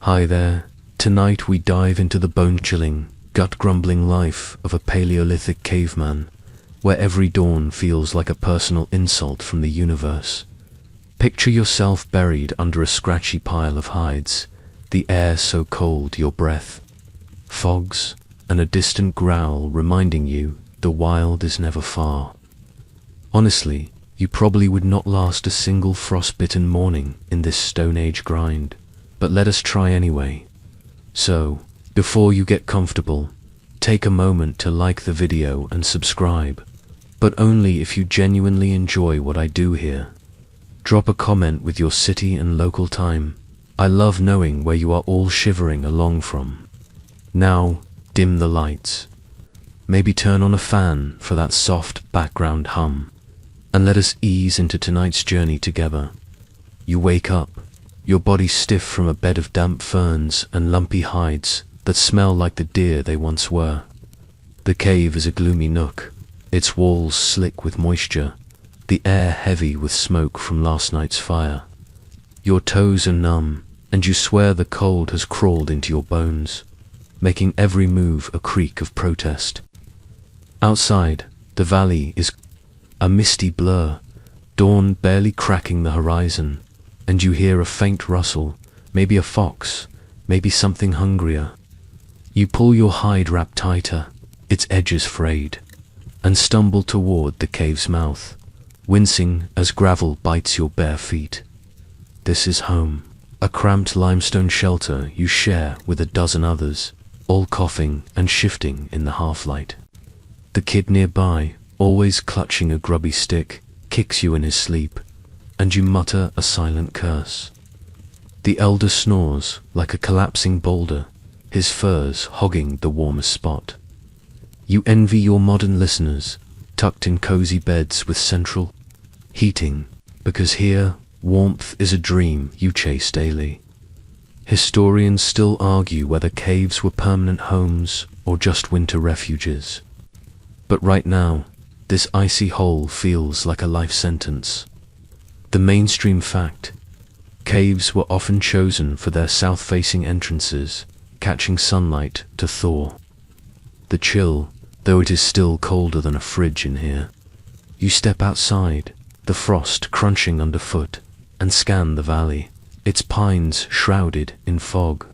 Hi there. Tonight we dive into the bone-chilling, gut-grumbling life of a Paleolithic caveman, where every dawn feels like a personal insult from the universe. Picture yourself buried under a scratchy pile of hides, the air so cold your breath fogs, and a distant growl reminding you the wild is never far. Honestly, you probably would not last a single frostbitten morning in this Stone Age grind, but let us try anyway. So, before you get comfortable, take a moment to like the video and subscribe, but only if you genuinely enjoy what I do here. Drop a comment with your city and local time. I love knowing where you are all shivering along from. Now, dim the lights. Maybe turn on a fan for that soft background hum, and let us ease into tonight's journey together. You wake up, your body stiff from a bed of damp ferns and lumpy hides that smell like the deer they once were. The cave is a gloomy nook, its walls slick with moisture, the air heavy with smoke from last night's fire. Your toes are numb, and you swear the cold has crawled into your bones, making every move a creak of protest. Outside, the valley is a misty blur, dawn barely cracking the horizon, and you hear a faint rustle, maybe a fox, maybe something hungrier. You pull your hide wrap tighter, its edges frayed, and stumble toward the cave's mouth, wincing as gravel bites your bare feet. This is home, a cramped limestone shelter you share with a dozen others, all coughing and shifting in the half-light. The kid nearby, always clutching a grubby stick, kicks you in his sleep, and you mutter a silent curse. The elder snores like a collapsing boulder, his furs hogging the warmest spot. You envy your modern listeners, tucked in cozy beds with central heating, because here, warmth is a dream you chase daily. Historians still argue whether caves were permanent homes or just winter refuges. But right now, this icy hole feels like a life sentence. The mainstream fact: caves were often chosen for their south-facing entrances, catching sunlight to thaw. The chill, though it is still colder than a fridge in here. You step outside, the frost crunching underfoot, and scan the valley, its pines shrouded in fog.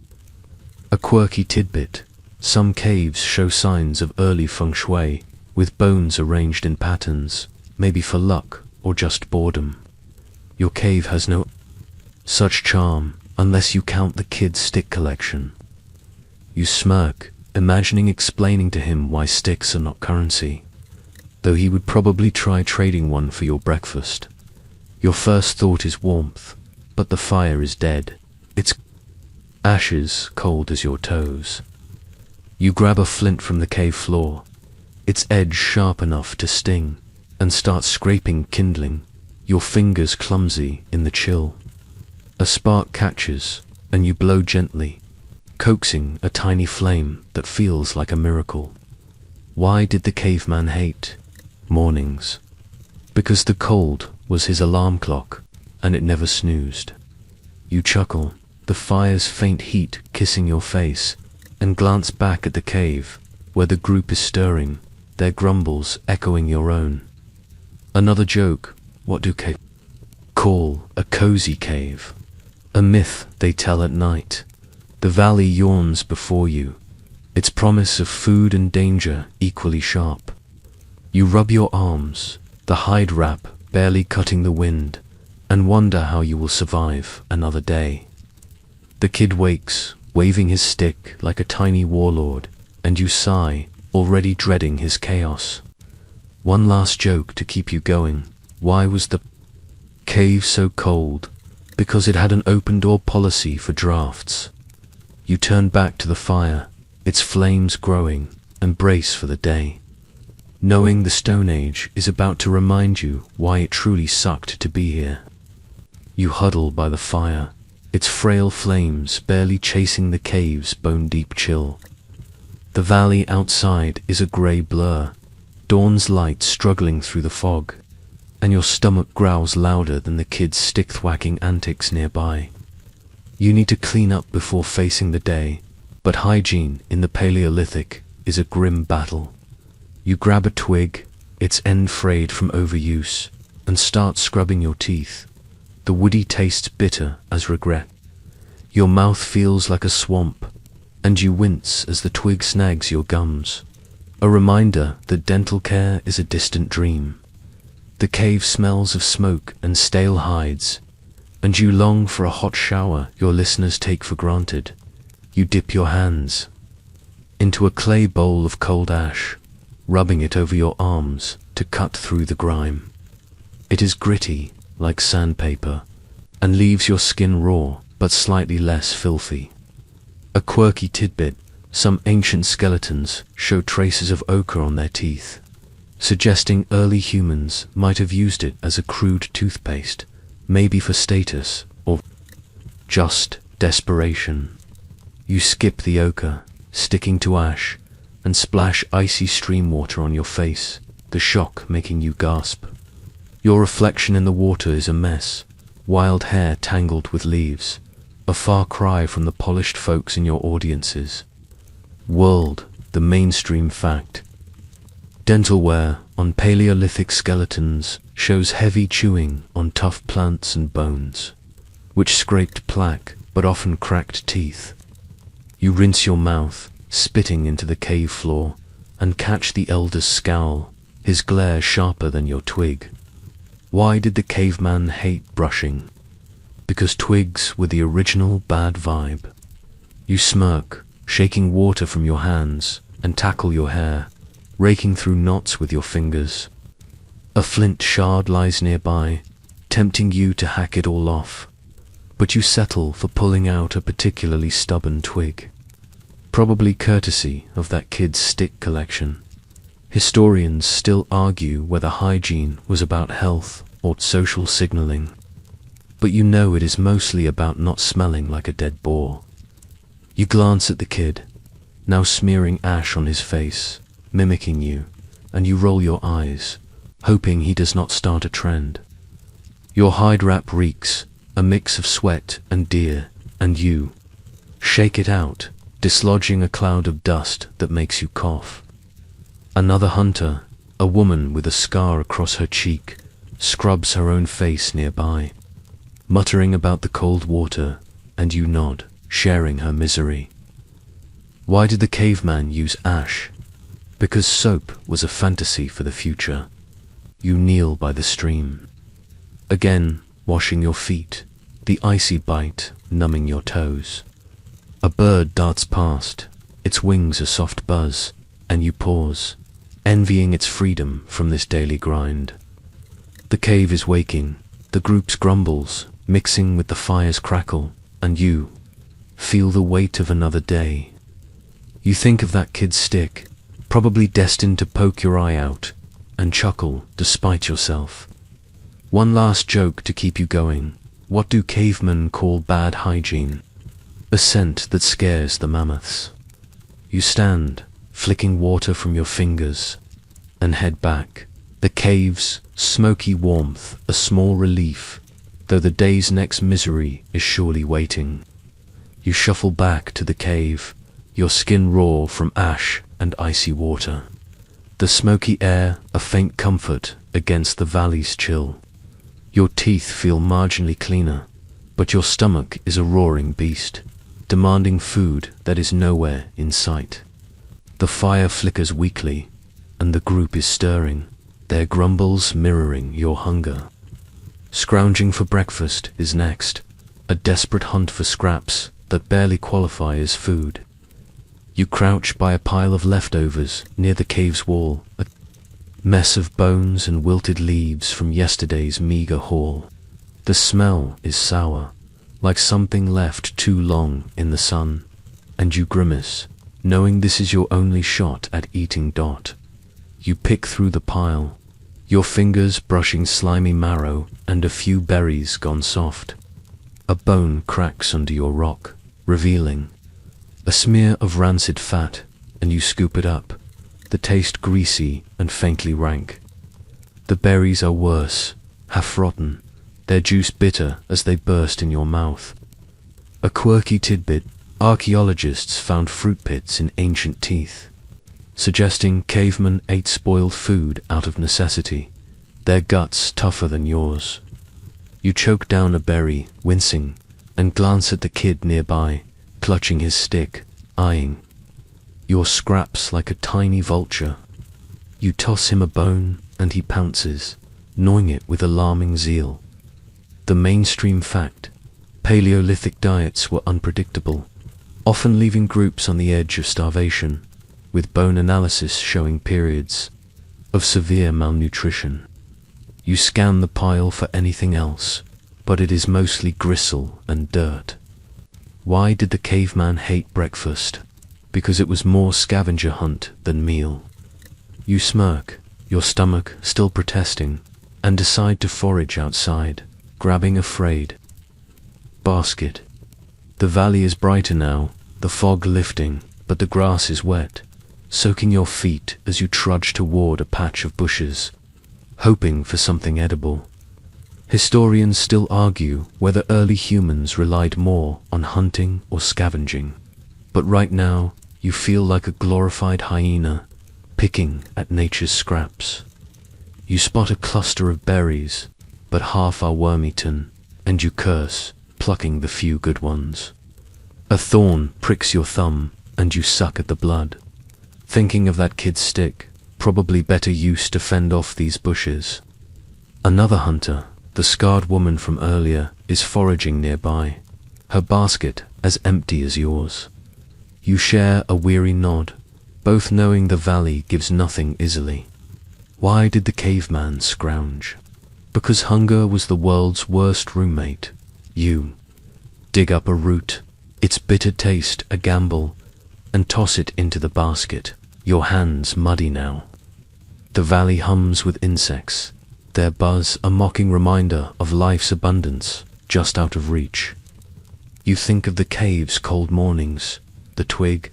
A quirky tidbit: some caves show signs of early feng shui, with bones arranged in patterns, maybe for luck or just boredom. Your cave has no such charm unless you count the kid's stick collection. You smirk, imagining explaining to him why sticks are not currency, though he would probably try trading one for your breakfast. Your first thought is warmth, but the fire is dead, its ashes cold as your toes. You grab a flint from the cave floor, its edge sharp enough to sting, and start scraping kindling, your fingers clumsy in the chill. A spark catches, and you blow gently, coaxing a tiny flame that feels like a miracle. Why did the caveman hate mornings? Because the cold was his alarm clock, and it never snoozed. You chuckle, the fire's faint heat kissing your face, and glance back at the cave, where the group is stirring, their grumbles echoing your own. Another joke: what do cavemen call a cozy cave? A myth they tell at night. The valley yawns before you, its promise of food and danger equally sharp. You rub your arms, the hide wrap barely cutting the wind, and wonder how you will survive another day. The kid wakes, waving his stick like a tiny warlord, and you sigh, already dreading his chaos. One last joke to keep you going: why was the cave so cold? Because it had an open-door policy for drafts. You turn back to the fire, its flames growing, and brace for the day, knowing the Stone Age is about to remind you why it truly sucked to be here. You huddle by the fire, its frail flames barely chasing the cave's bone-deep chill. The valley outside is a grey blur, dawn's light struggling through the fog, and your stomach growls louder than the kid's stick-thwacking antics nearby. You need to clean up before facing the day, but hygiene in the Paleolithic is a grim battle. You grab a twig, its end frayed from overuse, and start scrubbing your teeth. The woody tastes bitter as regret. Your mouth feels like a swamp, and you wince as the twig snags your gums. A reminder that dental care is a distant dream. The cave smells of smoke and stale hides, and you long for a hot shower your listeners take for granted. You dip your hands into a clay bowl of cold ash, rubbing it over your arms to cut through the grime. It is gritty like sandpaper and leaves your skin raw but slightly less filthy. A quirky tidbit: some ancient skeletons show traces of ochre on their teeth, suggesting early humans might have used it as a crude toothpaste, maybe for status or just desperation. You skip the ochre, sticking to ash, and splash icy stream water on your face, the shock making you gasp. Your reflection in the water is a mess, wild hair tangled with leaves, a far cry from the polished folks in your audiences. World, the mainstream fact. Dental wear on Paleolithic skeletons shows heavy chewing on tough plants and bones, which scraped plaque but often cracked teeth. You rinse your mouth, spitting into the cave floor, and catch the elder's scowl, his glare sharper than your twig. Why did the caveman hate brushing? Because twigs were the original bad vibe. You smirk, shaking water from your hands, and tackle your hair, raking through knots with your fingers. A flint shard lies nearby, tempting you to hack it all off, but you settle for pulling out a particularly stubborn twig. Probably courtesy of that kid's stick collection. Historians still argue whether hygiene was about health or social signaling, but you know it is mostly about not smelling like a dead boar. You glance at the kid, now smearing ash on his face, mimicking you, and you roll your eyes, hoping he does not start a trend. Your hide wrap reeks, a mix of sweat and deer, and you shake it out, dislodging a cloud of dust that makes you cough. Another hunter, a woman with a scar across her cheek, scrubs her own face nearby, muttering about the cold water, and you nod, sharing her misery. Why did the caveman use ash? Because soap was a fantasy for the future. You kneel by the stream, again washing your feet, the icy bite numbing your toes. A bird darts past, its wings a soft buzz, and you pause, envying its freedom from this daily grind. The cave is waking, the group's grumbles mixing with the fire's crackle, and you feel the weight of another day. You think of that kid's stick, probably destined to poke your eye out, and chuckle despite yourself. One last joke to keep you going. What do cavemen call bad hygiene? A scent that scares the mammoths. You stand, flicking water from your fingers, and head back. The cave's smoky warmth a small relief, though the day's next misery is surely waiting. You shuffle back to the cave, your skin raw from ash and icy water. The smoky air a faint comfort against the valley's chill. Your teeth feel marginally cleaner, but your stomach is a roaring beast, demanding food that is nowhere in sight. The fire flickers weakly, and the group is stirring, their grumbles mirroring your hunger. Scrounging for breakfast is next, a desperate hunt for scraps that barely qualify as food. You crouch by a pile of leftovers near the cave's wall, a mess of bones and wilted leaves from yesterday's meager haul. The smell is sour, like something left too long in the sun, and you grimace, knowing this is your only shot at eating Dot. You pick through the pile, your fingers brushing slimy marrow and a few berries gone soft. A bone cracks under your rock, revealing a smear of rancid fat, and you scoop it up, the taste greasy and faintly rank. The berries are worse, half rotten, their juice bitter as they burst in your mouth. A quirky tidbit: archaeologists found fruit pits in ancient teeth, suggesting cavemen ate spoiled food out of necessity, their guts tougher than yours. You choke down a berry, wincing, and glance at the kid nearby, clutching his stick, eyeing your scraps like a tiny vulture. You toss him a bone, and he pounces, gnawing it with alarming zeal. The mainstream fact: Paleolithic diets were unpredictable, often leaving groups on the edge of starvation, with bone analysis showing periods of severe malnutrition. You scan the pile for anything else, but it is mostly gristle and dirt. Why did the caveman hate breakfast? Because it was more scavenger hunt than meal. You smirk, your stomach still protesting, and decide to forage outside, grabbing a frayed basket. The valley is brighter now, the fog lifting, but the grass is wet, soaking your feet as you trudge toward a patch of bushes, hoping for something edible. Historians still argue whether early humans relied more on hunting or scavenging, but right now you feel like a glorified hyena, picking at nature's scraps. You spot a cluster of berries, but half are worm-eaten, and you curse, plucking the few good ones. A thorn pricks your thumb, and you suck at the blood, thinking of that kid's stick, probably better used to fend off these bushes. Another hunter, the scarred woman from earlier, is foraging nearby, her basket as empty as yours. You share a weary nod, both knowing the valley gives nothing easily. Why did the caveman scrounge? Because hunger was the world's worst roommate. You dig up a root, its bitter taste a gamble, and toss it into the basket, your hands muddy now. The valley hums with insects, their buzz a mocking reminder of life's abundance just out of reach. You think of the cave's cold mornings, the twig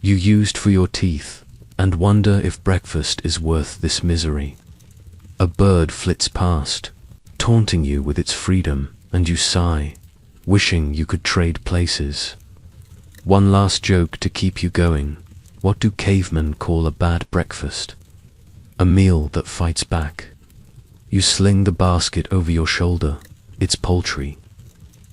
you used for your teeth, and wonder if breakfast is worth this misery. A bird flits past, taunting you with its freedom, and you sigh, wishing you could trade places. One last joke to keep you going: what do cavemen call a bad breakfast? A meal that fights back. You sling the basket over your shoulder, its poultry,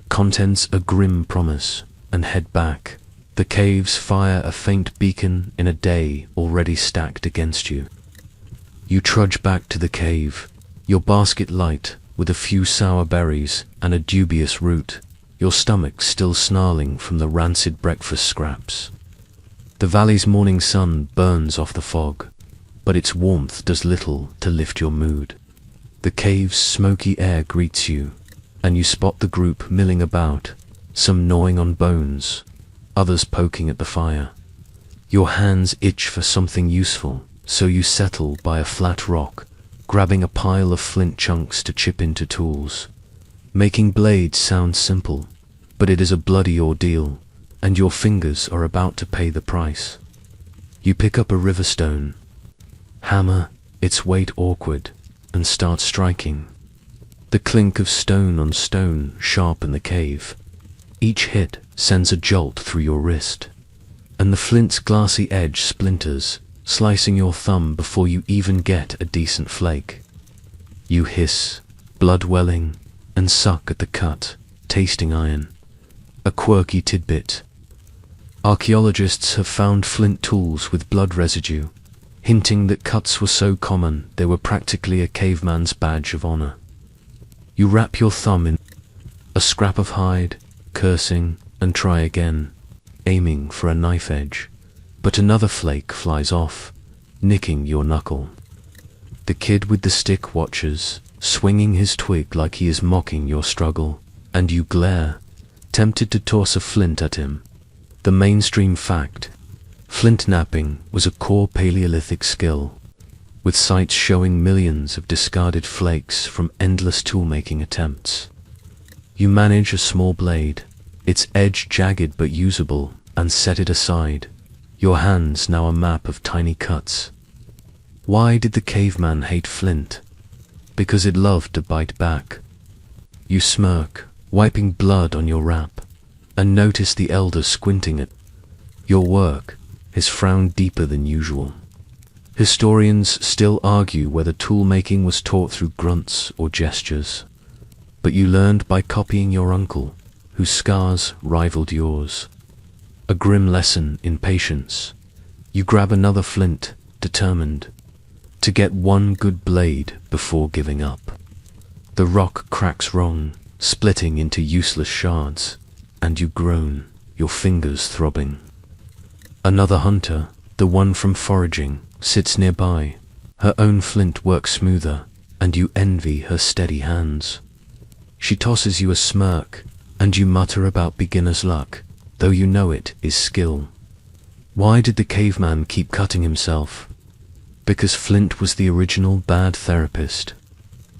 contents a grim promise, and head back. The caves fire a faint beacon in a day already stacked against you. You trudge back to the cave, your basket light with a few sour berries and a dubious root, your stomach still snarling from the rancid breakfast scraps. The valley's morning sun burns off the fog, but its warmth does little to lift your mood. The cave's smoky air greets you, and you spot the group milling about, some gnawing on bones, others poking at the fire. Your hands itch for something useful, so you settle by a flat rock, grabbing a pile of flint chunks to chip into tools. Making blades sounds simple, but it is a bloody ordeal, and your fingers are about to pay the price. You pick up a river stone, hammer its weight awkward, and start striking. The clink of stone on stone sharpen the cave. Each hit sends a jolt through your wrist, and the flint's glassy edge splinters, slicing your thumb before you even get a decent flake. You hiss, blood welling, and suck at the cut, tasting iron. A quirky tidbit: archaeologists have found flint tools with blood residue, hinting that cuts were so common they were practically a caveman's badge of honor. You wrap your thumb in a scrap of hide, cursing, and try again, aiming for a knife edge, but another flake flies off, nicking your knuckle. The kid with the stick watches, swinging his twig like he is mocking your struggle, and you glare, tempted to toss a flint at him. The mainstream fact: flint knapping was a core Paleolithic skill, with sites showing millions of discarded flakes from endless tool-making attempts. You manage a small blade, its edge jagged but usable, and set it aside, your hands now a map of tiny cuts. Why did the caveman hate flint? Because it loved to bite back. You smirk, wiping blood on your wrap, and notice the elder squinting at your work, his frown deeper than usual. Historians still argue whether tool-making was taught through grunts or gestures, but you learned by copying your uncle, whose scars rivaled yours. A grim lesson in patience. You grab another flint, determined to get one good blade before giving up. The rock cracks wrong, splitting into useless shards, and you groan, your fingers throbbing. Another hunter, the one from foraging, sits nearby. Her own flint works smoother, and you envy her steady hands. She tosses you a smirk, and you mutter about beginner's luck, though you know it is skill. Why did the caveman keep cutting himself? Because flint was the original bad therapist.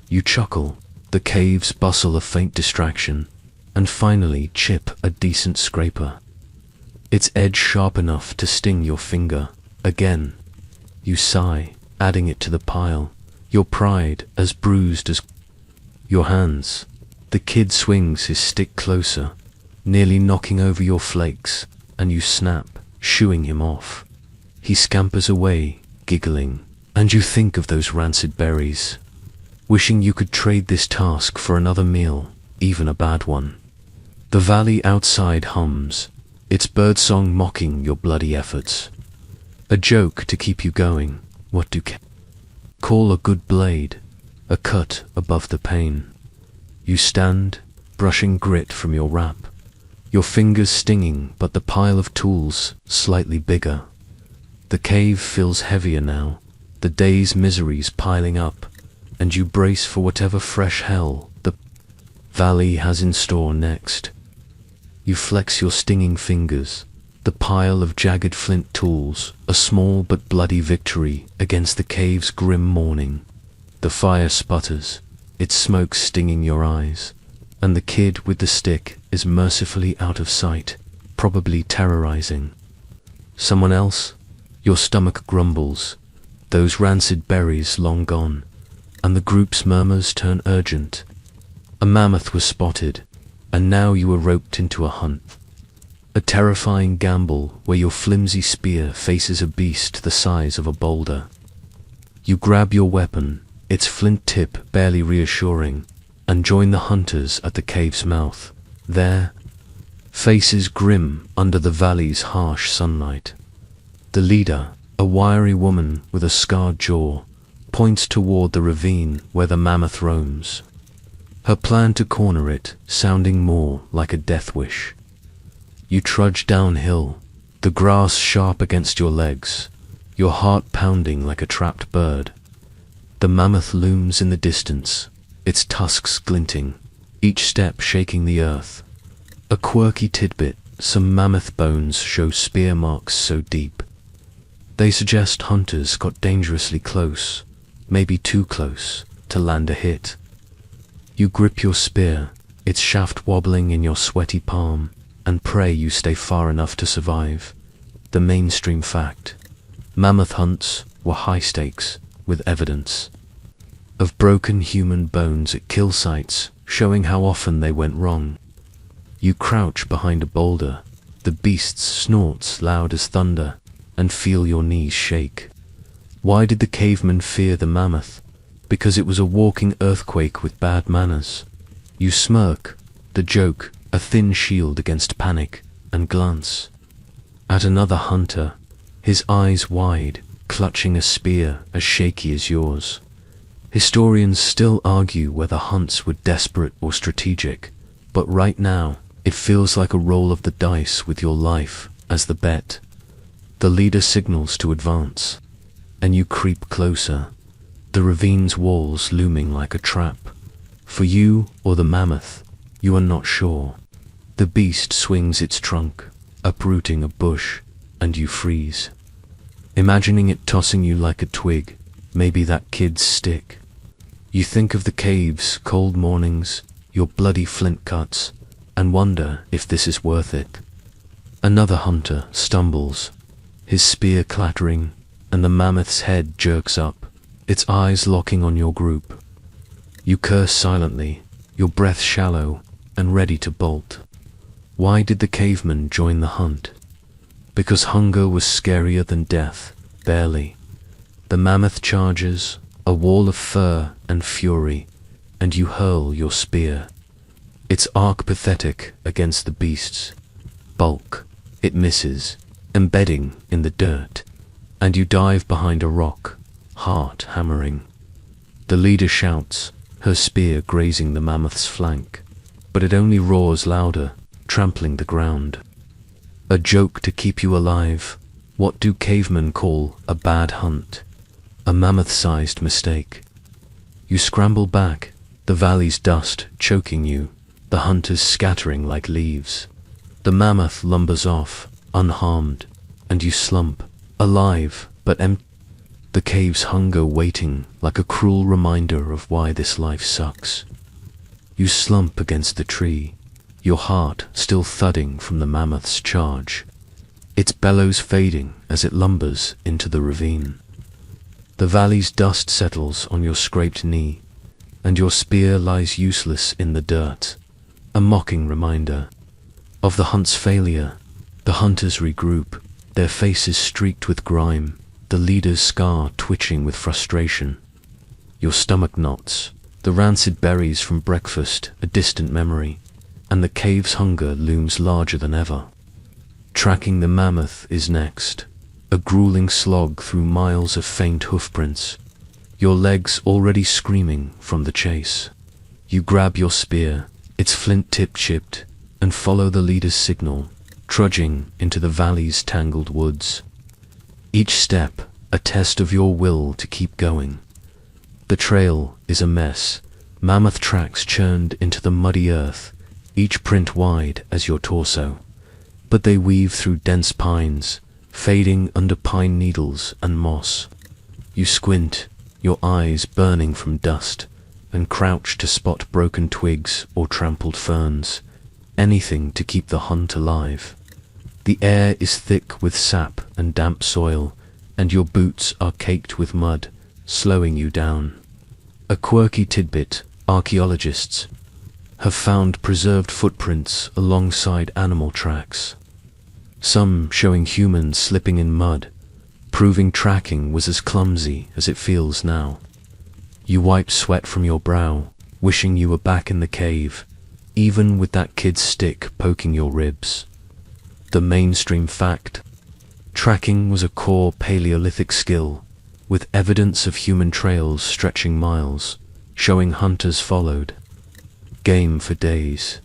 You chuckle, the caves bustle a faint distraction, and finally chip a decent scraper. Its edge sharp enough to sting your finger. Again, you sigh, adding it to the pile, your pride as bruised as your hands. The kid swings his stick closer, nearly knocking over your flakes, and you snap, shooing him off. He scampers away, giggling, and you think of those rancid berries, wishing you could trade this task for another meal, even a bad one. The valley outside hums, its birdsong mocking your bloody efforts. A joke to keep you going. What do call a good blade? A cut above the pain. You stand, brushing grit from your wrap, your fingers stinging, but the pile of tools slightly bigger. The cave feels heavier now, the day's miseries piling up, and you brace for whatever fresh hell the valley has in store next. You flex your stinging fingers, the pile of jagged flint tools, a small but bloody victory against the cave's grim morning. The fire sputters, its smoke stinging your eyes, and the kid with the stick is mercifully out of sight, probably terrorizing someone else. Your stomach grumbles, those rancid berries long gone, and the group's murmurs turn urgent. A mammoth was spotted, and now you were roped into a hunt. A terrifying gamble where your flimsy spear faces a beast the size of a boulder. You grab your weapon, its flint tip barely reassuring, and join the hunters at the cave's mouth. There, faces grim under the valley's harsh sunlight. The leader, a wiry woman with a scarred jaw, points toward the ravine where the mammoth roams. Her plan to corner it sounding more like a death wish. You trudge downhill, the grass sharp against your legs, your heart pounding like a trapped bird. The mammoth looms in the distance, its tusks glinting, each step shaking the earth. A quirky tidbit, some mammoth bones show spear marks so deep. They suggest hunters got dangerously close, maybe too close, to land a hit. You grip your spear, its shaft wobbling in your sweaty palm, and pray you stay far enough to survive. The mainstream fact. Mammoth hunts were high stakes, with evidence of broken human bones at kill sites, showing how often they went wrong. You crouch behind a boulder, the beast's snorts loud as thunder, and feel your knees shake. Why did the cavemen fear the mammoth? Because it was a walking earthquake with bad manners. You smirk, the joke, a thin shield against panic, and glance at another hunter, his eyes wide, clutching a spear as shaky as yours. Historians still argue whether hunts were desperate or strategic, but right now, it feels like a roll of the dice with your life as the bet. The leader signals to advance, and you creep closer, the ravine's walls looming like a trap. For you or the mammoth, you are not sure. The beast swings its trunk, uprooting a bush, and you freeze, imagining it tossing you like a twig, maybe that kid's stick. You think of the cave's cold mornings, your bloody flint cuts, and wonder if this is worth it. Another hunter stumbles, his spear clattering, and the mammoth's head jerks up, its eyes locking on your group. You curse silently, your breath shallow and ready to bolt. Why did the caveman join the hunt? Because hunger was scarier than death, barely. The mammoth charges, a wall of fur and fury, and you hurl your spear. Its arc pathetic against the beast's bulk. It misses, embedding in the dirt, and you dive behind a rock, heart hammering. The leader shouts, her spear grazing the mammoth's flank, but it only roars louder, trampling the ground. A joke to keep you alive. What do cavemen call a bad hunt? A mammoth-sized mistake. You scramble back, the valley's dust choking you, the hunters scattering like leaves. The mammoth lumbers off, unharmed, and you slump, alive but empty. The cave's hunger waiting like a cruel reminder of why this life sucks. You slump against the tree, your heart still thudding from the mammoth's charge, its bellows fading as it lumbers into the ravine. The valley's dust settles on your scraped knee, and your spear lies useless in the dirt, a mocking reminder of the hunt's failure. The hunters regroup, their faces streaked with grime, the leader's scar twitching with frustration. Your stomach knots, the rancid berries from breakfast a distant memory, and the cave's hunger looms larger than ever. Tracking the mammoth is next, a grueling slog through miles of faint hoofprints, your legs already screaming from the chase. You grab your spear, its flint tip chipped, and follow the leader's signal, trudging into the valley's tangled woods. Each step a test of your will to keep going. The trail is a mess, mammoth tracks churned into the muddy earth, each print wide as your torso. But they weave through dense pines, fading under pine needles and moss. You squint, your eyes burning from dust, and crouch to spot broken twigs or trampled ferns, anything to keep the hunt alive. The air is thick with sap and damp soil, and your boots are caked with mud, slowing you down. A quirky tidbit: archaeologists have found preserved footprints alongside animal tracks, some showing humans slipping in mud, proving tracking was as clumsy as it feels now. You wipe sweat from your brow, wishing you were back in the cave, even with that kid's stick poking your ribs. The mainstream fact: tracking was a core Paleolithic skill, with evidence of human trails stretching miles, showing hunters followed game for days.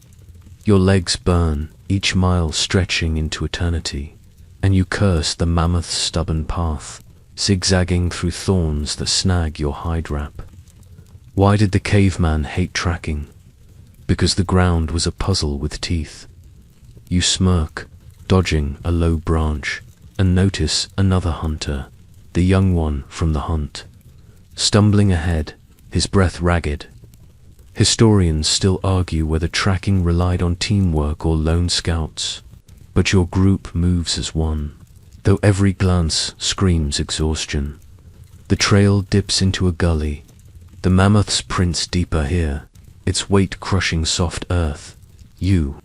Your legs burn, each mile stretching into eternity, and you curse the mammoth's stubborn path, zigzagging through thorns that snag your hide wrap. Why did the caveman hate tracking? Because the ground was a puzzle with teeth. You smirk, dodging a low branch, and notice another hunter, the young one from the hunt, stumbling ahead, his breath ragged. Historians still argue whether tracking relied on teamwork or lone scouts, but your group moves as one, though every glance screams exhaustion. The trail dips into a gully, the mammoth's prints deeper here, its weight crushing soft earth. You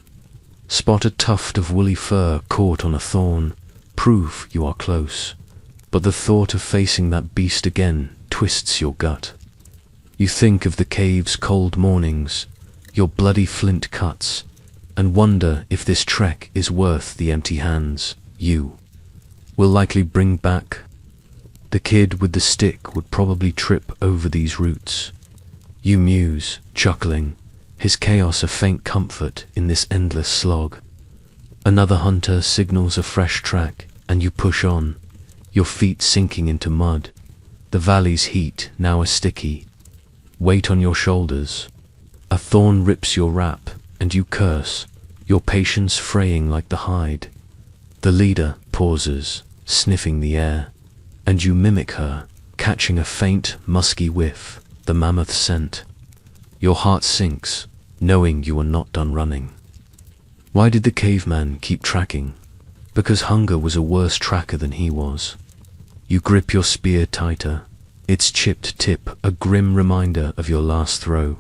spot a tuft of woolly fur caught on a thorn, proof you are close, but the thought of facing that beast again twists your gut. You think of the cave's cold mornings, your bloody flint cuts, and wonder if this trek is worth the empty hands you will likely bring back. The kid with the stick would probably trip over these roots. You muse, chuckling, his chaos a faint comfort in this endless slog. Another hunter signals a fresh track, and you push on, your feet sinking into mud. The valley's heat now a sticky weight on your shoulders. A thorn rips your wrap, and you curse, your patience fraying like the hide. The leader pauses, sniffing the air, and you mimic her, catching a faint, musky whiff, the mammoth scent. Your heart sinks, knowing you are not done running. Why did the caveman keep tracking? Because hunger was a worse tracker than he was. You grip your spear tighter, its chipped tip a grim reminder of your last throw,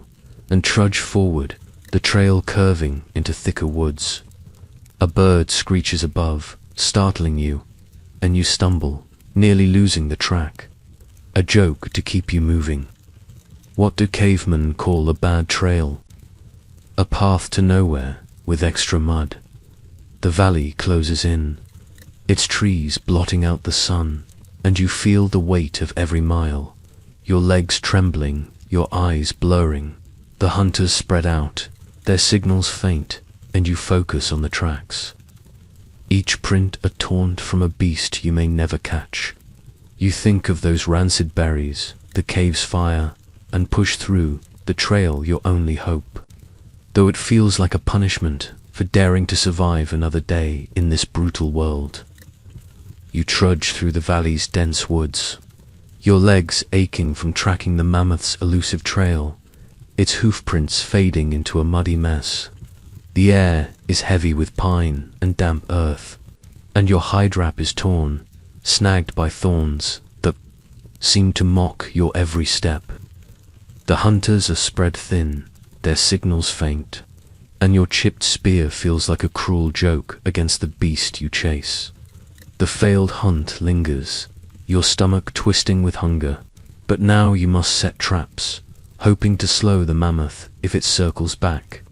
and trudge forward, the trail curving into thicker woods. A bird screeches above, startling you, and you stumble, nearly losing the track. A joke to keep you moving. What do cavemen call a bad trail? A path to nowhere with extra mud. The valley closes in, its trees blotting out the sun, and you feel the weight of every mile. Your legs trembling, your eyes blurring. The hunters spread out, their signals faint, and you focus on the tracks. Each print a taunt from a beast you may never catch. You think of those rancid berries, the cave's fire, and push through, the trail your only hope. Though it feels like a punishment for daring to survive another day in this brutal world. You trudge through the valley's dense woods, your legs aching from tracking the mammoth's elusive trail, its hoofprints fading into a muddy mess. The air is heavy with pine and damp earth, and your hide wrap is torn, snagged by thorns that seem to mock your every step. The hunters are spread thin, their signals faint, and your chipped spear feels like a cruel joke against the beast you chase. The failed hunt lingers, your stomach twisting with hunger, but now you must set traps, hoping to slow the mammoth if it circles back.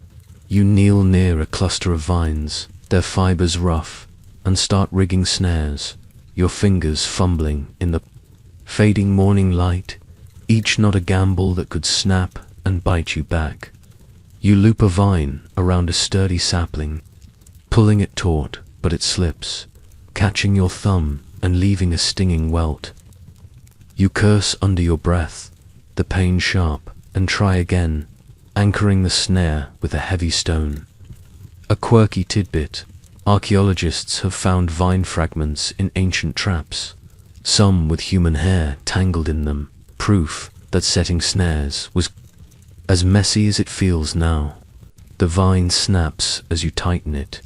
You kneel near a cluster of vines, their fibers rough, and start rigging snares, your fingers fumbling in the fading morning light, each not a gamble that could snap and bite you back. You loop a vine around a sturdy sapling, pulling it taut, but it slips, catching your thumb and leaving a stinging welt. You curse under your breath, the pain sharp, and try again, anchoring the snare with a heavy stone. A quirky tidbit: archaeologists have found vine fragments in ancient traps, some with human hair tangled in them, proof that setting snares was as messy as it feels now. The vine snaps as you tighten it,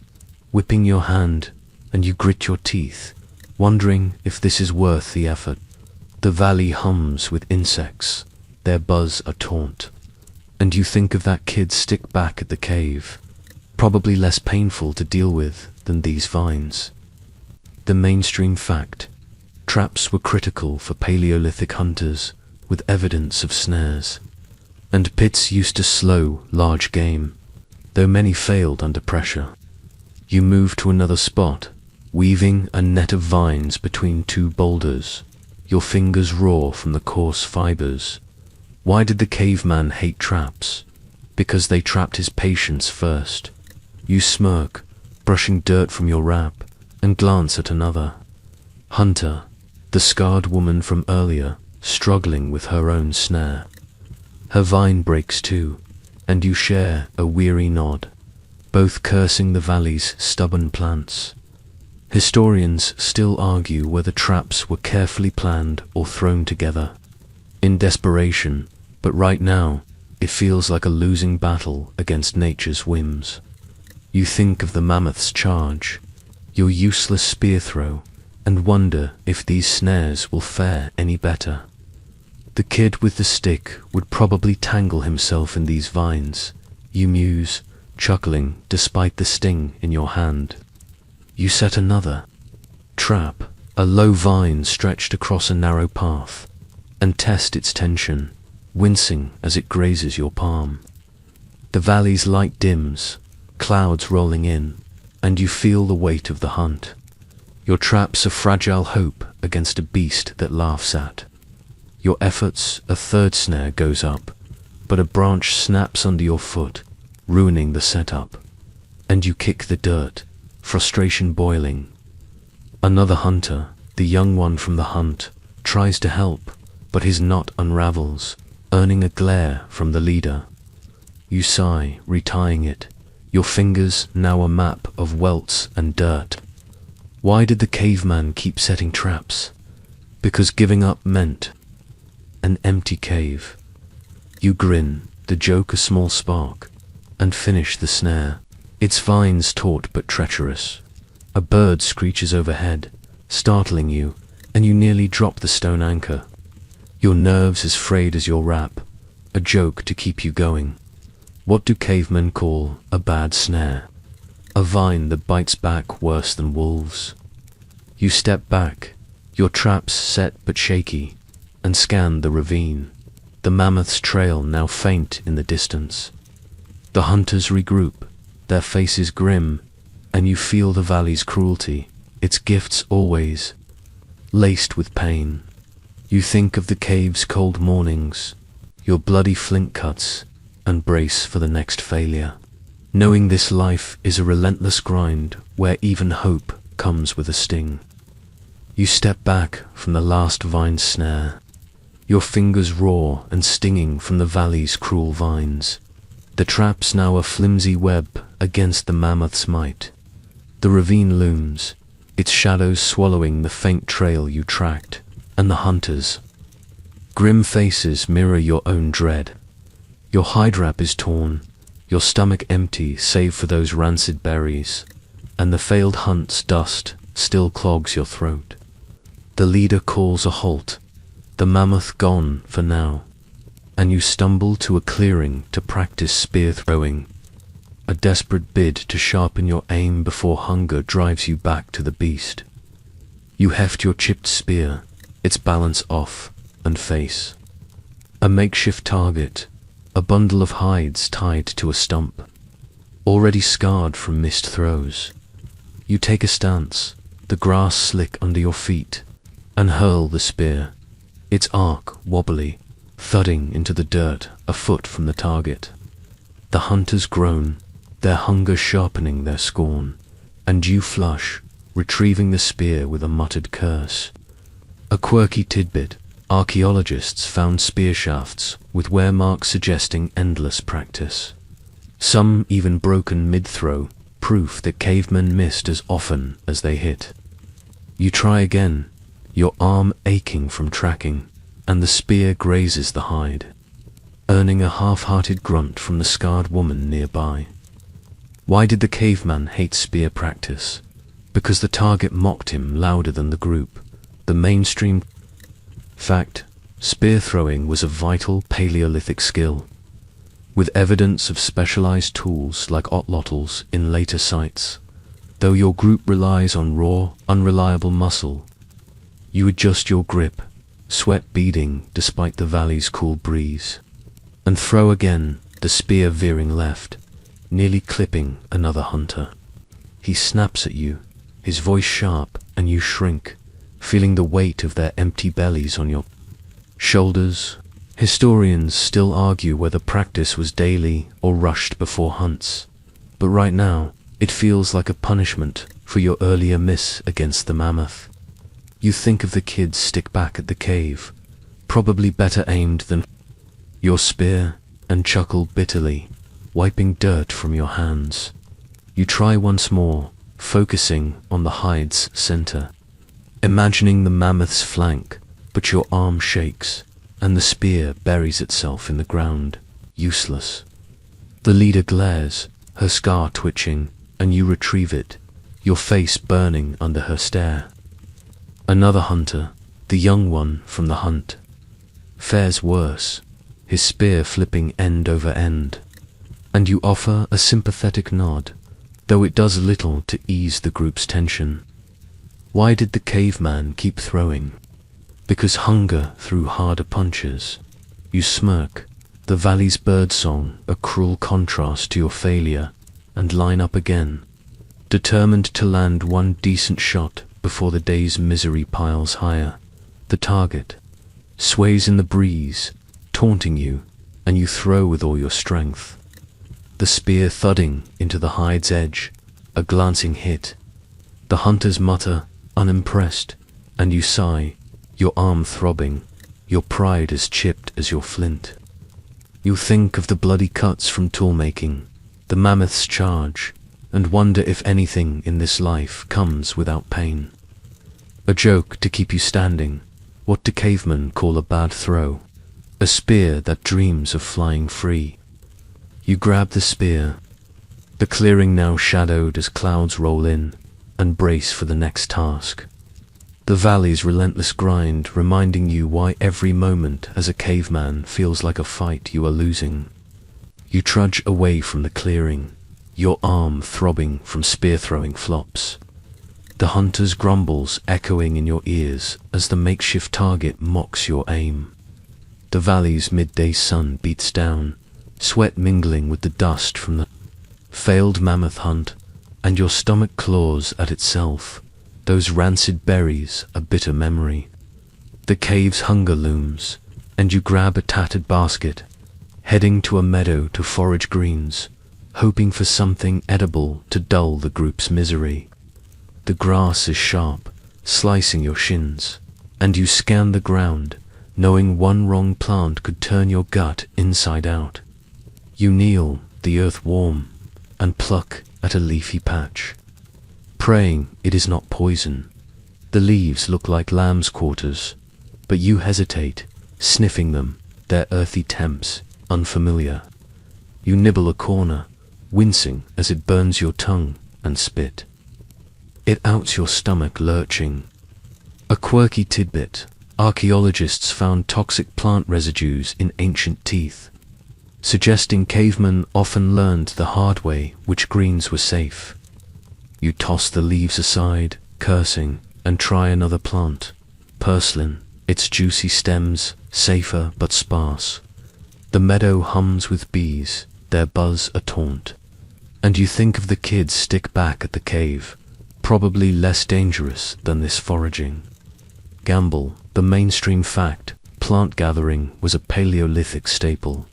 whipping your hand, and you grit your teeth, wondering if this is worth the effort. The valley hums with insects, their buzz a taunt, and you think of that kid's stick back at the cave, probably less painful to deal with than these vines. The mainstream fact: traps were critical for Paleolithic hunters with evidence of snares, and pits used to slow large game, though many failed under pressure. You move to another spot, weaving a net of vines between two boulders, your fingers raw from the coarse fibers. Why did the caveman hate traps? Because they trapped his patience first. You smirk, brushing dirt from your wrap, and glance at another hunter, the scarred woman from earlier, struggling with her own snare. Her vine breaks too, and you share a weary nod, both cursing the valley's stubborn plants. Historians still argue whether traps were carefully planned or thrown together in desperation, but right now it feels like a losing battle against nature's whims. You think of the mammoth's charge, your useless spear throw, and wonder if these snares will fare any better. The kid with the stick would probably tangle himself in these vines, you muse, chuckling despite the sting in your hand. You set another trap, a low vine stretched across a narrow path, and test its tension, wincing as it grazes your palm. The valley's light dims, clouds rolling in, and you feel the weight of the hunt. Your trap's a fragile hope against a beast that laughs at. Your efforts, a third snare goes up, but a branch snaps under your foot, ruining the setup. And you kick the dirt, frustration boiling. Another hunter, the young one from the hunt, tries to help, but his knot unravels, earning a glare from the leader. You sigh, retying it, your fingers now a map of welts and dirt. Why did the caveman keep setting traps? Because giving up meant an empty cave. You grin, the joke a small spark, and finish the snare. Its vines taut but treacherous. A bird screeches overhead, startling you, and you nearly drop the stone anchor. Your nerves as frayed as your wrap, a joke to keep you going. What do cavemen call a bad snare? a vine that bites back worse than wolves. You step back, your traps set but shaky, and scan the ravine, the mammoth's trail now faint in the distance. The hunters regroup, their faces grim, and you feel the valley's cruelty, its gifts always laced with pain. You think of the cave's cold mornings, your bloody flint cuts, and brace for the next failure, knowing this life is a relentless grind where even hope comes with a sting. You step back from the last vine snare, your fingers raw and stinging from the valley's cruel vines. The trap's now a flimsy web against the mammoth's might. The ravine looms, its shadows swallowing the faint trail you tracked, and the hunters' grim faces mirror your own dread. Your hide wrap is torn, your stomach empty save for those rancid berries, and the failed hunt's dust still clogs your throat. The leader calls a halt, the mammoth gone for now, and you stumble to a clearing to practice spear throwing, a desperate bid to sharpen your aim before hunger drives you back to the beast. You heft your chipped spear, its balance off, and face a makeshift target, a bundle of hides tied to a stump, already scarred from missed throws. You take a stance, the grass slick under your feet, and hurl the spear, its arc wobbly, thudding into the dirt a foot from the target. The hunters groan, their hunger sharpening their scorn, and you flush, retrieving the spear with a muttered curse. A quirky tidbit, archaeologists found spear shafts with wear marks suggesting endless practice. Some even broken mid-throw, proof that cavemen missed as often as they hit. You try again, your arm aching from tracking, and the spear grazes the hide, earning a half-hearted grunt from the scarred woman nearby. Why did the caveman hate spear practice? Because the target mocked him louder than the group, the mainstream fact. Spear throwing was a vital Paleolithic skill, with evidence of specialized tools like otlotls in later sites. Though your group relies on raw, unreliable muscle, you adjust your grip, sweat beading despite the valley's cool breeze, and throw again, the spear veering left, nearly clipping another hunter. He snaps at you, his voice sharp, and you shrink, feeling the weight of their empty bellies on your shoulders. Historians still argue whether practice was daily or rushed before hunts, but right now, it feels like a punishment for your earlier miss against the mammoth. You think of the kids stick back at the cave, probably better aimed than your spear, and chuckle bitterly, wiping dirt from your hands. You try once more, focusing on the hide's center, imagining the mammoth's flank, but your arm shakes, and the spear buries itself in the ground, useless. The leader glares, her scar twitching, and you retrieve it, your face burning under her stare. Another hunter, the young one from the hunt, fares worse, his spear flipping end over end, and you offer a sympathetic nod, though it does little to ease the group's tension. Why did the caveman keep throwing? Because hunger threw harder punches. You smirk, the valley's birdsong a cruel contrast to your failure, and line up again, determined to land one decent shot before the day's misery piles higher. The target sways in the breeze, taunting you, and you throw with all your strength. The spear thudding into the hide's edge, a glancing hit. The hunters mutter, unimpressed, and you sigh, your arm throbbing, your pride as chipped as your flint. You think of the bloody cuts from tool-making, the mammoth's charge, and wonder if anything in this life comes without pain. A joke to keep you standing, what do cavemen call a bad throw? A spear that dreams of flying free. You grab the spear, the clearing now shadowed as clouds roll in, and brace for the next task. The valley's relentless grind reminding you why every moment as a caveman feels like a fight you are losing. You trudge away from the clearing, your arm throbbing from spear-throwing flops. The hunter's grumbles echoing in your ears as the makeshift target mocks your aim. The valley's midday sun beats down, sweat mingling with the dust from the failed mammoth hunt, and your stomach claws at itself, those rancid berries a bitter memory. The cave's hunger looms, and you grab a tattered basket, heading to a meadow to forage greens, hoping for something edible to dull the group's misery. The grass is sharp, slicing your shins, and you scan the ground, knowing one wrong plant could turn your gut inside out. You kneel, the earth warm, and pluck at a leafy patch, praying it is not poison. The leaves look like lamb's quarters, but you hesitate, sniffing them, their earthy temps unfamiliar. You nibble a corner, wincing as it burns your tongue and spit. It outs your stomach lurching. A quirky tidbit: archaeologists found toxic plant residues in ancient teeth, suggesting cavemen often learned the hard way which greens were safe. You toss the leaves aside, cursing, and try another plant, purslane, its juicy stems safer but sparse. The meadow hums with bees, their buzz a taunt, and you think of the kids stick back at the cave, probably less dangerous than this foraging. Gamble, the mainstream fact: plant gathering was a Paleolithic staple,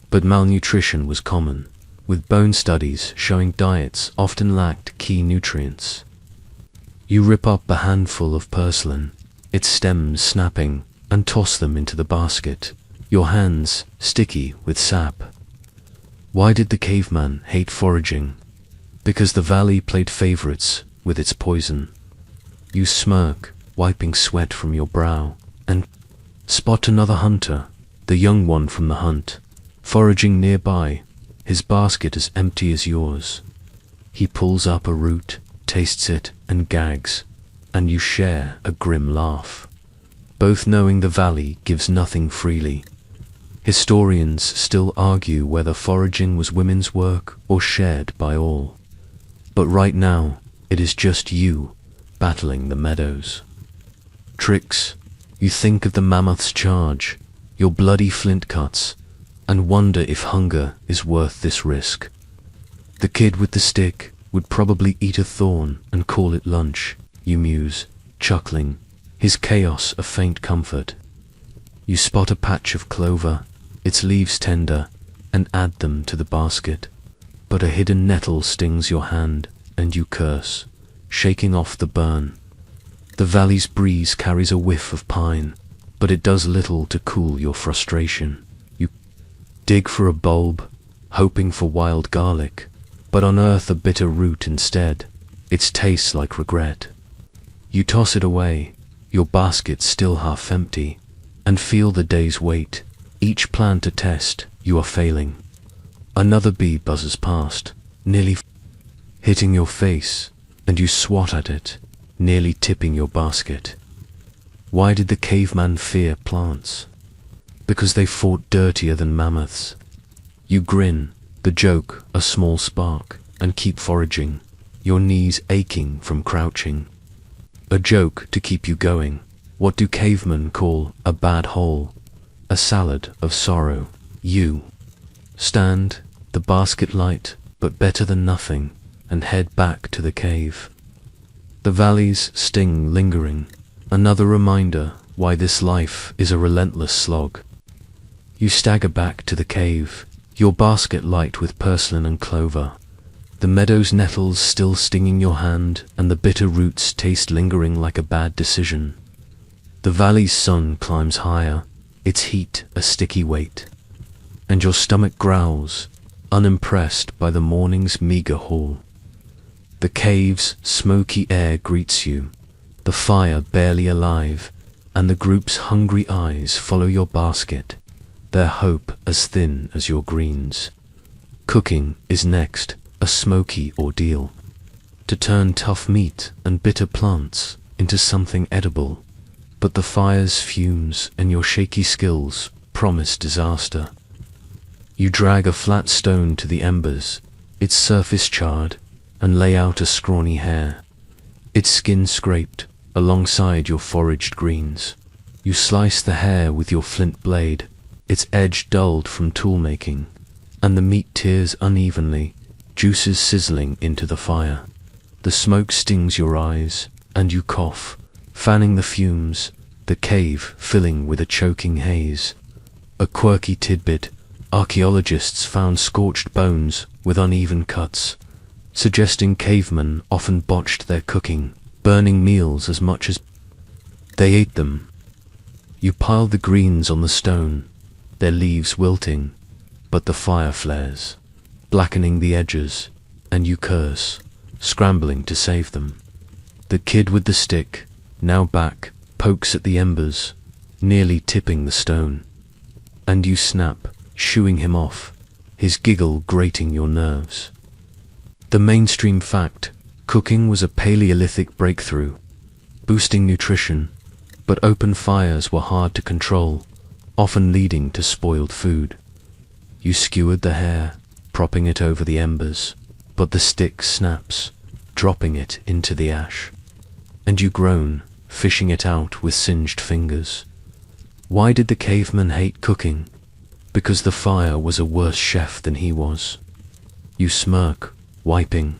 but malnutrition was common, with bone studies showing diets often lacked key nutrients. You rip up a handful of purslane, its stems snapping, and toss them into the basket, your hands sticky with sap. Why did the caveman hate foraging? Because the valley played favorites with its poison. You smirk, wiping sweat from your brow, and spot another hunter, the young one from the hunt, foraging nearby, his basket as empty as yours. He pulls up a root, tastes it, and gags, and you share a grim laugh, both knowing the valley gives nothing freely. Historians still argue whether foraging was women's work or shared by all. But right now, it is just you battling the meadows. Tricks: you think of the mammoth's charge, your bloody flint cuts, and wonder if hunger is worth this risk. The kid with the stick would probably eat a thorn and call it lunch, you muse, chuckling, his chaos a faint comfort. You spot a patch of clover, its leaves tender, and add them to the basket, but a hidden nettle stings your hand, and you curse, shaking off the burn. The valley's breeze carries a whiff of pine, but it does little to cool your frustration. You dig for a bulb, hoping for wild garlic, but unearth a bitter root instead. It tastes like regret. You toss it away, your basket still half empty, and feel the day's weight. Each plant a test, you are failing. Another bee buzzes past, nearly hitting your face, and you swat at it, nearly tipping your basket. Why did the caveman fear plants? Because they fought dirtier than mammoths. You grin, the joke a small spark, and keep foraging, your knees aching from crouching. A joke to keep you going. What do cavemen call a bad hole? A salad of sorrow. You stand, the basket light, but better than nothing, and head back to the cave. The valley's sting lingering, another reminder why this life is a relentless slog. You stagger back to the cave, your basket light with purslane and clover. The meadow's nettles still stinging your hand, and the bitter roots taste lingering like a bad decision. The valley's sun climbs higher, its heat a sticky weight, and your stomach growls, unimpressed by the morning's meager haul. The cave's smoky air greets you, the fire barely alive, and the group's hungry eyes follow your basket, their hope as thin as your greens. Cooking is next, a smoky ordeal, to turn tough meat and bitter plants into something edible. But the fire's fumes and your shaky skills promise disaster. You drag a flat stone to the embers, its surface charred, and lay out a scrawny hair, its skin scraped alongside your foraged greens. You slice the hair with your flint blade, its edge dulled from tool making, and the meat tears unevenly, juices sizzling into the fire. The smoke stings your eyes, and you cough, fanning the fumes, the cave filling with a choking haze. A quirky tidbit: archaeologists found scorched bones with uneven cuts, suggesting cavemen often botched their cooking, burning meals as much as they ate them. You pile the greens on the stone, their leaves wilting, but the fire flares, blackening the edges, and you curse, scrambling to save them. The kid with the stick, now back, pokes at the embers, nearly tipping the stone, and you snap, shooing him off, his giggle grating your nerves. The mainstream fact: cooking was a Paleolithic breakthrough, boosting nutrition, but open fires were hard to control, often leading to spoiled food. You skewered the hair, propping it over the embers, but the stick snaps, dropping it into the ash. And you groan, fishing it out with singed fingers. Why did the caveman hate cooking? Because the fire was a worse chef than he was. You smirk, wiping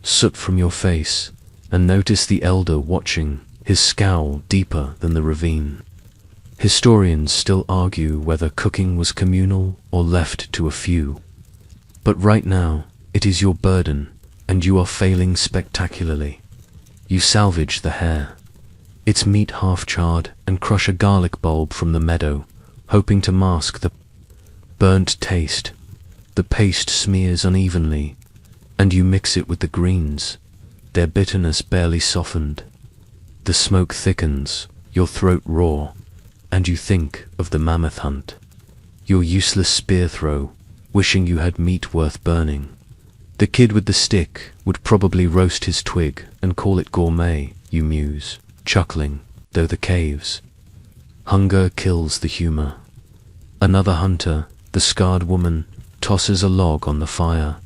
soot from your face, and notice the elder watching, his scowl deeper than the ravine. Historians still argue whether cooking was communal or left to a few. But right now, it is your burden, and you are failing spectacularly. You salvage the hair, its meat half charred, and crush a garlic bulb from the meadow, hoping to mask the burnt taste. The paste smears unevenly, and you mix it with the greens, their bitterness barely softened. The smoke thickens, your throat raw, and you think of the mammoth hunt, your useless spear throw, wishing you had meat worth burning. The kid with the stick would probably roast his twig and call it gourmet, you muse, chuckling, though the caves. Hunger kills the humor. Another hunter, the scarred woman, tosses a log on the fire,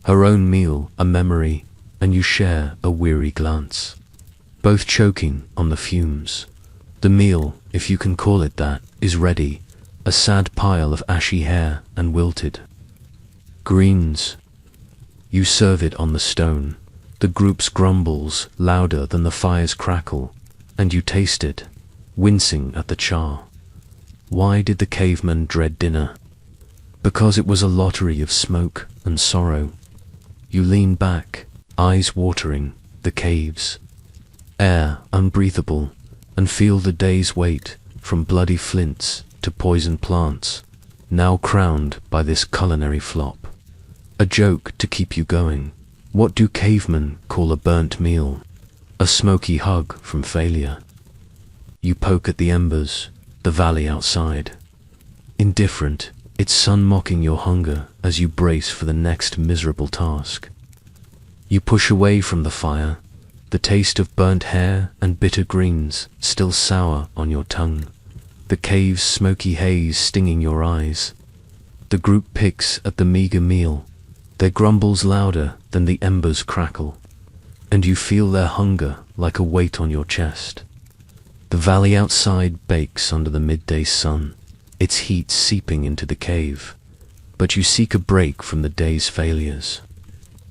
her own meal a memory, and you share a weary glance, both choking on the fumes. The meal, if you can call it that, is ready, a sad pile of ashy hair and wilted greens. You serve it on the stone. The group's grumbles louder than the fire's crackle, and you taste it, wincing at the char. Why did the caveman dread dinner? Because it was a lottery of smoke and sorrow. You lean back, eyes watering, the cave's air unbreathable, and feel the day's weight, from bloody flints to poisoned plants, now crowned by this culinary flop. A joke to keep you going. What do cavemen call a burnt meal? A smoky hug from failure. You poke at the embers, the valley outside. Indifferent, its sun mocking your hunger as you brace for the next miserable task. You push away from the fire, the taste of burnt hair and bitter greens still sour on your tongue, the cave's smoky haze stinging your eyes. The group picks at the meager meal, their grumbles louder than the embers crackle, and you feel their hunger like a weight on your chest. The valley outside bakes under the midday sun, its heat seeping into the cave, but you seek a break from the day's failures.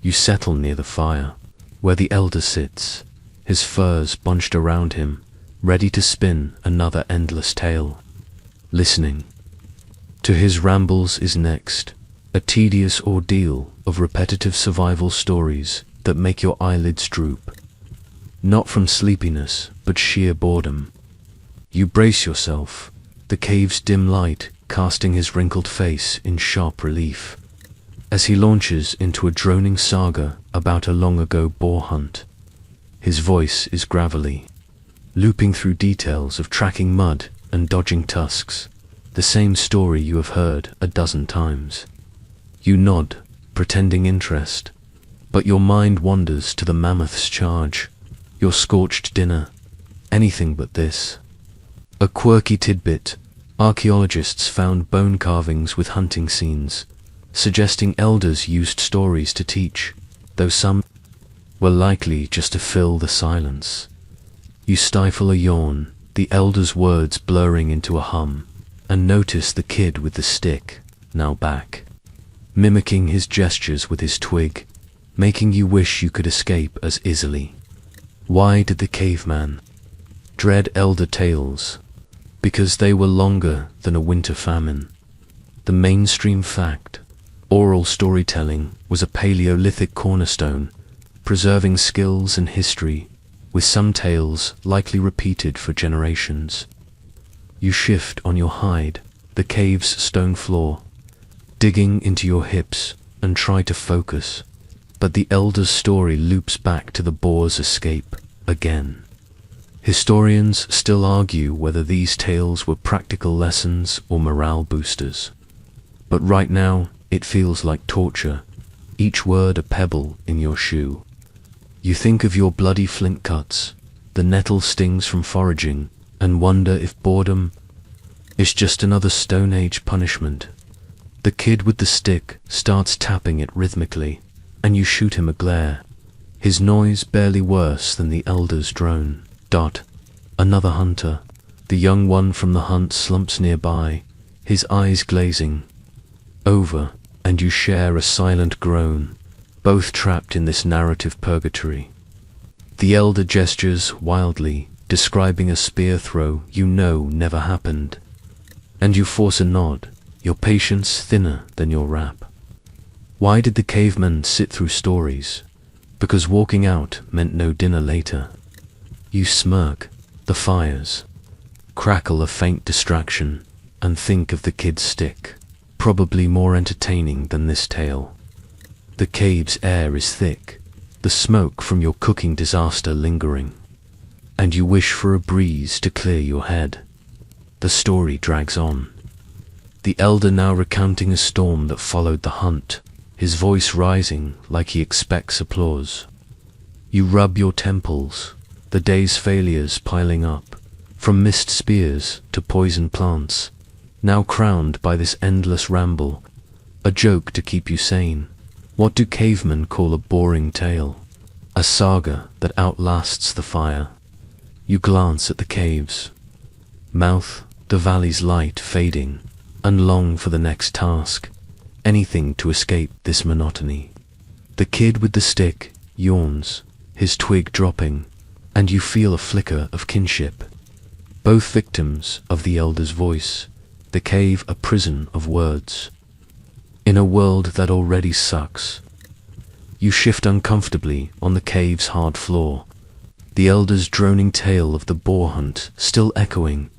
You settle near the fire, where the elder sits, his furs bunched around him, ready to spin another endless tale. Listening to his rambles is next, a tedious ordeal of repetitive survival stories that make your eyelids droop. Not from sleepiness, but sheer boredom. You brace yourself, the cave's dim light casting his wrinkled face in sharp relief, as he launches into a droning saga about a long-ago boar hunt. His voice is gravelly, looping through details of tracking mud and dodging tusks, the same story you have heard a dozen times. You nod, pretending interest, but your mind wanders to the mammoth's charge, your scorched dinner, anything but this. A quirky tidbit: archaeologists found bone carvings with hunting scenes, suggesting elders used stories to teach, though some were likely just to fill the silence. You stifle a yawn, the elder's words blurring into a hum, and notice the kid with the stick, now back, mimicking his gestures with his twig, making you wish you could escape as easily. Why did the caveman dread elder tales? Because they were longer than a winter famine. The mainstream fact, oral storytelling, was a Paleolithic cornerstone, preserving skills and history, with some tales likely repeated for generations. You shift on your hide, the cave's stone floor, digging into your hips, and try to focus, but the elder's story loops back to the boar's escape again. Historians still argue whether these tales were practical lessons or morale boosters. But right now, it feels like torture, each word a pebble in your shoe. You think of your bloody flint cuts, the nettle stings from foraging, and wonder if boredom is just another Stone Age punishment. The kid with the stick starts tapping it rhythmically, and you shoot him a glare, his noise barely worse than the elder's drone. Another hunter, the young one from the hunt, slumps nearby, his eyes glazing over, and you share a silent groan, both trapped in this narrative purgatory. The elder gestures wildly, describing a spear throw you know never happened, and you force a nod, your patience thinner than your rap. Why did the cavemen sit through stories? Because walking out meant no dinner later. You smirk, the fires crackle a faint distraction, and think of the kid's stick, probably more entertaining than this tale. The cave's air is thick, the smoke from your cooking disaster lingering, and you wish for a breeze to clear your head. The story drags on, the elder now recounting a storm that followed the hunt, his voice rising like he expects applause. You rub your temples, the day's failures piling up, from missed spears to poison plants, now crowned by this endless ramble, a joke to keep you sane. What do cavemen call a boring tale? A saga that outlasts the fire. You glance at the cave's mouth, the valley's light fading, and long for the next task, anything to escape this monotony. The kid with the stick yawns, his twig dropping, and you feel a flicker of kinship. Both victims of the elder's voice, the cave a prison of words. In a world that already sucks, you shift uncomfortably on the cave's hard floor, the elder's droning tale of the boar hunt still echoing,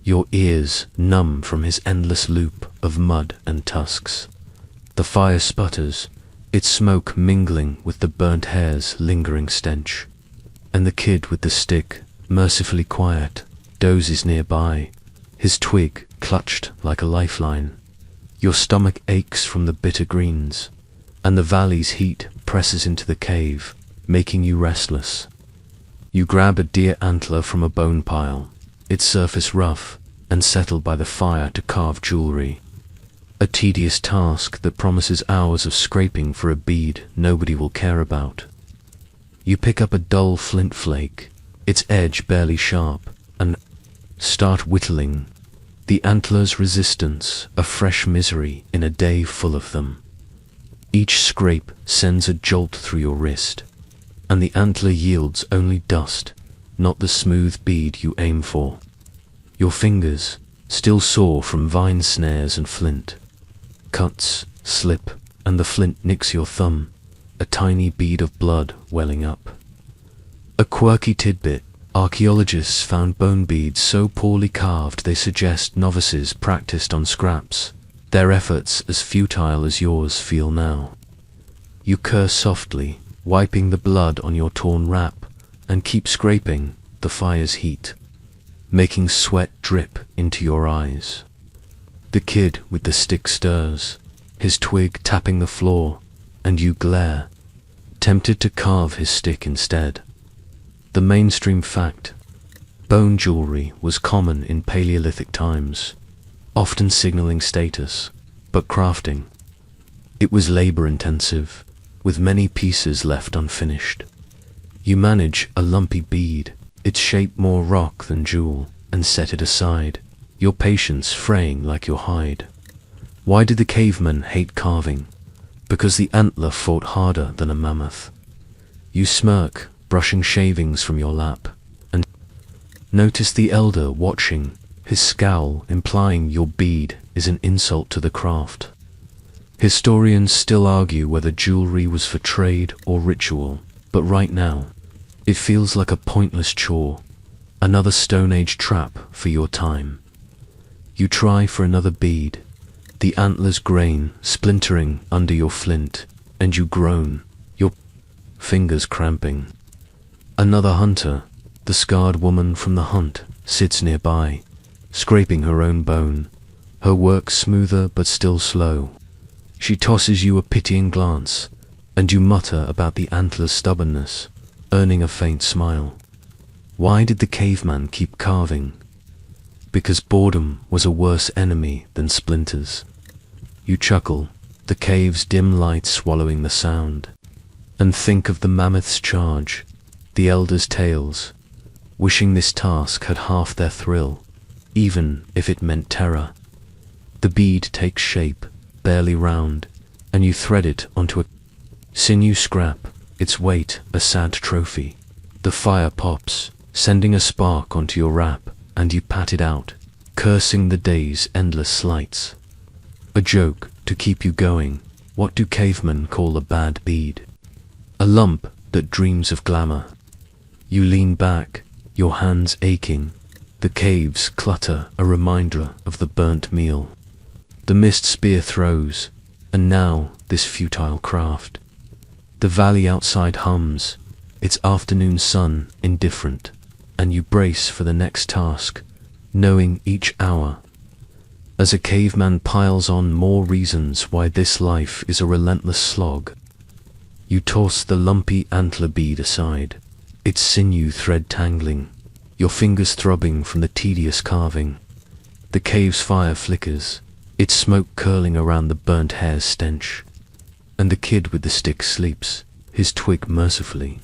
your ears numb from his endless loop of mud and tusks. The fire sputters, its smoke mingling with the burnt hair's lingering stench, and the kid with the stick, mercifully quiet, dozes nearby, his twig clutched like a lifeline. Your stomach aches from the bitter greens, and the valley's heat presses into the cave, making you restless. You grab a deer antler from a bone pile, its surface rough, and settle by the fire to carve jewelry. A tedious task that promises hours of scraping for a bead nobody will care about. You pick up a dull flint flake, its edge barely sharp, and start whittling. The antler's resistance, a fresh misery in a day full of them. Each scrape sends a jolt through your wrist, and the antler yields only dust, not the smooth bead you aim for. Your fingers, still sore from vine snares and flint, cuts, slip, and the flint nicks your thumb, a tiny bead of blood welling up. A quirky tidbit, archaeologists found bone beads so poorly carved they suggest novices practiced on scraps, their efforts as futile as yours feel now. You curse softly, wiping the blood on your torn wrap, and keep scraping, the fire's heat, making sweat drip into your eyes. The kid with the stick stirs, his twig tapping the floor, and you glare, tempted to carve his stick instead. The mainstream fact, bone jewelry was common in Paleolithic times, often signaling status, but crafting It was labor-intensive, with many pieces left unfinished. You manage a lumpy bead, its shape more rock than jewel, and set it aside, your patience fraying like your hide. Why did the cavemen hate carving? Because the antler fought harder than a mammoth. You smirk, brushing shavings from your lap, and notice the elder watching, his scowl implying your bead is an insult to the craft. Historians still argue whether jewelry was for trade or ritual, but right now, it feels like a pointless chore, another Stone Age trap for your time. You try for another bead, the antlers grain splintering under your flint, and you groan, your fingers cramping. Another hunter, the scarred woman from the hunt, sits nearby, scraping her own bone, her work smoother but still slow. She tosses you a pitying glance, and you mutter about the antler's stubbornness, earning a faint smile. Why did the caveman keep carving? Because boredom was a worse enemy than splinters. You chuckle, the cave's dim light swallowing the sound, and think of the mammoth's charge, the elder's tales, wishing this task had half their thrill, even if it meant terror. The bead takes shape, barely round, and you thread it onto a sinew scrap, its weight a sad trophy. The fire pops, sending a spark onto your wrap, and you pat it out, cursing the day's endless slights. A joke to keep you going. What do cavemen call a bad bead? A lump that dreams of glamour. You lean back, your hands aching, the cave's clutter a reminder of the burnt meal. The mist spear throws, and now this futile craft. The valley outside hums, its afternoon sun indifferent, and you brace for the next task, knowing each hour. As a caveman piles on more reasons why this life is a relentless slog, you toss the lumpy antler bead aside, its sinew thread tangling, your fingers throbbing from the tedious carving. The cave's fire flickers, its smoke curling around the burnt hair's stench, and the kid with the stick sleeps, his twig mercifully.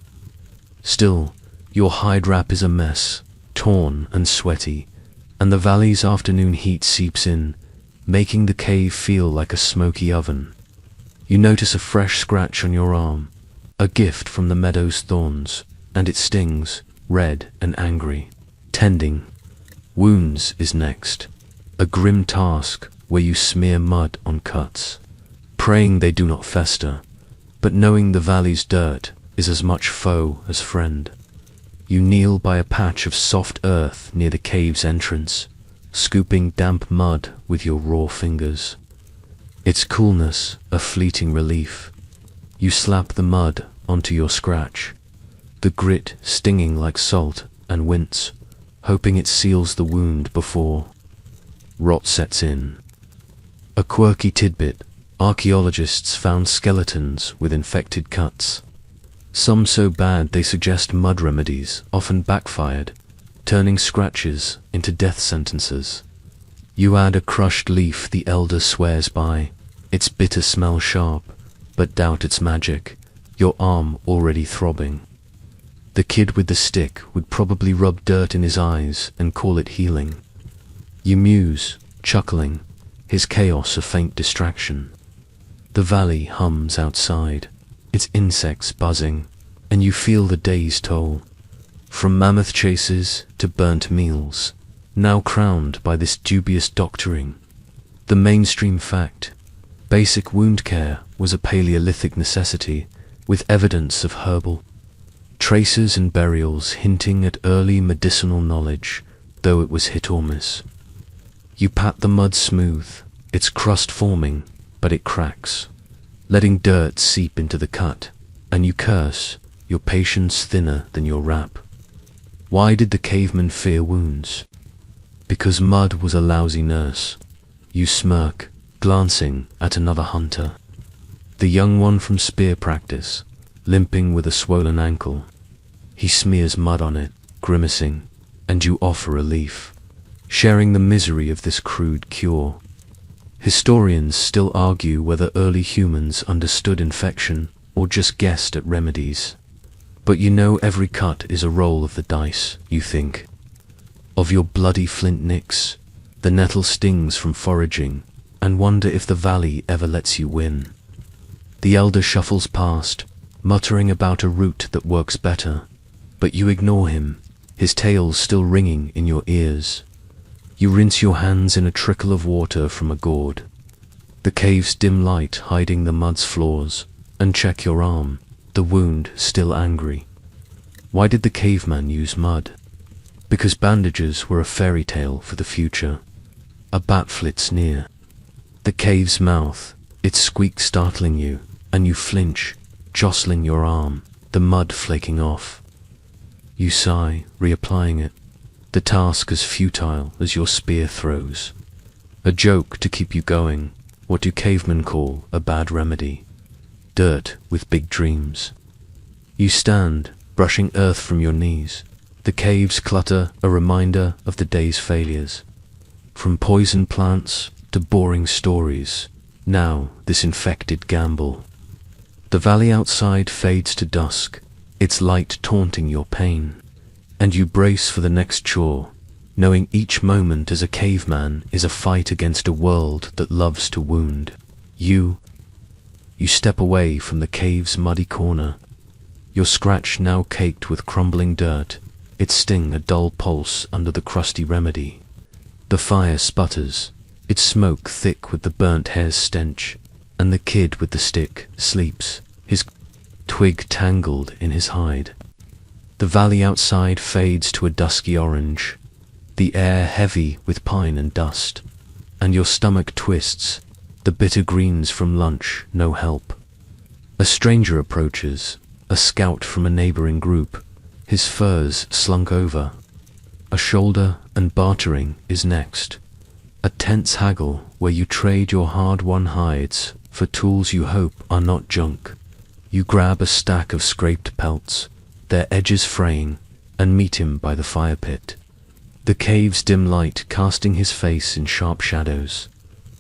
Still, your hide wrap is a mess, torn and sweaty, and the valley's afternoon heat seeps in, making the cave feel like a smoky oven. You notice a fresh scratch on your arm, a gift from the meadow's thorns, and it stings, red and angry. Tending wounds is next, a grim task where you smear mud on cuts, praying they do not fester, but knowing the valley's dirt is as much foe as friend. You kneel by a patch of soft earth near the cave's entrance, scooping damp mud with your raw fingers. Its coolness a fleeting relief. You slap the mud onto your scratch, the grit stinging like salt, and wince, hoping it seals the wound before rot sets in. A quirky tidbit, archaeologists found skeletons with infected cuts. Some so bad they suggest mud remedies often backfired, turning scratches into death sentences. You add a crushed leaf the elder swears by, its bitter smell sharp, but doubt its magic, your arm already throbbing. The kid with the stick would probably rub dirt in his eyes and call it healing. You muse, chuckling, his chaos a faint distraction. The valley hums outside, its insects buzzing, and you feel the day's toll. From mammoth chases to burnt meals, now crowned by this dubious doctoring. The mainstream fact, basic wound care was a Paleolithic necessity, with evidence of herbal traces and burials hinting at early medicinal knowledge, though it was hit or miss. You pat the mud smooth, its crust forming, but it cracks, letting dirt seep into the cut, and you curse, your patience thinner than your wrap. Why did the cavemen fear wounds? Because mud was a lousy nurse. You smirk, glancing at another hunter, the young one from spear practice, limping with a swollen ankle. He smears mud on it, grimacing, and you offer relief, sharing the misery of this crude cure. Historians still argue whether early humans understood infection or just guessed at remedies. But you know every cut is a roll of the dice, you think. Of your bloody flint nicks, the nettle stings from foraging, and wonder if the valley ever lets you win. The elder shuffles past, muttering about a route that works better, but you ignore him, his tail's still ringing in your ears. You rinse your hands in a trickle of water from a gourd, the cave's dim light hiding the mud's flaws, and check your arm, the wound still angry. Why did the caveman use mud? Because bandages were a fairy tale for the future. A bat flits near. The cave's mouth, its squeak startling you, and you flinch, jostling your arm, the mud flaking off. You sigh, reapplying it, the task as futile as your spear throws. A joke to keep you going, what do cavemen call a bad remedy? Dirt with big dreams. You stand, brushing earth from your knees, the cave's clutter a reminder of the day's failures. From poison plants to boring stories, now this infected gamble. The valley outside fades to dusk, its light taunting your pain, and you brace for the next chore, knowing each moment as a caveman is a fight against a world that loves to wound. You step away from the cave's muddy corner, your scratch now caked with crumbling dirt, its sting a dull pulse under the crusty remedy. The fire sputters, its smoke thick with the burnt hair's stench, and the kid with the stick sleeps, his twig tangled in his hide. The valley outside fades to a dusky orange, the air heavy with pine and dust, and your stomach twists, the bitter greens from lunch no help. A stranger approaches, a scout from a neighboring group, his furs slunk over. A shoulder and bartering is next, a tense haggle where you trade your hard-won hides for tools you hope are not junk. You grab a stack of scraped pelts, their edges fraying, and meet him by the fire pit, the cave's dim light casting his face in sharp shadows.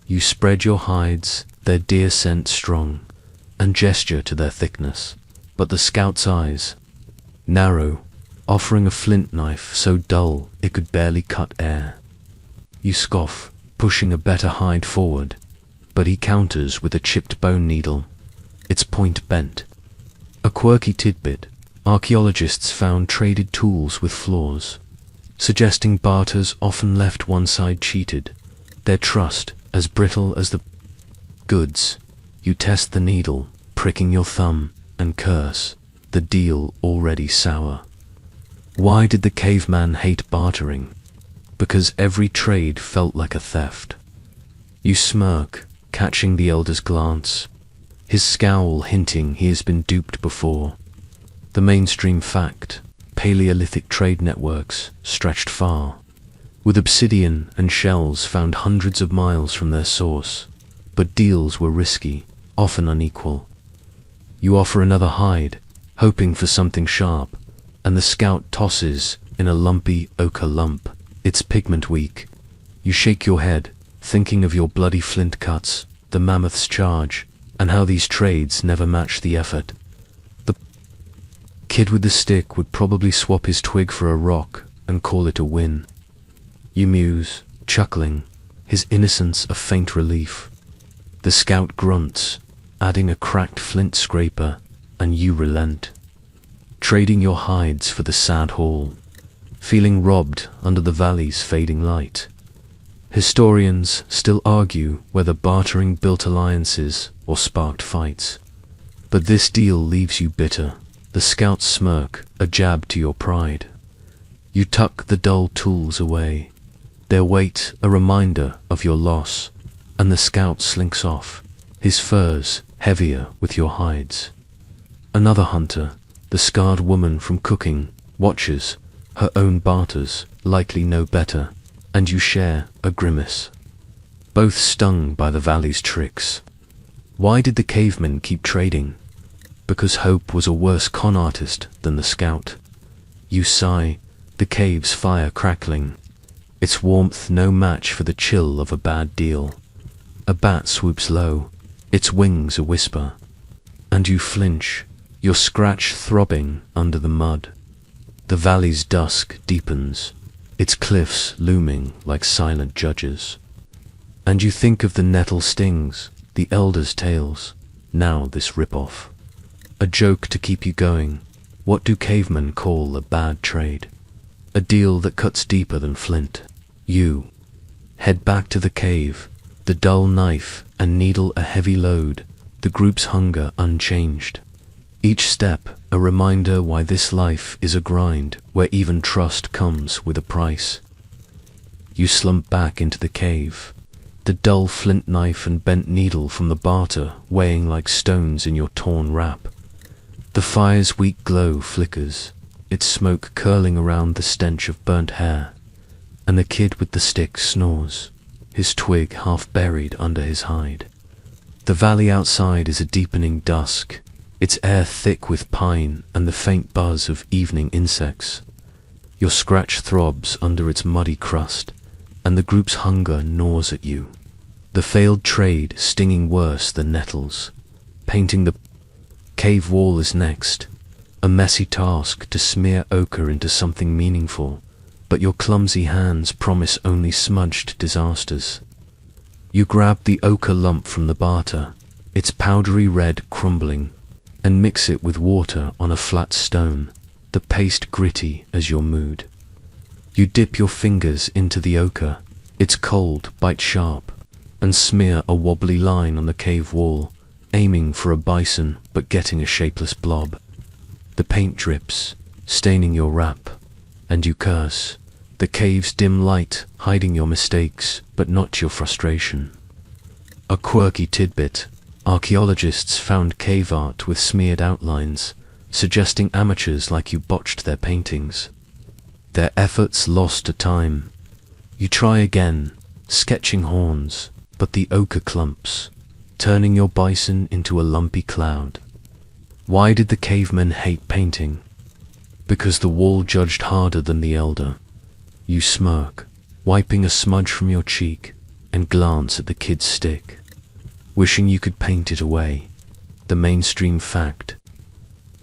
You spread your hides, their deer scent strong, and gesture to their thickness, but the scout's eyes, narrow, offering a flint knife so dull it could barely cut air. You scoff, pushing a better hide forward, but he counters with a chipped bone needle, its point bent. A quirky tidbit, archaeologists found traded tools with flaws, suggesting barters often left one side cheated, their trust as brittle as the goods. You test the needle, pricking your thumb, and curse, the deal already sour. Why did the caveman hate bartering? Because every trade felt like a theft. You smirk, catching the elder's glance, his scowl hinting he has been duped before. The mainstream fact, Paleolithic trade networks stretched far, with obsidian and shells found hundreds of miles from their source, but deals were risky, often unequal. You offer another hide, hoping for something sharp, and the scout tosses in a lumpy ochre lump, its pigment weak. You shake your head, thinking of your bloody flint cuts, the mammoth's charge, and how these trades never match the effort. The kid with the stick would probably swap his twig for a rock and call it a win. You muse, chuckling, his innocence a faint relief. The scout grunts, adding a cracked flint scraper, and you relent, trading your hides for the sad haul, feeling robbed under the valley's fading light. Historians still argue whether bartering built alliances or sparked fights. But this deal leaves you bitter, the scout's smirk a jab to your pride. You tuck the dull tools away, their weight a reminder of your loss, and the scout slinks off, his furs heavier with your hides. Another hunter, the scarred woman from cooking, watches, her own barters likely know better, and you share a grimace, both stung by the valley's tricks. Why did the cavemen keep trading? Because hope was a worse con artist than the scout. You sigh, the cave's fire crackling, its warmth no match for the chill of a bad deal. A bat swoops low, its wings a whisper, and you flinch, your scratch throbbing under the mud. The valley's dusk deepens, its cliffs looming like silent judges. And you think of the nettle stings, the elders' tales, now this rip-off. A joke to keep you going. What do cavemen call a bad trade? A deal that cuts deeper than flint. You head back to the cave, the dull knife and needle a heavy load, the group's hunger unchanged. Each step a reminder why this life is a grind, where even trust comes with a price. You slump back into the cave, the dull flint knife and bent needle from the barter weighing like stones in your torn wrap. The fire's weak glow flickers, its smoke curling around the stench of burnt hair, and the kid with the stick snores, his twig half buried under his hide. The valley outside is a deepening dusk, its air thick with pine and the faint buzz of evening insects. Your scratch throbs under its muddy crust, and the group's hunger gnaws at you. The failed trade stinging worse than nettles. Painting the cave wall is next, a messy task to smear ochre into something meaningful, but your clumsy hands promise only smudged disasters. You grab the ochre lump from the barter, its powdery red crumbling, and mix it with water on a flat stone, the paste gritty as your mood. You dip your fingers into the ochre, its cold bite sharp, and smear a wobbly line on the cave wall, aiming for a bison but getting a shapeless blob. The paint drips, staining your wrap, and you curse, the cave's dim light hiding your mistakes but not your frustration. A quirky tidbit: archaeologists found cave art with smeared outlines, suggesting amateurs like you botched their paintings. Their efforts lost to time. You try again, sketching horns, but the ochre clumps, turning your bison into a lumpy cloud. Why did the cavemen hate painting? Because the wall judged harder than the elder. You smirk, wiping a smudge from your cheek, and glance at the kid's stick, wishing you could paint it away. The mainstream fact: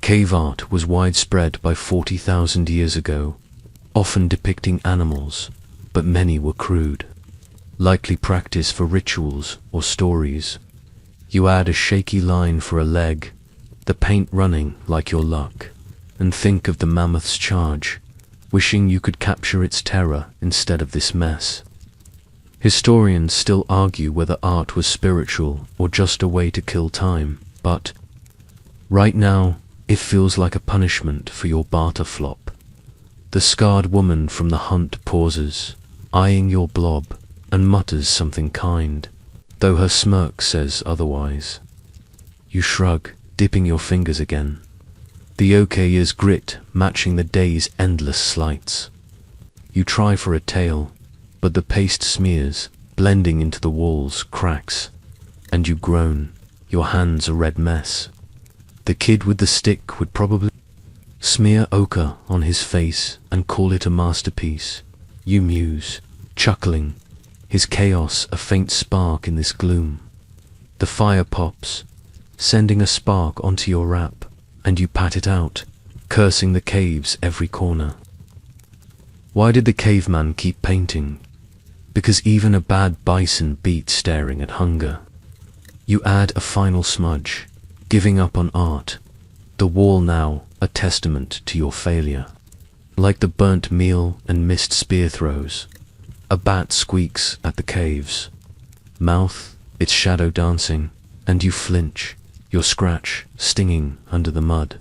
cave art was widespread by 40,000 years ago, often depicting animals, but many were crude, likely practice for rituals or stories. You add a shaky line for a leg, the paint running like your luck, and think of the mammoth's charge, wishing you could capture its terror instead of this mess. Historians still argue whether art was spiritual or just a way to kill time, but right now it feels like a punishment for your barter flop. The scarred woman from the hunt pauses, eyeing your blob, and mutters something kind, though her smirk says otherwise. You shrug, dipping your fingers again. The okay is grit matching the day's endless slights. You try for a tail, but the paste smears, blending into the wall's cracks, and you groan, your hands a red mess. The kid with the stick would probably smear ochre on his face and call it a masterpiece. You muse, chuckling, his chaos a faint spark in this gloom. The fire pops, sending a spark onto your wrap, and you pat it out, cursing the cave's every corner. Why did the caveman keep painting? Because even a bad bison beat staring at hunger. You add a final smudge, giving up on art, the wall now a testament to your failure. Like the burnt meal and missed spear throws, a bat squeaks at the cave's mouth, its shadow dancing, and you flinch, your scratch stinging under the mud.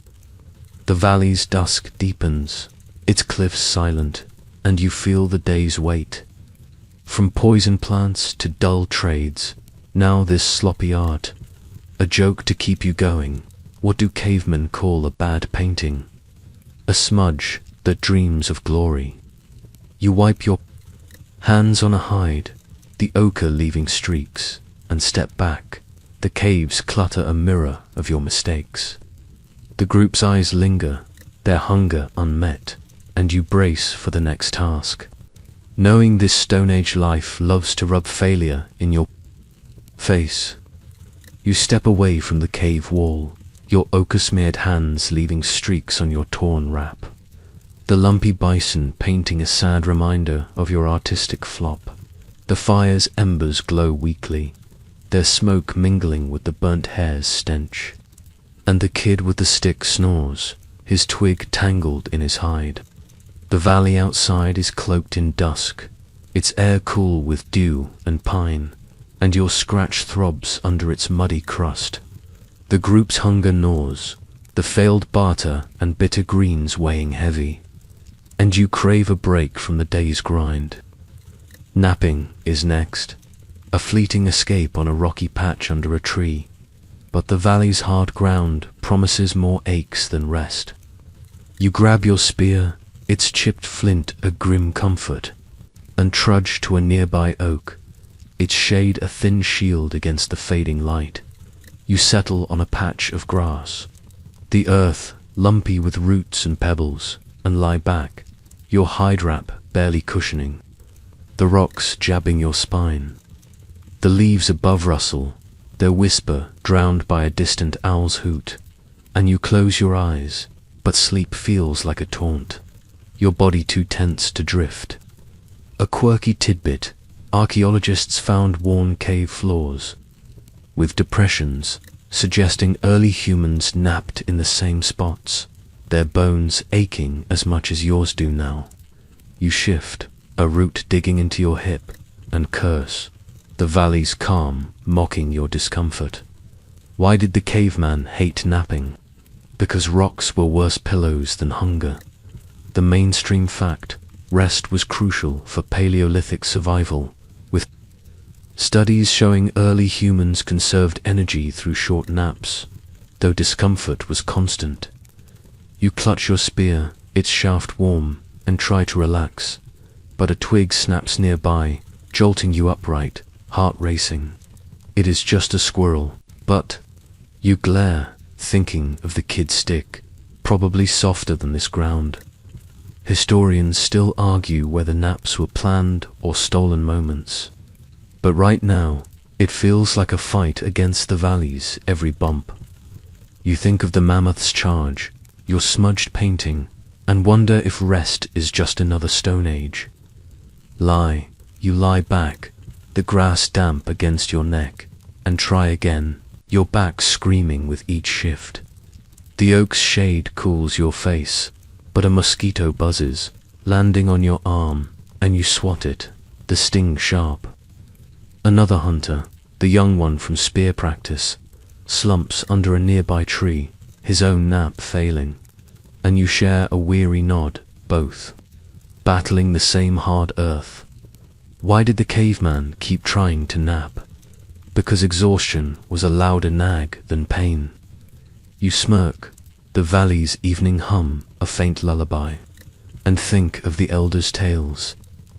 The valley's dusk deepens, its cliffs silent, and you feel the day's weight. From poison plants to dull trades, now this sloppy art, a joke to keep you going. What do cavemen call a bad painting? A smudge that dreams of glory. You wipe your hands on a hide, the ochre leaving streaks, and step back. The caves clutter a mirror of your mistakes. The group's eyes linger, their hunger unmet, and you brace for the next task, knowing this Stone Age life loves to rub failure in your face. You step away from the cave wall, your ochre-smeared hands leaving streaks on your torn wrap. The lumpy bison painting a sad reminder of your artistic flop. The fire's embers glow weakly, their smoke mingling with the burnt hair's stench. And the kid with the stick snores, his twig tangled in his hide. The valley outside is cloaked in dusk, its air cool with dew and pine, and your scratch throbs under its muddy crust. The group's hunger gnaws, the failed barter and bitter greens weighing heavy, and you crave a break from the day's grind. Napping is next, a fleeting escape on a rocky patch under a tree, but the valley's hard ground promises more aches than rest. You grab your spear, its chipped flint a grim comfort, and trudge to a nearby oak, its shade a thin shield against the fading light. You settle on a patch of grass, the earth lumpy with roots and pebbles, and lie back, your hide wrap barely cushioning, the rocks jabbing your spine. The leaves above rustle, their whisper drowned by a distant owl's hoot, and you close your eyes, but sleep feels like a taunt, your body too tense to drift. A quirky tidbit, archaeologists found worn cave floors, with depressions suggesting early humans napped in the same spots, their bones aching as much as yours do now. You shift, a root digging into your hip, and curse, the valley's calm mocking your discomfort. Why did the caveman hate napping? Because rocks were worse pillows than hunger. The mainstream fact, rest was crucial for Paleolithic survival, with studies showing early humans conserved energy through short naps, though discomfort was constant. You clutch your spear, its shaft warm, and try to relax, but a twig snaps nearby, jolting you upright, heart racing. It is just a squirrel, but you glare, thinking of the kid's stick, probably softer than this ground. Historians still argue whether naps were planned or stolen moments. But right now, it feels like a fight against the valley's every bump. You think of the mammoth's charge, your smudged painting, and wonder if rest is just another Stone Age. You lie back, the grass damp against your neck, and try again, your back screaming with each shift. The oak's shade cools your face, but a mosquito buzzes, landing on your arm, and you swat it, the sting sharp. Another hunter, the young one from spear practice, slumps under a nearby tree, his own nap failing, and you share a weary nod, both battling the same hard earth. Why did the caveman keep trying to nap? Because exhaustion was a louder nag than pain. You smirk, the valley's evening hum a faint lullaby, and think of the elders' tales,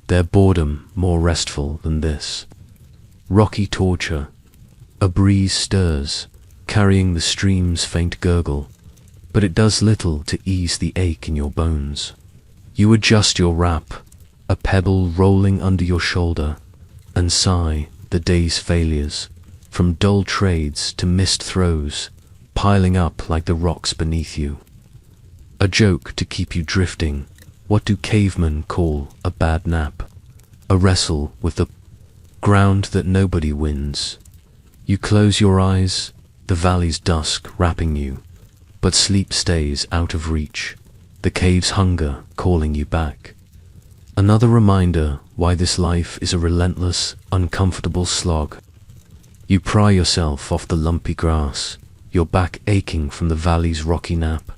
their boredom more restful than this. Rocky torture, a breeze stirs, carrying the stream's faint gurgle, but it does little to ease the ache in your bones. You adjust your wrap, a pebble rolling under your shoulder, and sigh the day's failures, from dull trades to missed throws, piling up like the rocks beneath you. A joke to keep you drifting, what do cavemen call a bad nap? A wrestle with the ground that nobody wins. You close your eyes, the valley's dusk wrapping you, but sleep stays out of reach, the cave's hunger calling you back. Another reminder why this life is a relentless, uncomfortable slog. You pry yourself off the lumpy grass, your back aching from the valley's rocky nap,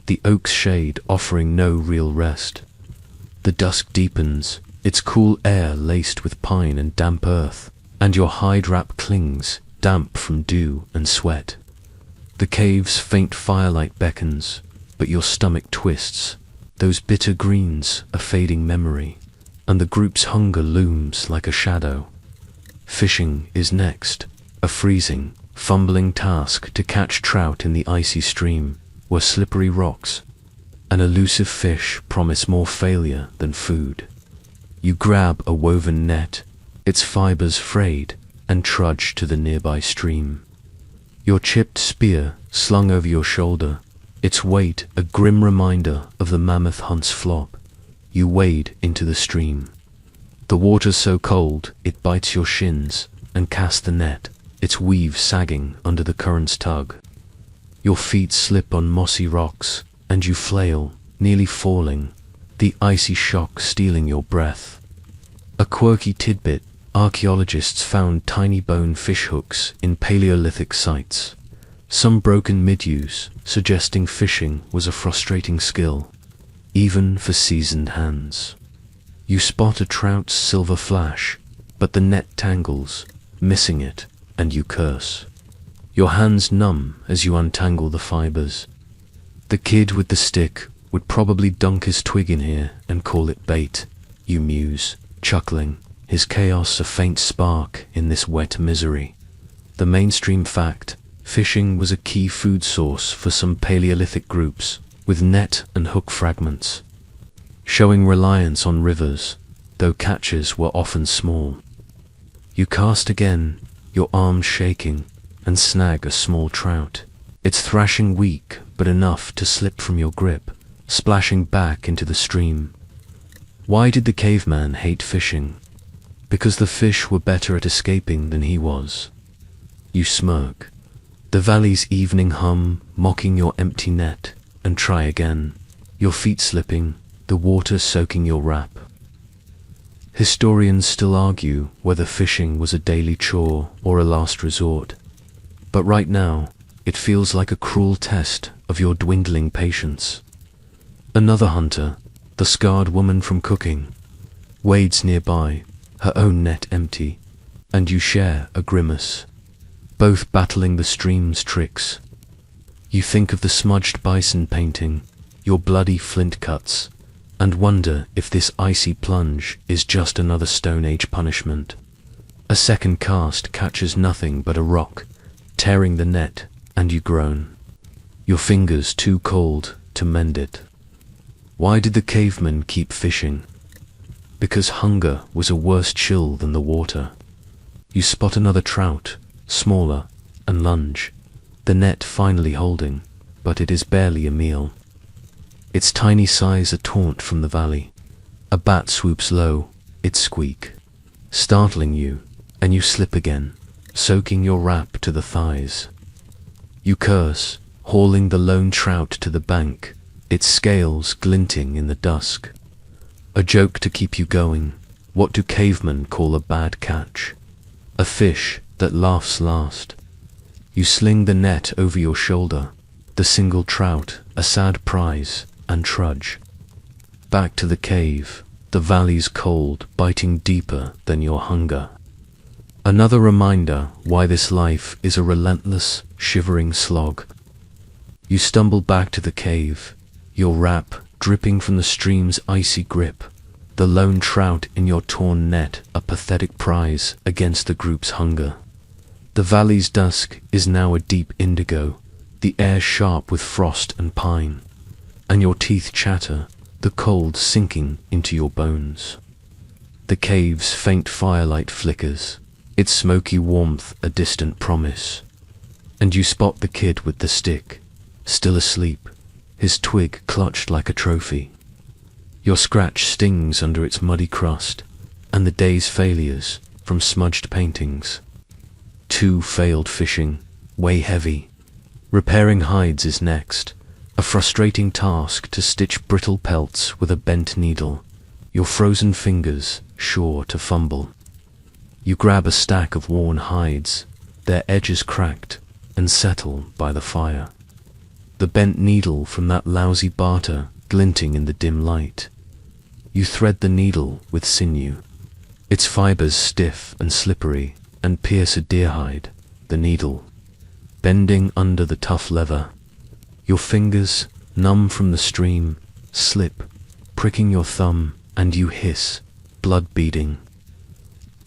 the oak's shade offering no real rest. The dusk deepens, its cool air laced with pine and damp earth, and your hide wrap clings, damp from dew and sweat. The cave's faint firelight beckons, but your stomach twists, those bitter greens a fading memory, and the group's hunger looms like a shadow. Fishing is next, a freezing, fumbling task to catch trout in the icy stream, where slippery rocks, an elusive fish promise more failure than food. You grab a woven net, its fibers frayed, and trudge to the nearby stream. Your chipped spear slung over your shoulder, its weight a grim reminder of the mammoth hunt's flop. You wade into the stream. The water's so cold it bites your shins, and cast the net, its weave sagging under the current's tug. Your feet slip on mossy rocks, and you flail, nearly falling, the icy shock stealing your breath. A quirky tidbit: archaeologists found tiny bone fishhooks in Paleolithic sites, some broken mid-use, suggesting fishing was a frustrating skill, even for seasoned hands. You spot a trout's silver flash, but the net tangles, missing it, and you curse. Your hands numb as you untangle the fibers. The kid with the stick would probably dunk his twig in here and call it bait, you muse, chuckling, his chaos a faint spark in this wet misery. The mainstream fact: fishing was a key food source for some Paleolithic groups, with net and hook fragments, showing reliance on rivers, though catches were often small. You cast again, your arms shaking, and snag a small trout. Its thrashing weak, but enough to slip from your grip, splashing back into the stream. Why did the caveman hate fishing? Because the fish were better at escaping than he was. You smirk. The valley's evening hum mocking your empty net, and try again, your feet slipping, the water soaking your wrap. Historians still argue whether fishing was a daily chore or a last resort, but right now it feels like a cruel test of your dwindling patience. Another hunter, the scarred woman from cooking, wades nearby, her own net empty, and you share a grimace, both battling the stream's tricks. You think of the smudged bison painting, your bloody flint cuts, and wonder if this icy plunge is just another Stone Age punishment. A second cast catches nothing but a rock, tearing the net, and you groan, your fingers too cold to mend it. Why did the cavemen keep fishing? Because hunger was a worse chill than the water. You spot another trout, smaller, and lunge, the net finally holding, but it is barely a meal. Its tiny size a taunt from the valley. A bat swoops low, its squeak, startling you, and you slip again, soaking your wrap to the thighs. You curse, hauling the lone trout to the bank, its scales glinting in the dusk. A joke to keep you going. What do cavemen call a bad catch? A fish that laughs last. You sling the net over your shoulder, the single trout a sad prize, and trudge back to the cave, the valley's cold biting deeper than your hunger. Another reminder why this life is a relentless, shivering slog. You stumble back to the cave, your wrap dripping from the stream's icy grip, the lone trout in your torn net a pathetic prize against the group's hunger. The valley's dusk is now a deep indigo, the air sharp with frost and pine, and your teeth chatter, the cold sinking into your bones. The cave's faint firelight flickers, its smoky warmth a distant promise, and you spot the kid with the stick, still asleep, his twig clutched like a trophy. Your scratch stings under its muddy crust, and the day's failures from smudged paintings. 2 failed fishing, weigh heavy. Repairing hides is next, a frustrating task to stitch brittle pelts with a bent needle, your frozen fingers sure to fumble. You grab a stack of worn hides, their edges cracked, and settle by the fire. The bent needle from that lousy barter glinting in the dim light. You thread the needle with sinew, its fibers stiff and slippery, and pierce a deer hide, the needle bending under the tough leather. Your fingers, numb from the stream, slip, pricking your thumb, and you hiss, blood beading.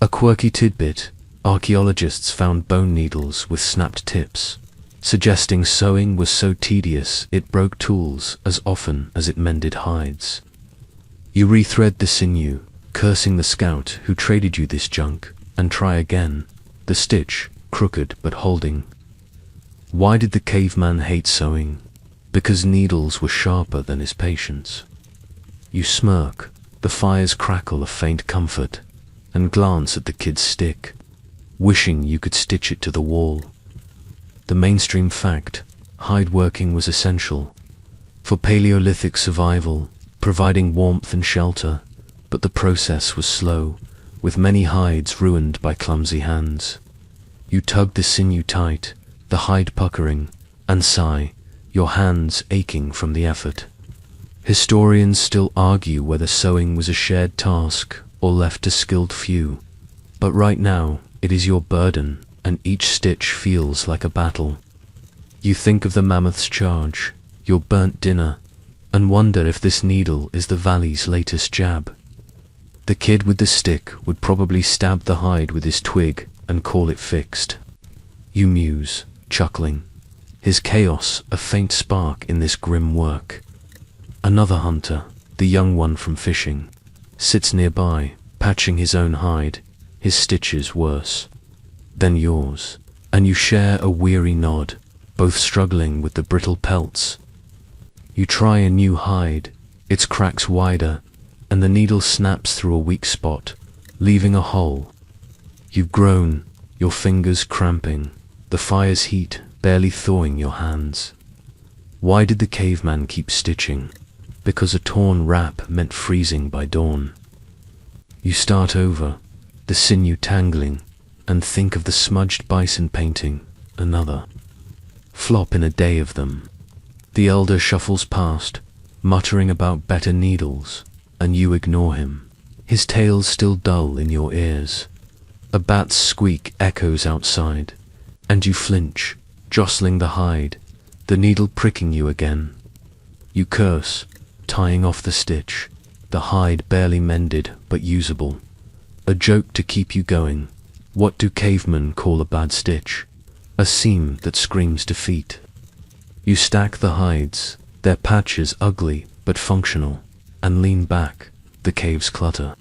A quirky tidbit: archaeologists found bone needles with snapped tips, suggesting sewing was so tedious it broke tools as often as it mended hides. You rethread the sinew, cursing the scout who traded you this junk, and try again, the stitch crooked but holding. Why did the caveman hate sewing? Because needles were sharper than his patience. You smirk, the fire's crackle a faint comfort, and glance at the kid's stick, wishing you could stitch it to the wall. The mainstream fact: hide working was essential for Paleolithic survival, providing warmth and shelter, but the process was slow, with many hides ruined by clumsy hands. You tug the sinew tight, the hide puckering, and sigh, your hands aching from the effort. Historians still argue whether sewing was a shared task or left to skilled few, but right now it is your burden, and each stitch feels like a battle. You think of the mammoth's charge, your burnt dinner, and wonder if this needle is the valley's latest jab. The kid with the stick would probably stab the hide with his twig and call it fixed. You muse, chuckling, his chaos a faint spark in this grim work. Another hunter, the young one from fishing, sits nearby, patching his own hide, his stitches worse than yours, and you share a weary nod, both struggling with the brittle pelts. You try a new hide, its cracks wider, and the needle snaps through a weak spot, leaving a hole. You've grown, your fingers cramping, the fire's heat barely thawing your hands. Why did the caveman keep stitching? Because a torn wrap meant freezing by dawn. You start over, the sinew tangling, and think of the smudged bison painting, another flop in a day of them. The elder shuffles past, muttering about better needles, and you ignore him. His tale's still dull in your ears. A bat's squeak echoes outside, and you flinch, jostling the hide, the needle pricking you again. You curse, tying off the stitch, the hide barely mended but usable. A joke to keep you going. What do cavemen call a bad stitch? A seam that screams defeat. You stack the hides, their patches ugly but functional, and lean back, the cave's clutter.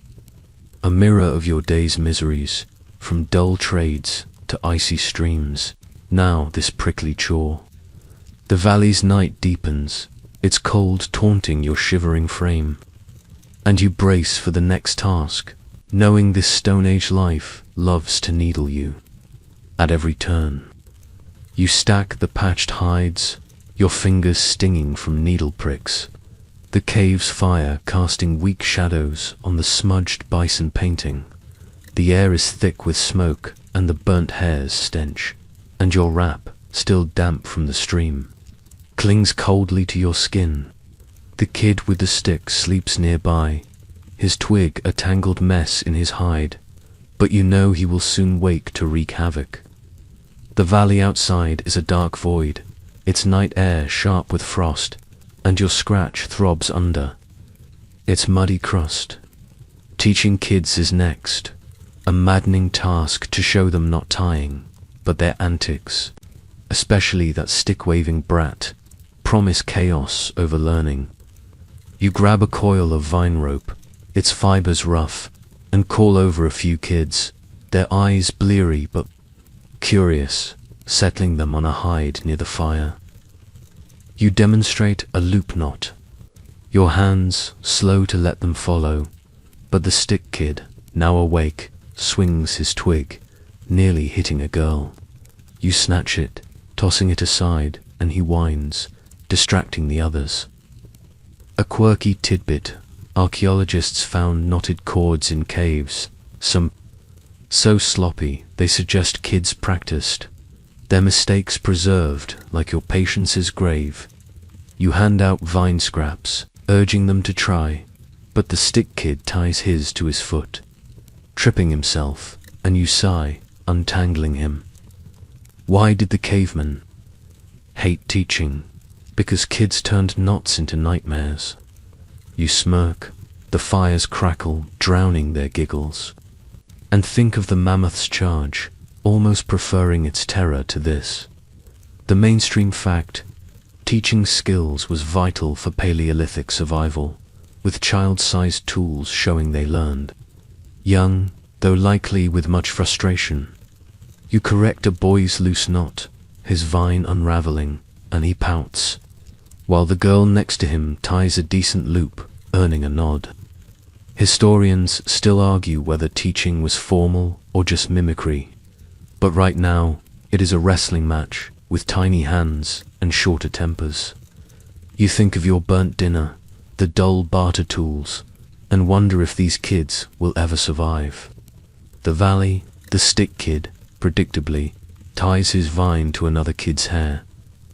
A mirror of your day's miseries, from dull trades to icy streams, now this prickly chore. The valley's night deepens, its cold taunting your shivering frame, and you brace for the next task, knowing this Stone Age life loves to needle you. At every turn, you stack the patched hides, your fingers stinging from needle pricks, the cave's fire casting weak shadows on the smudged bison painting. The air is thick with smoke and the burnt hair's stench, and your wrap, still damp from the stream, clings coldly to your skin. The kid with the stick sleeps nearby, his twig a tangled mess in his hide, but you know he will soon wake to wreak havoc. The valley outside is a dark void, its night air sharp with frost, and your scratch throbs under its muddy crust. Teaching kids is next, a maddening task to show them not tying, but their antics, especially that stick-waving brat, promise chaos over learning. You grab a coil of vine rope, its fibers rough, and call over a few kids, their eyes bleary but curious, settling them on a hide near the fire. You demonstrate a loop knot, your hands slow to let them follow, but the stick kid, now awake, swings his twig, nearly hitting a girl. You snatch it, tossing it aside, and he whines, distracting the others. A quirky tidbit: archaeologists found knotted cords in caves, some so sloppy they suggest kids practiced, their mistakes preserved like your patience's grave. You hand out vine scraps, urging them to try, but the stick kid ties his to his foot, tripping himself, and you sigh, untangling him. Why did the cavemen hate teaching? Because kids turned knots into nightmares. You smirk, the fire's crackle drowning their giggles, and think of the mammoth's charge, almost preferring its terror to this. The mainstream fact: teaching skills was vital for Paleolithic survival, with child-sized tools showing they learned. Young, though likely with much frustration, You correct a boy's loose knot, his vine unraveling, and he pouts, while the girl next to him ties a decent loop, earning a nod. Historians still argue whether teaching was formal or just mimicry, but right now it is a wrestling match with tiny hands and shorter tempers. You think of your burnt dinner, the dull barter tools, and wonder if these kids will ever survive. The valley, the stick kid, predictably, ties his vine to another kid's hair,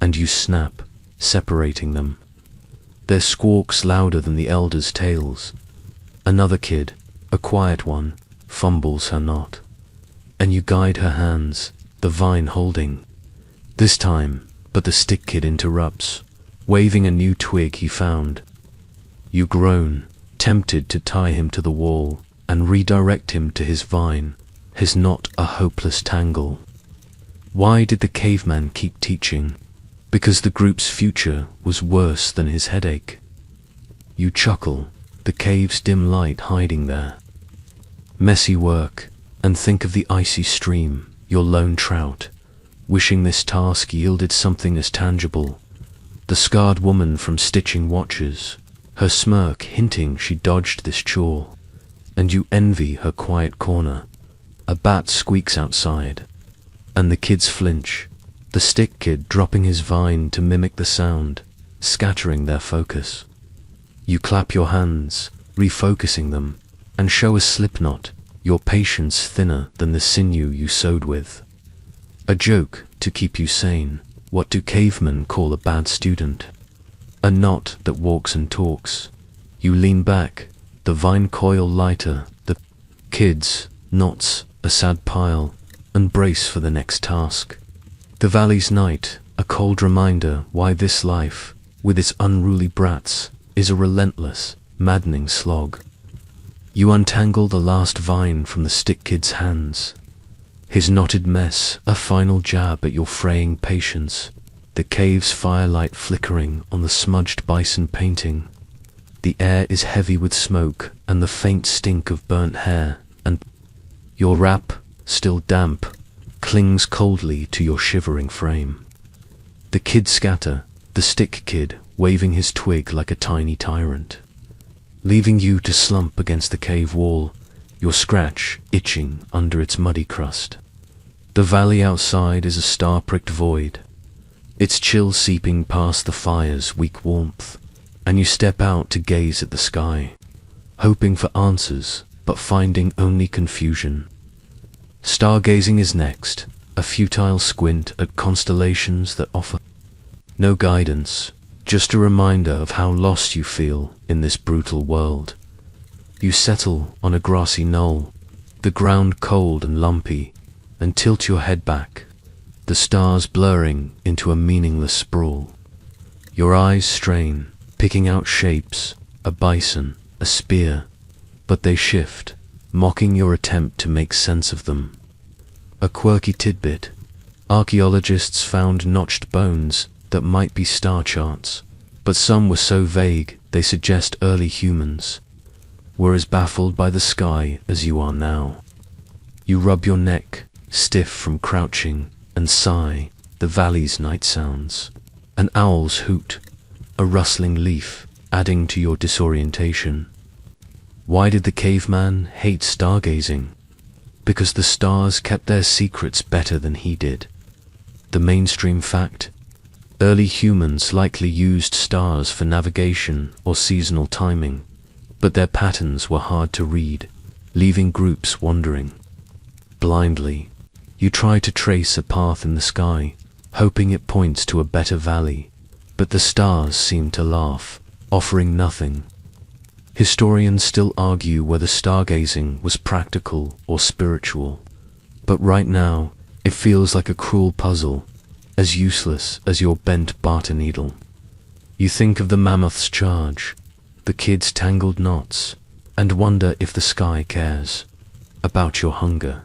and you snap, separating them. Their squawks louder than the elders' tales. Another kid, a quiet one, fumbles her knot, and you guide her hands, the vine holding. This time, but the stick kid interrupts, waving a new twig he found. You groan, tempted to tie him to the wall and redirect him to his vine, his knot a hopeless tangle. Why did the caveman keep teaching? Because the group's future was worse than his headache. You chuckle, the cave's dim light hiding there. Messy work, and think of the icy stream, your lone trout, wishing this task yielded something as tangible. The scarred woman from stitching watches, her smirk hinting she dodged this chore, and you envy her quiet corner. A bat squeaks outside, and the kids flinch, the stick kid dropping his vine to mimic the sound, scattering their focus. You clap your hands, refocusing them, and show a slipknot, your patience thinner than the sinew you sewed with. A joke to keep you sane. What do cavemen call a bad student? A knot that walks and talks. You lean back, the vine coil lighter, the kids, knots, a sad pile, and brace for the next task. The valley's night, a cold reminder why this life, with its unruly brats, is a relentless, maddening slog. You untangle the last vine from the stick kid's hands. His knotted mess, a final jab at your fraying patience. The cave's firelight flickering on the smudged bison painting. The air is heavy with smoke and the faint stink of burnt hair, and your wrap, still damp, clings coldly to your shivering frame. The kids scatter, the stick kid waving his twig like a tiny tyrant, leaving you to slump against the cave wall, your scratch itching under its muddy crust. The valley outside is a star-pricked void, its chill seeping past the fire's weak warmth, and you step out to gaze at the sky, hoping for answers, but finding only confusion. Stargazing is next, a futile squint at constellations that offer no guidance, just a reminder of how lost you feel in this brutal world. You settle on a grassy knoll, the ground cold and lumpy, and tilt your head back, the stars blurring into a meaningless sprawl. Your eyes strain, picking out shapes, a bison, a spear, but they shift, mocking your attempt to make sense of them. A quirky tidbit: archaeologists found notched bones that might be star charts, but some were so vague they suggest early humans were as baffled by the sky as you are now. You rub your neck, stiff from crouching, and sigh, the valley's night sounds. An owl's hoot, a rustling leaf, adding to your disorientation. Why did the caveman hate stargazing? Because the stars kept their secrets better than he did. The mainstream fact: early humans likely used stars for navigation or seasonal timing, but their patterns were hard to read, leaving groups wandering. Blindly, you try to trace a path in the sky, hoping it points to a better valley, but the stars seem to laugh, offering nothing. Historians still argue whether stargazing was practical or spiritual, but right now it feels like a cruel puzzle, as useless as your bent barter needle. You think of the mammoth's charge, the kid's tangled knots, and wonder if the sky cares about your hunger.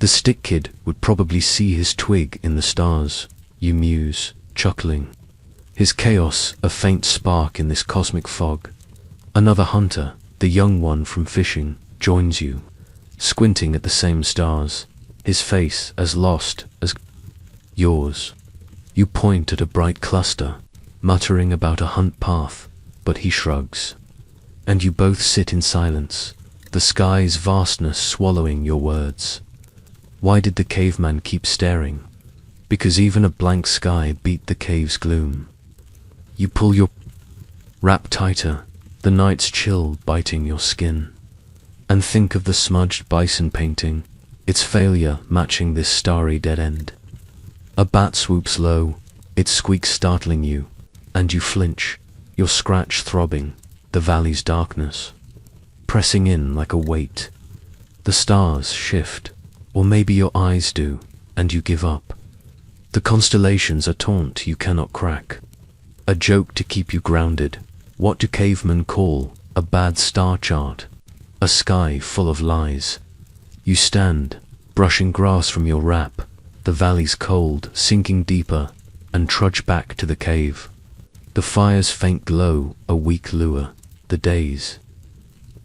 The stick kid would probably see his twig in the stars, you muse, chuckling. His chaos a faint spark in this cosmic fog. Another hunter, the young one from fishing, joins you, squinting at the same stars. his face as lost as yours. You point at a bright cluster, muttering about a hunt path, but he shrugs. And you both sit in silence, the sky's vastness swallowing your words. Why did the caveman keep staring? Because even a blank sky beat the cave's gloom. You pull your wrap tighter, the night's chill biting your skin. And think of the smudged bison painting, its failure matching this starry dead end. A bat swoops low, its squeak startling you, and you flinch, your scratch throbbing, the valley's darkness pressing in like a weight. The stars shift, or maybe your eyes do, and you give up. The constellations are taunt you cannot crack. A joke to keep you grounded. What do cavemen call a bad star chart? A sky full of lies. You stand, brushing grass from your wrap, the valley's cold sinking deeper, and trudge back to the cave. The fire's faint glow, a weak lure, the days.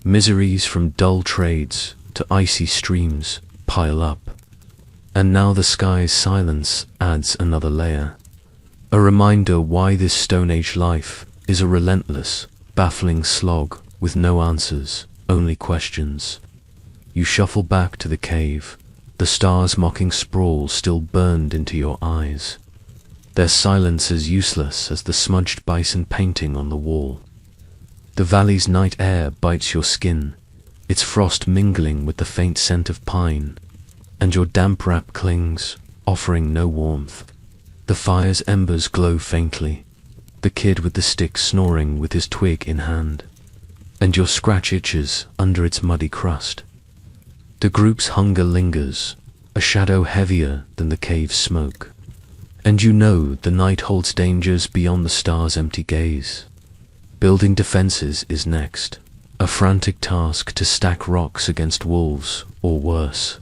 Miseries from dull trades to icy streams pile up. And now the sky's silence adds another layer. A reminder why this Stone Age life is a relentless, baffling slog with no answers, only questions. You shuffle back to the cave, the stars' mocking sprawl still burned into your eyes. Their silence as useless as the smudged bison painting on the wall. The valley's night air bites your skin, its frost mingling with the faint scent of pine, and your damp wrap clings, offering no warmth. The fire's embers glow faintly, the kid with the stick snoring with his twig in hand, and your scratch itches under its muddy crust. The group's hunger lingers, a shadow heavier than the cave's smoke. And you know the night holds dangers beyond the stars' empty gaze. Building defenses is next, a frantic task to stack rocks against wolves, or worse.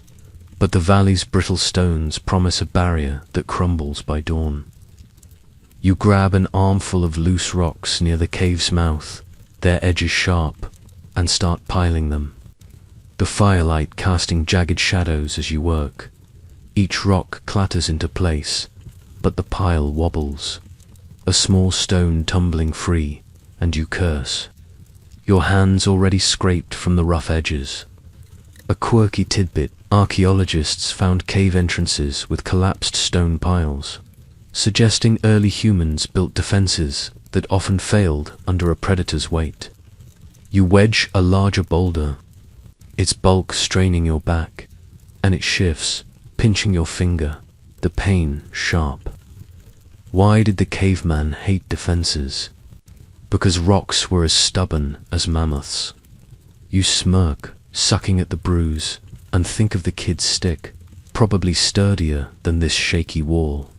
But the valley's brittle stones promise a barrier that crumbles by dawn. You grab an armful of loose rocks near the cave's mouth, their edges sharp, and start piling them. The firelight casting jagged shadows as you work. Each rock clatters into place, but the pile wobbles. A small stone tumbling free, and you curse. Your hands already scraped from the rough edges. A quirky tidbit, archaeologists found cave entrances with collapsed stone piles, suggesting early humans built defenses that often failed under a predator's weight. You wedge a larger boulder, its bulk straining your back, and it shifts, pinching your finger, the pain sharp. Why did the caveman hate defenses? Because rocks were as stubborn as mammoths. You smirk, sucking at the bruise, and think of the kid's stick, probably sturdier than this shaky wall.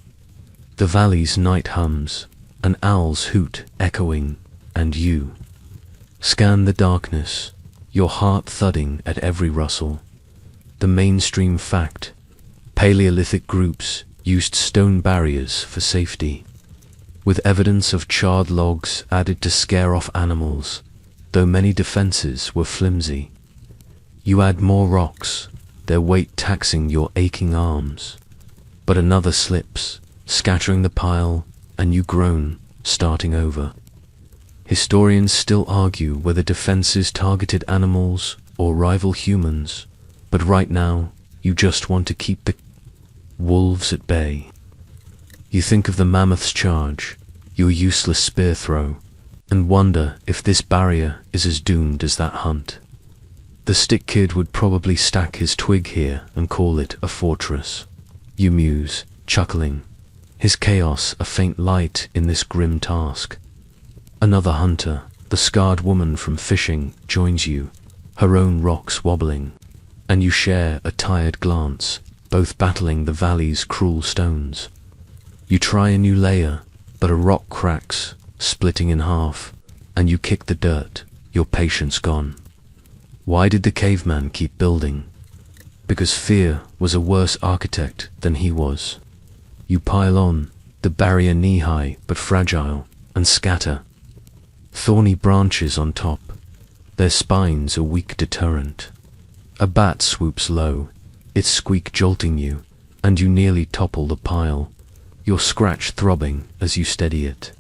The valley's night hums, an owl's hoot echoing, and you scan the darkness, your heart thudding at every rustle. The mainstream fact: Paleolithic groups used stone barriers for safety, with evidence of charred logs added to scare off animals, though many defenses were flimsy. You add more rocks, their weight taxing your aching arms. But another slips, scattering the pile, and you groan, starting over. Historians still argue whether defenses targeted animals or rival humans, but right now, you just want to keep the wolves at bay. You think of the mammoth's charge, your useless spear throw, and wonder if this barrier is as doomed as that hunt. The stick kid would probably stack his twig here and call it a fortress. You muse, chuckling, his chaos a faint light in this grim task. Another hunter, the scarred woman from fishing, joins you, her own rocks wobbling, and you share a tired glance, both battling the valley's cruel stones. You try a new layer, but a rock cracks, splitting in half, and you kick the dirt, your patience gone. Why did the caveman keep building? Because fear was a worse architect than he was. You pile on, the barrier knee-high but fragile, and scatter. Thorny branches on top, their spines a weak deterrent. A bat swoops low, its squeak jolting you, and you nearly topple the pile, your scratch throbbing as you steady it.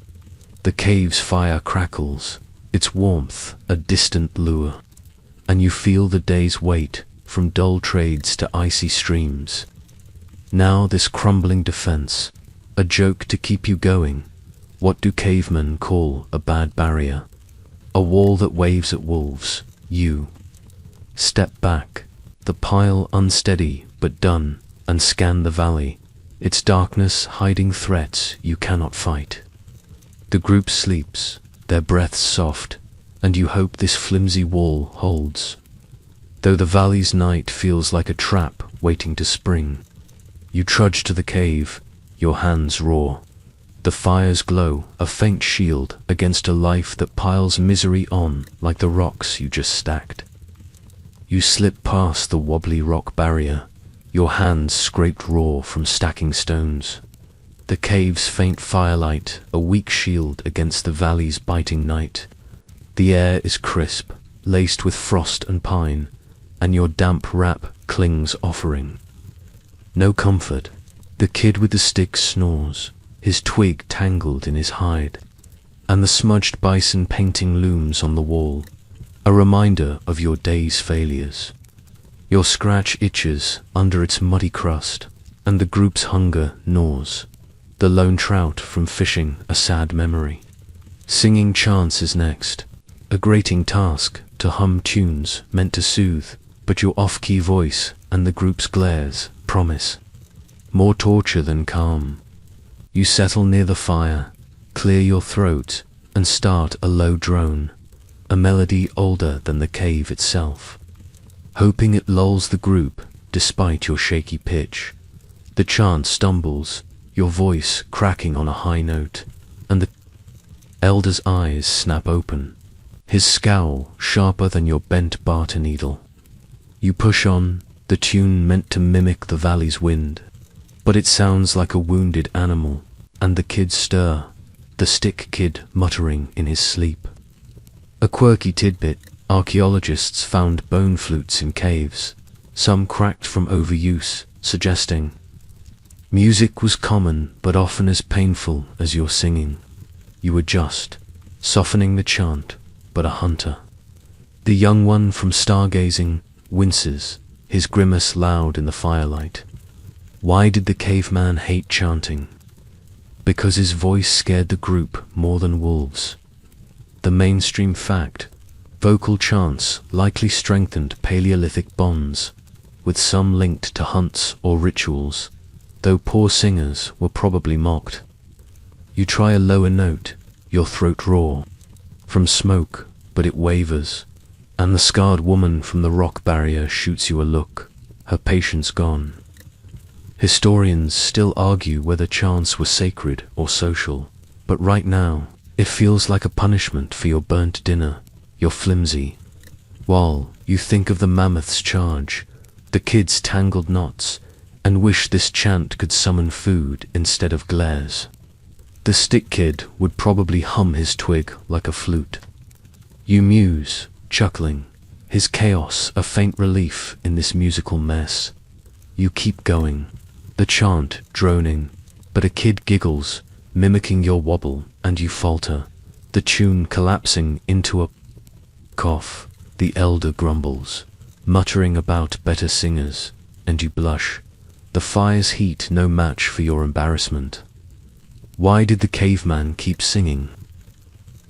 The cave's fire crackles, its warmth a distant lure, and you feel the day's weight from dull trades to icy streams. Now this crumbling defense, a joke to keep you going. What do cavemen call a bad barrier? A wall that waves at wolves. You step back, the pile unsteady but done, and scan the valley, its darkness hiding threats you cannot fight. The group sleeps, their breaths soft, and you hope this flimsy wall holds. Though the valley's night feels like a trap waiting to spring, you trudge to the cave, your hands raw. The fire's glow, a faint shield against a life that piles misery on like the rocks you just stacked. You slip past the wobbly rock barrier, your hands scraped raw from stacking stones. The cave's faint firelight, a weak shield against the valley's biting night. The air is crisp, laced with frost and pine, and your damp wrap clings offering. No comfort. The kid with the stick snores, his twig tangled in his hide, and the smudged bison painting looms on the wall, a reminder of your day's failures. Your scratch itches under its muddy crust, and the group's hunger gnaws. The lone trout from fishing, a sad memory. Singing chants is next, a grating task to hum tunes meant to soothe, but your off-key voice and the group's glares promise more torture than calm. You settle near the fire, clear your throat, and start a low drone, a melody older than the cave itself, hoping it lulls the group despite your shaky pitch. The chant stumbles, your voice cracking on a high note, and the elder's eyes snap open, his scowl sharper than your bent barter needle. You push on, the tune meant to mimic the valley's wind, but it sounds like a wounded animal, and the kids stir, the stick kid muttering in his sleep. A quirky tidbit, archaeologists found bone flutes in caves, some cracked from overuse, suggesting music was common but often as painful as your singing. You adjust, softening the chant, but a hunter. The young one from stargazing winces, his grimace loud in the firelight. Why did the caveman hate chanting? Because his voice scared the group more than wolves. The mainstream fact, vocal chants likely strengthened Paleolithic bonds, with some linked to hunts or rituals, though poor singers were probably mocked. You try a lower note, your throat raw from smoke, but it wavers, and the scarred woman from the rock barrier shoots you a look, her patience gone. Historians still argue whether chants were sacred or social, but right now, it feels like a punishment for your burnt dinner, your flimsy. While you think of the mammoth's charge, the kid's tangled knots, and wish this chant could summon food instead of glares. The stick kid would probably hum his twig like a flute. You muse, chuckling, his chaos a faint relief in this musical mess. You keep going, the chant droning, but a kid giggles, mimicking your wobble, and you falter, the tune collapsing into a cough. The elder grumbles, muttering about better singers, and you blush, the fire's heat no match for your embarrassment. Why did the caveman keep singing?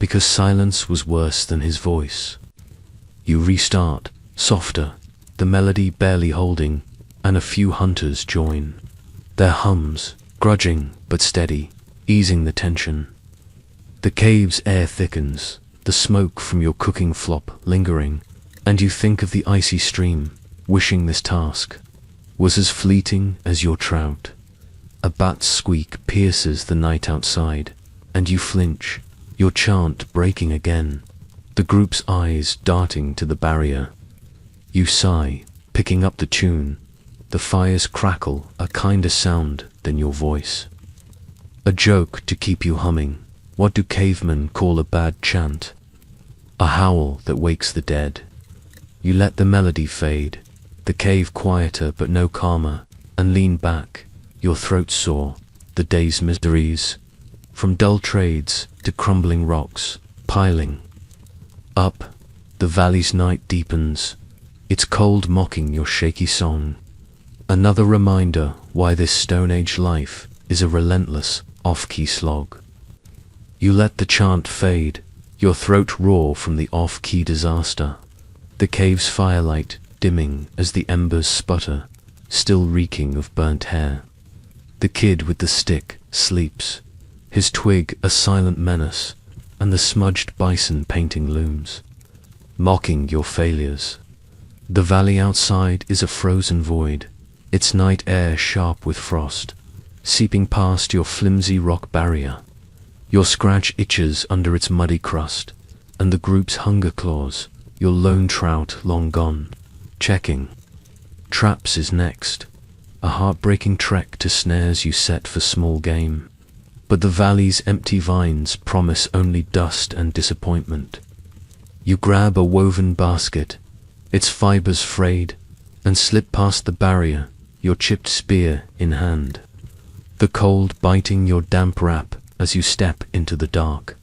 Because silence was worse than his voice. You restart, softer, the melody barely holding, and a few hunters join. Their hums, grudging but steady, easing the tension. The cave's air thickens, the smoke from your cooking flop lingering, and you think of the icy stream, wishing this task was as fleeting as your trout. A bat's squeak pierces the night outside, and you flinch, your chant breaking again, the group's eyes darting to the barrier. You sigh, picking up the tune, the fire's crackle a kinder sound than your voice. A joke to keep you humming. What do cavemen call a bad chant? A howl that wakes the dead. You let the melody fade, The cave quieter but no calmer, and lean back, your throat sore, the day's miseries, from dull trades to crumbling rocks, piling up, the valley's night deepens, its cold mocking your shaky song. Another reminder why this Stone Age life is a relentless, off-key slog. You let the chant fade, your throat roar from the off-key disaster, the cave's firelight dimming as the embers sputter, still reeking of burnt hair. The kid with the stick sleeps, his twig a silent menace, and the smudged bison painting looms, mocking your failures. The valley outside is a frozen void, its night air sharp with frost, seeping past your flimsy rock barrier. Your scratch itches under its muddy crust, and the group's hunger claws, your lone trout long gone, checking. Traps is next, a heartbreaking trek to snares you set for small game. But the valley's empty vines promise only dust and disappointment. You grab a woven basket, its fibers frayed, and slip past the barrier, your chipped spear in hand. The cold biting your damp wrap as you step into the dark.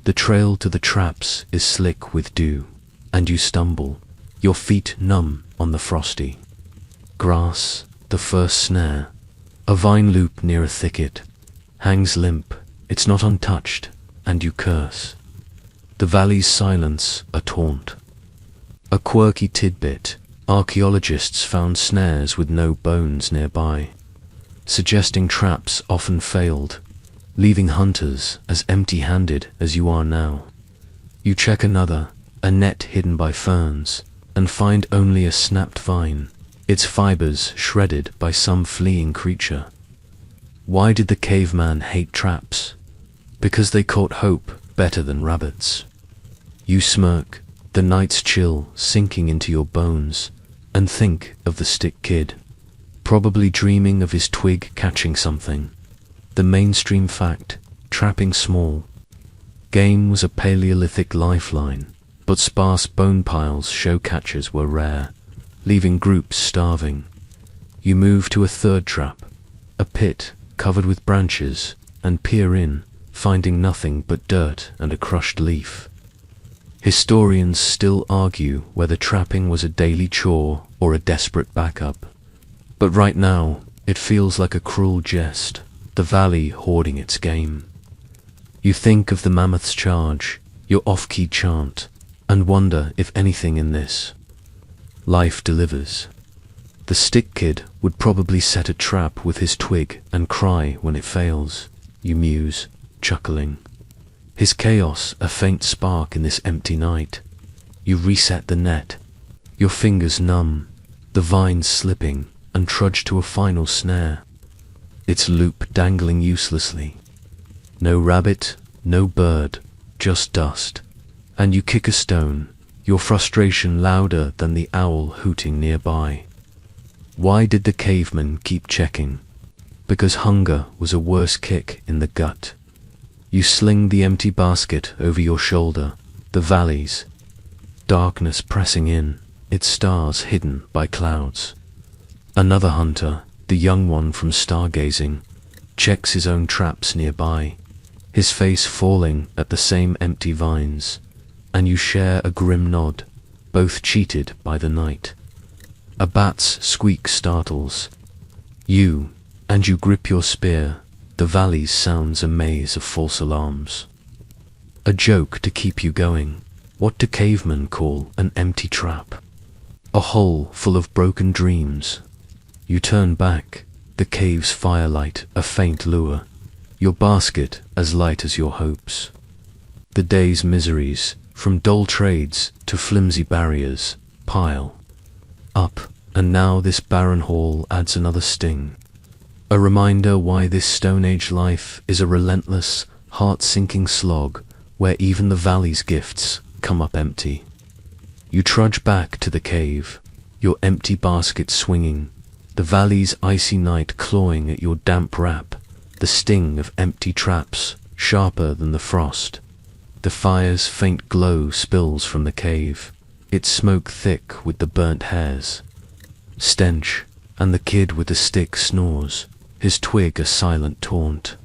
The trail to the traps is slick with dew, and you stumble, your feet numb on the frosty grass. The first snare, a vine loop near a thicket, hangs limp, it's not untouched, and you curse. The valley's silence a taunt. A quirky tidbit, archaeologists found snares with no bones nearby, suggesting traps often failed, leaving hunters as empty-handed as you are now. You check another, a net hidden by ferns, and find only a snapped vine, its fibers shredded by some fleeing creature. Why did the caveman hate traps? Because they caught hope better than rabbits. You smirk, the night's chill sinking into your bones, and think of the stick kid, probably dreaming of his twig catching something. The mainstream fact, trapping small game was a Paleolithic lifeline, but sparse bone piles show catchers were rare, leaving groups starving. You move to a third trap, a pit covered with branches, and peer in, finding nothing but dirt and a crushed leaf. Historians still argue whether trapping was a daily chore or a desperate backup. But right now, it feels like a cruel jest, the valley hoarding its game. You think of the mammoth's charge, your off-key chant, and wonder if anything in this life delivers. The stick kid would probably set a trap with his twig and cry when it fails, you muse, chuckling. His chaos a faint spark in this empty night. You reset the net, your fingers numb, the vines slipping, and trudge to a final snare, its loop dangling uselessly. No rabbit, no bird, just dust, and you kick a stone, your frustration louder than the owl hooting nearby. Why did the caveman keep checking? Because hunger was a worse kick in the gut. You sling the empty basket over your shoulder, the valleys, darkness pressing in, its stars hidden by clouds. Another hunter, the young one from stargazing, checks his own traps nearby, his face falling at the same empty vines, and you share a grim nod, both cheated by the night. A bat's squeak startles you, and you grip your spear. The valley sounds a maze of false alarms. A joke to keep you going. What do cavemen call an empty trap? A hole full of broken dreams. You turn back, the cave's firelight a faint lure, your basket as light as your hopes. The day's miseries, from dull trades to flimsy barriers, pile up, and now this barren hall adds another sting. A reminder why this Stone Age life is a relentless, heart-sinking slog, where even the valley's gifts come up empty. You trudge back to the cave, your empty basket swinging, the valley's icy night clawing at your damp wrap, the sting of empty traps sharper than the frost. The fire's faint glow spills from the cave, its smoke thick with the burnt hairs. stench, and the kid with the stick snores, his twig a silent taunt.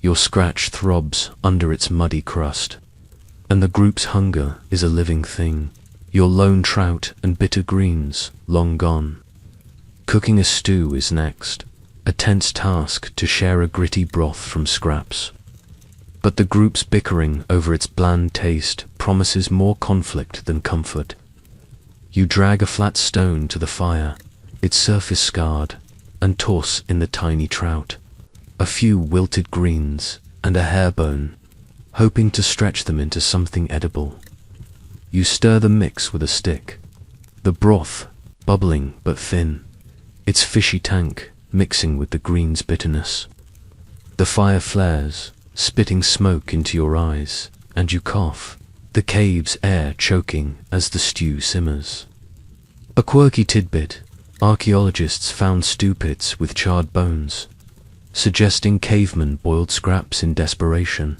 Your scratch throbs under its muddy crust, and the group's hunger is a living thing, your lone trout and bitter greens long gone. Cooking a stew is next, a tense task to share a gritty broth from scraps. But the group's bickering over its bland taste promises more conflict than comfort. You drag a flat stone to the fire, its surface scarred, and toss in the tiny trout, a few wilted greens, and a hair bone, hoping to stretch them into something edible. You stir the mix with a stick, the broth bubbling but thin, its fishy tank mixing with the green's bitterness. The fire flares, spitting smoke into your eyes, and you cough, the cave's air choking as the stew simmers. A quirky tidbit: archaeologists found stew pits with charred bones, suggesting cavemen boiled scraps in desperation,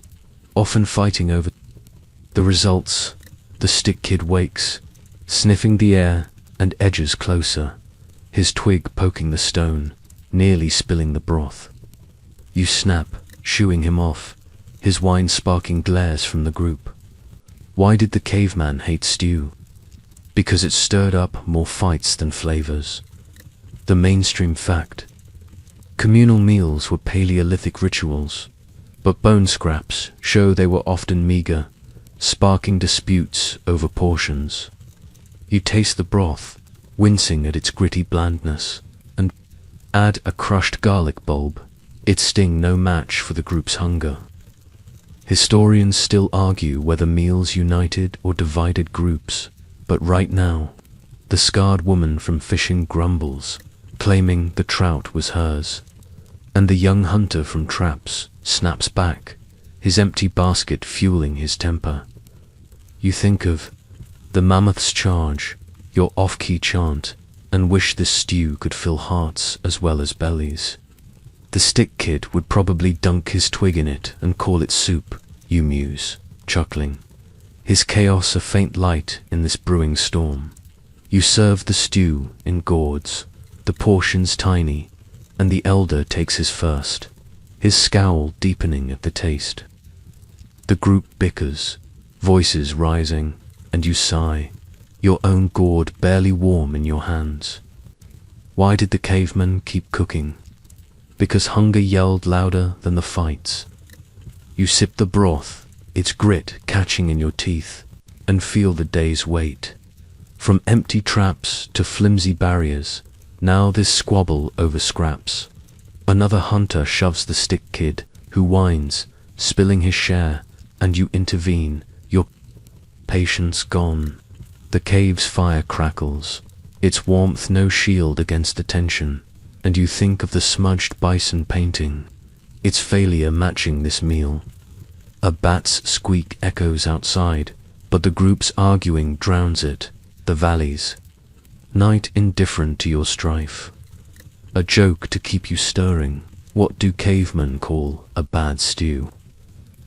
often fighting over the results. The stick kid wakes, sniffing the air, and edges closer, his twig poking the stone, nearly spilling the broth. You snap, shooing him off, his wine-sparking glares from the group. Why did the caveman hate stew? Because it stirred up more fights than flavors. The mainstream fact: communal meals were Paleolithic rituals, but bone scraps show they were often meager, sparking disputes over portions. You taste the broth, wincing at its gritty blandness, and add a crushed garlic bulb, its sting no match for the group's hunger. Historians still argue whether meals united or divided groups, but right now, the scarred woman from fishing grumbles, claiming the trout was hers, and the young hunter from traps snaps back, his empty basket fueling his temper. You think of the mammoth's charge, your off-key chant, and wish this stew could fill hearts as well as bellies. The stick kid would probably dunk his twig in it and call it soup, you muse, chuckling, his chaos a faint light in this brewing storm. You serve the stew in gourds, the portions tiny, and the elder takes his first, his scowl deepening at the taste. The group bickers, voices rising, and you sigh, your own gourd barely warm in your hands. Why did the caveman keep cooking? Because hunger yelled louder than the fights. You sip the broth, its grit catching in your teeth, and feel the day's weight. From empty traps to flimsy barriers, now this squabble over scraps. Another hunter shoves the stick kid, who whines, spilling his share, and you intervene, your patience gone. The cave's fire crackles, its warmth no shield against the tension, and you think of the smudged bison painting, its failure matching this meal. A bat's squeak echoes outside, but the group's arguing drowns it, the valleys. Night indifferent to your strife. A joke to keep you stirring. What do cavemen call a bad stew?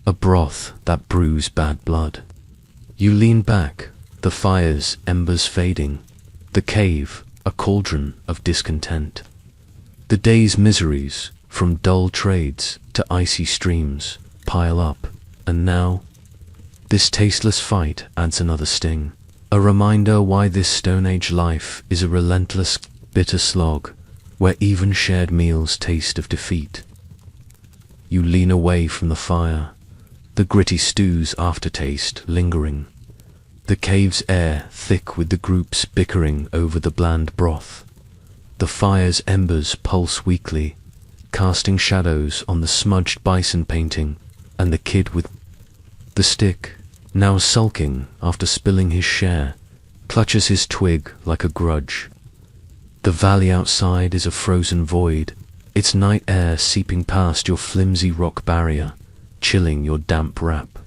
A broth that brews bad blood. You lean back, the fire's embers fading, the cave a cauldron of discontent. The day's miseries, from dull trades to icy streams, pile up, and now, this tasteless fight adds another sting. A reminder why this Stone Age life is a relentless, bitter slog, where even shared meals taste of defeat. You lean away from the fire, the gritty stew's aftertaste lingering, the cave's air thick with the group's bickering over the bland broth. The fire's embers pulse weakly, casting shadows on the smudged bison painting, and the kid with the stick, now sulking after spilling his share, clutches his twig like a grudge. The valley outside is a frozen void, its night air seeping past your flimsy rock barrier, chilling your damp wrap.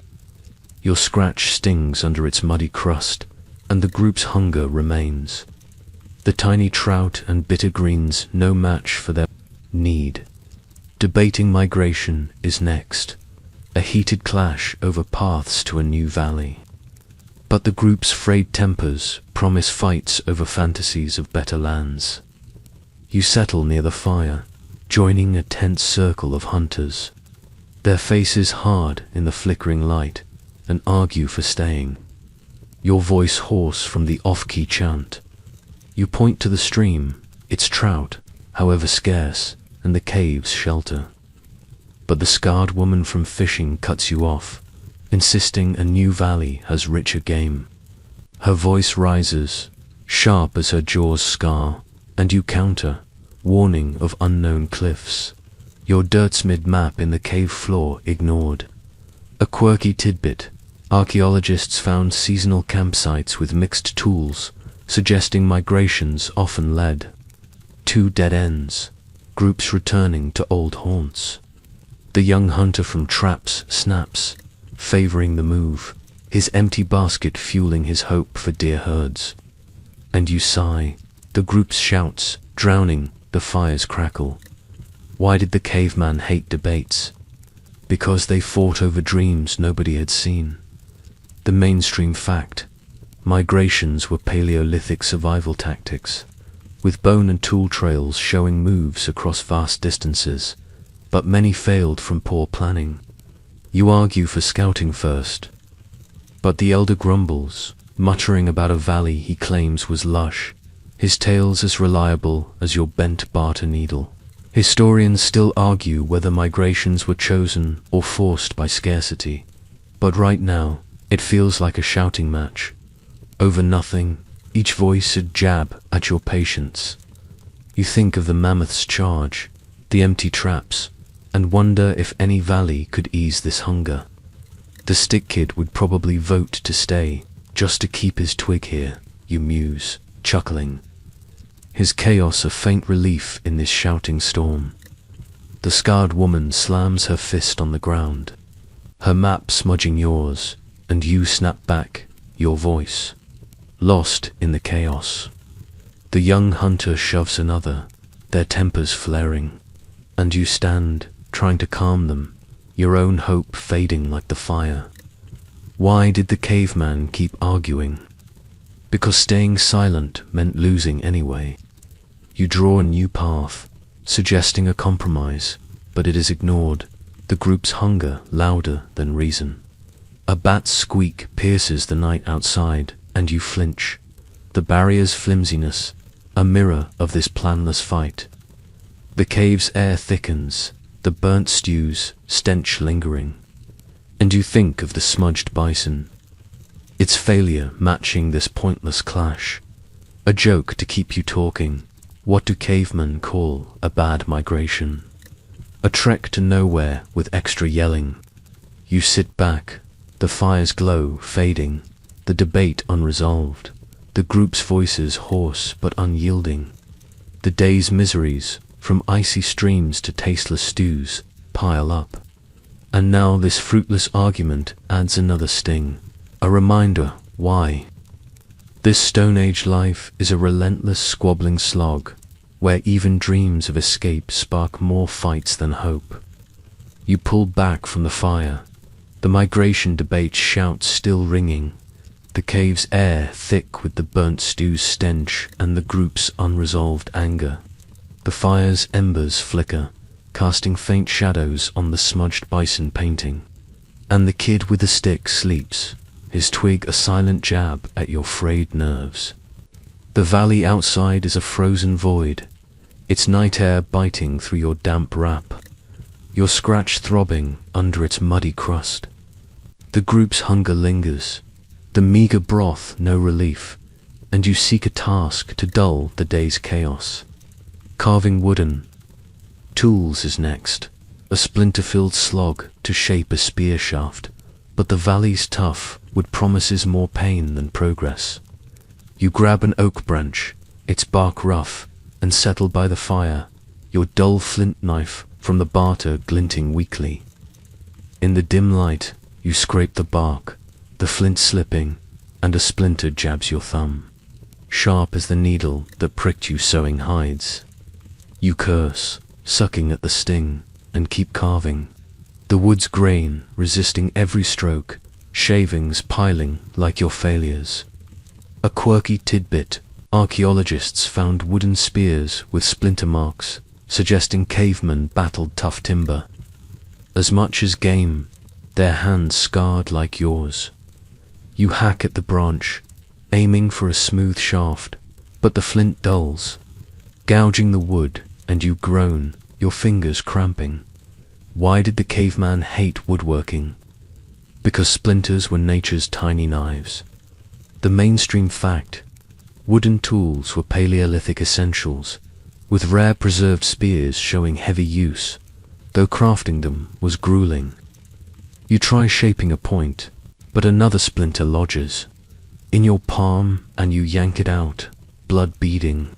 Your scratch stings under its muddy crust, and the group's hunger remains. The tiny trout and bitter greens no match for their need. Debating migration is next, a heated clash over paths to a new valley. But the group's frayed tempers promise fights over fantasies of better lands. You settle near the fire, joining a tense circle of hunters. Their faces hard in the flickering light, and argue for staying. Your voice hoarse from the off-key chant. You point to the stream, its trout, however scarce, and the cave's shelter. But the scarred woman from fishing cuts you off, insisting a new valley has richer game. Her voice rises, sharp as her jaws scar, and you counter, warning of unknown cliffs. Your dirtsmid map in the cave floor ignored. A quirky tidbit: archaeologists found seasonal campsites with mixed tools, suggesting migrations often led to dead ends, groups returning to old haunts. The young hunter from traps snaps, favoring the move, his empty basket fueling his hope for deer herds. And you sigh, the group's shouts drowning the fire's crackle. Why did the caveman hate debates? Because they fought over dreams nobody had seen. The mainstream fact: migrations were Paleolithic survival tactics, with bone and tool trails showing moves across vast distances, but many failed from poor planning. You argue for scouting first, but the elder grumbles, muttering about a valley he claims was lush, his tales as reliable as your bent barter needle. Historians still argue whether migrations were chosen or forced by scarcity, but right now it feels like a shouting match. Over nothing, each voice a jab at your patience. You think of the mammoth's charge, the empty traps, and wonder if any valley could ease this hunger. The stick kid would probably vote to stay, just to keep his twig here, you muse, chuckling. His chaos a faint relief in this shouting storm. The scarred woman slams her fist on the ground, her map smudging yours, and you snap back, your voice lost in the chaos. The young hunter shoves another, their tempers flaring, and you stand, trying to calm them, your own hope fading like the fire. Why did the caveman keep arguing? Because staying silent meant losing anyway. You draw a new path, suggesting a compromise, but it is ignored, the group's hunger louder than reason. A bat's squeak pierces the night outside, and you flinch. The barrier's flimsiness, a mirror of this planless fight. The cave's air thickens, the burnt stew's stench lingering. And you think of the smudged bison, its failure matching this pointless clash. A joke to keep you talking. What do cavemen call a bad migration? A trek to nowhere with extra yelling. You sit back, the fire's glow fading, the debate unresolved, the group's voices hoarse but unyielding. The day's miseries, from icy streams to tasteless stews, pile up. And now this fruitless argument adds another sting, a reminder why. This Stone Age life is a relentless squabbling slog, where even dreams of escape spark more fights than hope. You pull back from the fire, the migration debate shouts still ringing, the cave's air thick with the burnt stew's stench and the group's unresolved anger. The fire's embers flicker, casting faint shadows on the smudged bison painting. And the kid with the stick sleeps, his twig a silent jab at your frayed nerves. The valley outside is a frozen void, its night air biting through your damp wrap, your scratch throbbing under its muddy crust. The group's hunger lingers, the meager broth no relief, and you seek a task to dull the day's chaos. Carving wooden tools is next, a splinter-filled slog to shape a spear shaft, but the valley's tough wood promises more pain than progress. You grab an oak branch, its bark rough, and settle by the fire, your dull flint knife from the barter glinting weakly. In the dim light, you scrape the bark, the flint slipping, and a splinter jabs your thumb, sharp as the needle that pricked you sewing hides. You curse, sucking at the sting, and keep carving. The wood's grain resisting every stroke, shavings piling like your failures. A quirky tidbit: Archaeologists found wooden spears with splinter marks, suggesting cavemen battled tough timber. As much as game, their hands scarred like yours. You hack at the branch, aiming for a smooth shaft, but the flint dulls, gouging the wood, and you groan, your fingers cramping. Why did the caveman hate woodworking? Because splinters were nature's tiny knives. The mainstream fact: wooden tools were Paleolithic essentials, with rare preserved spears showing heavy use, though crafting them was grueling. You try shaping a point, but another splinter lodges in your palm and you yank it out, blood beading.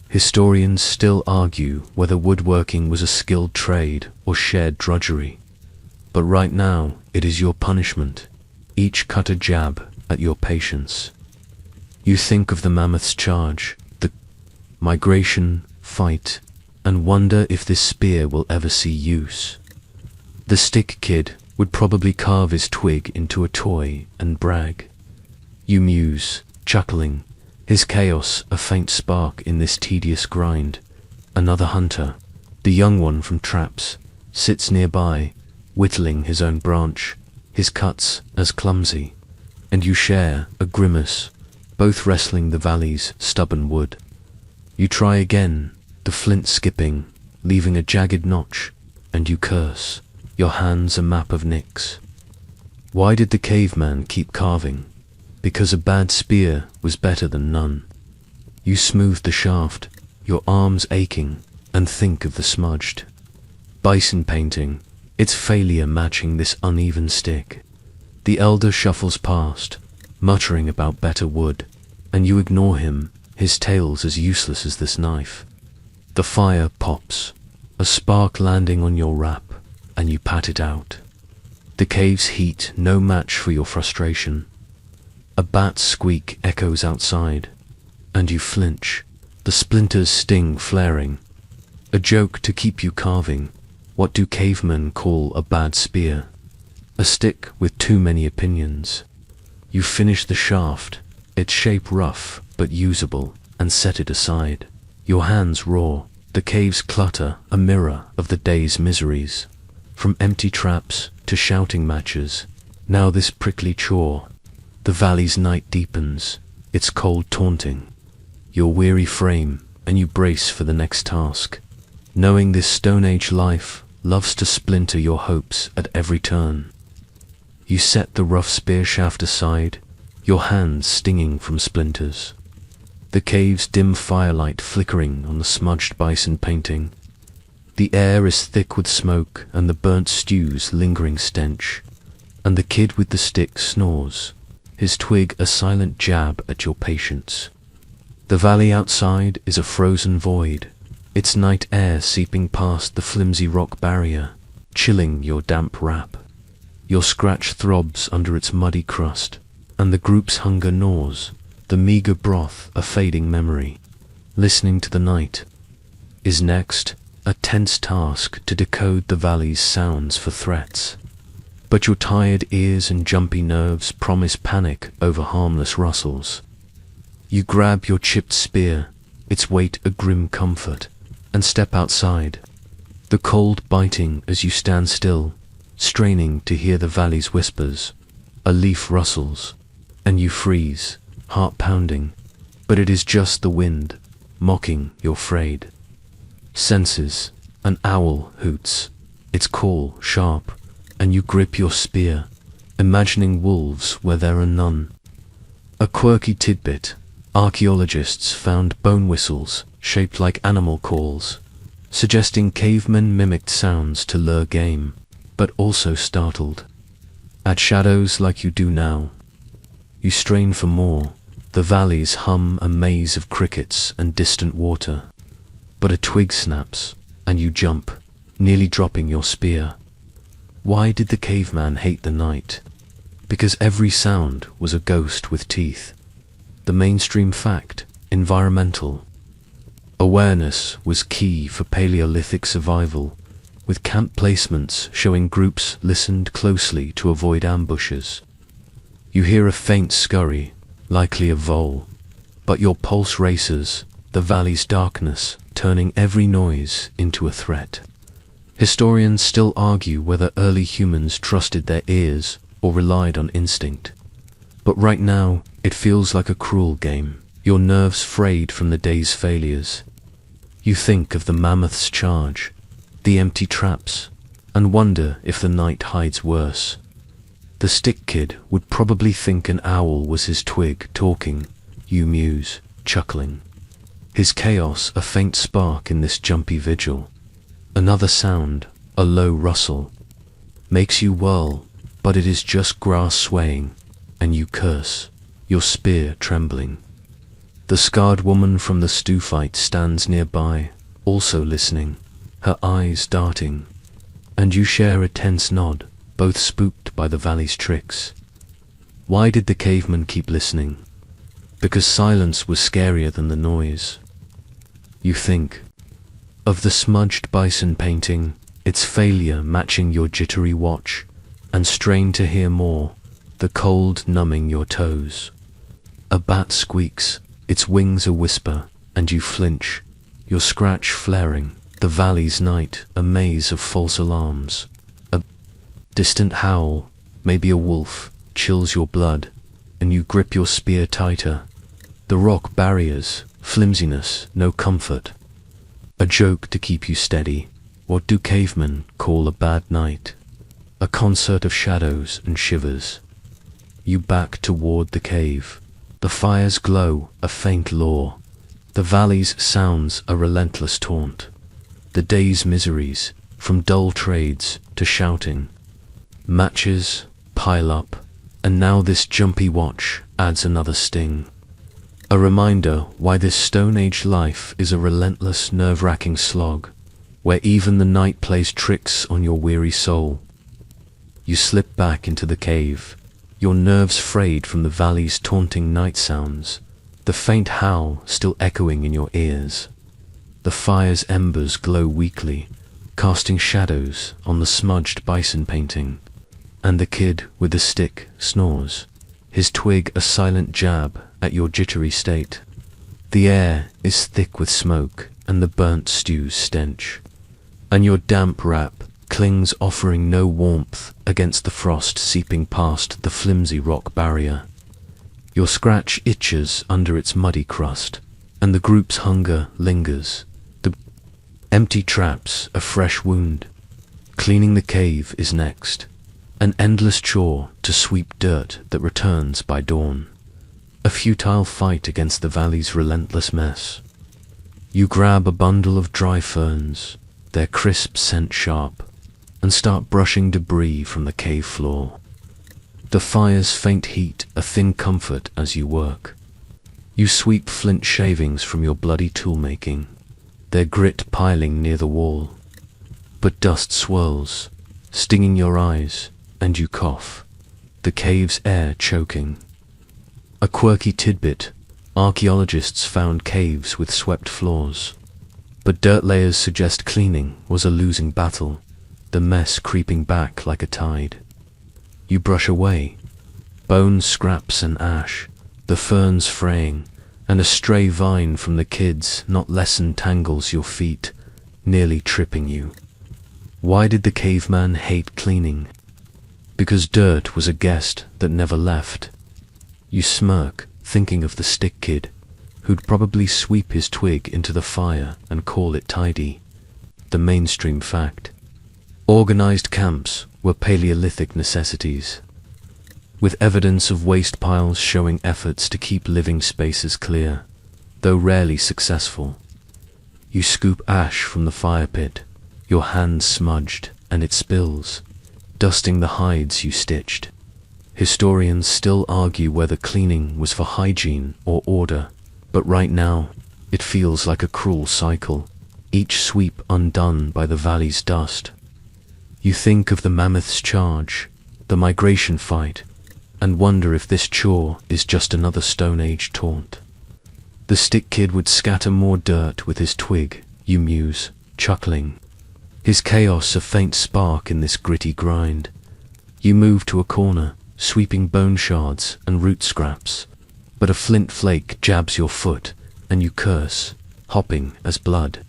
Historians still argue whether woodworking was a skilled trade or shared drudgery. But right now, it is your punishment, each cut a jab at your patience. You think of the mammoth's charge, the migration, fight, and wonder if this spear will ever see use. The stick kid would probably carve his twig into a toy and brag. You muse, chuckling, his chaos a faint spark in this tedious grind. Another hunter, the young one from traps, sits nearby, whittling his own branch, his cuts as clumsy, and you share a grimace, both wrestling the valley's stubborn wood. You try again, the flint skipping, leaving a jagged notch, and you curse, your hands a map of nicks. Why did the caveman keep carving? Because a bad spear was better than none. You smooth the shaft, your arms aching, and think of the smudged bison painting, its failure matching this uneven stick. The elder shuffles past, muttering about better wood, and you ignore him, his tale's as useless as this knife. The fire pops, a spark landing on your wrap, and you pat it out. The cave's heat no match for your frustration. A bat's squeak echoes outside, and you flinch, the splinters sting flaring. A joke to keep you carving. What do cavemen call a bad spear? A stick with too many opinions. You finish the shaft, its shape rough but usable, and set it aside. Your hands raw, the cave's clutter a mirror of the day's miseries. From empty traps to shouting matches, now this prickly chore. The valley's night deepens, its cold taunting your weary frame, and you brace for the next task, knowing this Stone Age life loves to splinter your hopes at every turn. You set the rough spear shaft aside, your hands stinging from splinters. The cave's dim firelight flickering on the smudged bison painting. The air is thick with smoke and the burnt stew's lingering stench, and the kid with the stick snores, his twig a silent jab at your patience. The valley outside is a frozen void, its night air seeping past the flimsy rock barrier, chilling your damp wrap. Your scratch throbs under its muddy crust, and the group's hunger gnaws, the meager broth a fading memory. Listening to the night is next, a tense task to decode the valley's sounds for threats. But your tired ears and jumpy nerves promise panic over harmless rustles. You grab your chipped spear, its weight a grim comfort, and step outside, the cold biting as you stand still, straining to hear the valley's whispers. A leaf rustles, and you freeze, heart pounding, but it is just the wind, mocking your frayed senses. An owl hoots, its call sharp, and you grip your spear, imagining wolves where there are none. A quirky tidbit: archaeologists found bone whistles shaped like animal calls, suggesting cavemen mimicked sounds to lure game, but also startled at shadows like you do now. You strain for more, the valleys hum a maze of crickets and distant water, but a twig snaps, and you jump, nearly dropping your spear. Why did the caveman hate the night? Because every sound was a ghost with teeth. The mainstream fact: environmental awareness was key for Paleolithic survival, with camp placements showing groups listened closely to avoid ambushes. You hear a faint scurry, likely a vole, but your pulse races, the valley's darkness turning every noise into a threat. Historians still argue whether early humans trusted their ears or relied on instinct. But right now, it feels like a cruel game, your nerves frayed from the day's failures. You think of the mammoth's charge, the empty traps, and wonder if the night hides worse. The stick kid would probably think an owl was his twig talking, you muse, chuckling. His chaos a faint spark in this jumpy vigil. Another sound, a low rustle, makes you whirl, but it is just grass swaying, and you curse, your spear trembling. The scarred woman from the stew fight stands nearby, also listening, her eyes darting, and you share a tense nod, both spooked by the valley's tricks. Why did the caveman keep listening? Because silence was scarier than the noise. You think of the smudged bison painting, its failure matching your jittery watch, and strain to hear more, the cold numbing your toes. A bat squeaks, its wings a whisper, and you flinch, your scratch flaring, the valley's night a maze of false alarms. A distant howl, maybe a wolf, chills your blood, and you grip your spear tighter. The rock barriers, flimsiness, no comfort. A joke to keep you steady. What do cavemen call a bad night? A concert of shadows and shivers. You back toward the cave. The fire's glow, a faint lure. The valley's sounds a relentless taunt. The day's miseries, from dull trades to shouting. Matches pile up, and now this jumpy watch adds another sting. A reminder why this Stone Age life is a relentless, nerve-wracking slog, where even the night plays tricks on your weary soul. You slip back into the cave, your nerves frayed from the valley's taunting night sounds, the faint howl still echoing in your ears. The fire's embers glow weakly, casting shadows on the smudged bison painting, and the kid with the stick snores, his twig a silent jab at your jittery state. The air is thick with smoke and the burnt stew's stench, and your damp wrap clings offering no warmth against the frost seeping past the flimsy rock barrier. Your scratch itches under its muddy crust, and the group's hunger lingers. The empty traps a fresh wound. Cleaning the cave is next, an endless chore to sweep dirt that returns by dawn. A futile fight against the valley's relentless mess. You grab a bundle of dry ferns, their crisp scent sharp, and start brushing debris from the cave floor. The fire's faint heat a thin comfort as you work. You sweep flint shavings from your bloody tool-making, their grit piling near the wall. But dust swirls, stinging your eyes, and you cough, the cave's air choking. A quirky tidbit, archaeologists found caves with swept floors. But dirt layers suggest cleaning was a losing battle, the mess creeping back like a tide. You brush away, bone scraps and ash, the ferns fraying, and a stray vine from the kids not lessened tangles your feet, nearly tripping you. Why did the caveman hate cleaning? Because dirt was a guest that never left. You smirk, thinking of the stick kid, who'd probably sweep his twig into the fire and call it tidy. The mainstream fact. Organized camps were Paleolithic necessities, with evidence of waste piles showing efforts to keep living spaces clear, though rarely successful. You scoop ash from the fire pit, your hands smudged, and it spills, dusting the hides you stitched. Historians still argue whether cleaning was for hygiene or order, but right now, it feels like a cruel cycle, each sweep undone by the valley's dust. You think of the mammoth's charge, the migration fight, and wonder if this chore is just another Stone Age taunt. The stick kid would scatter more dirt with his twig, you muse, chuckling. His chaos a faint spark in this gritty grind. You move to a corner, sweeping bone shards and root scraps, but a flint flake jabs your foot, and you curse, hopping as blood.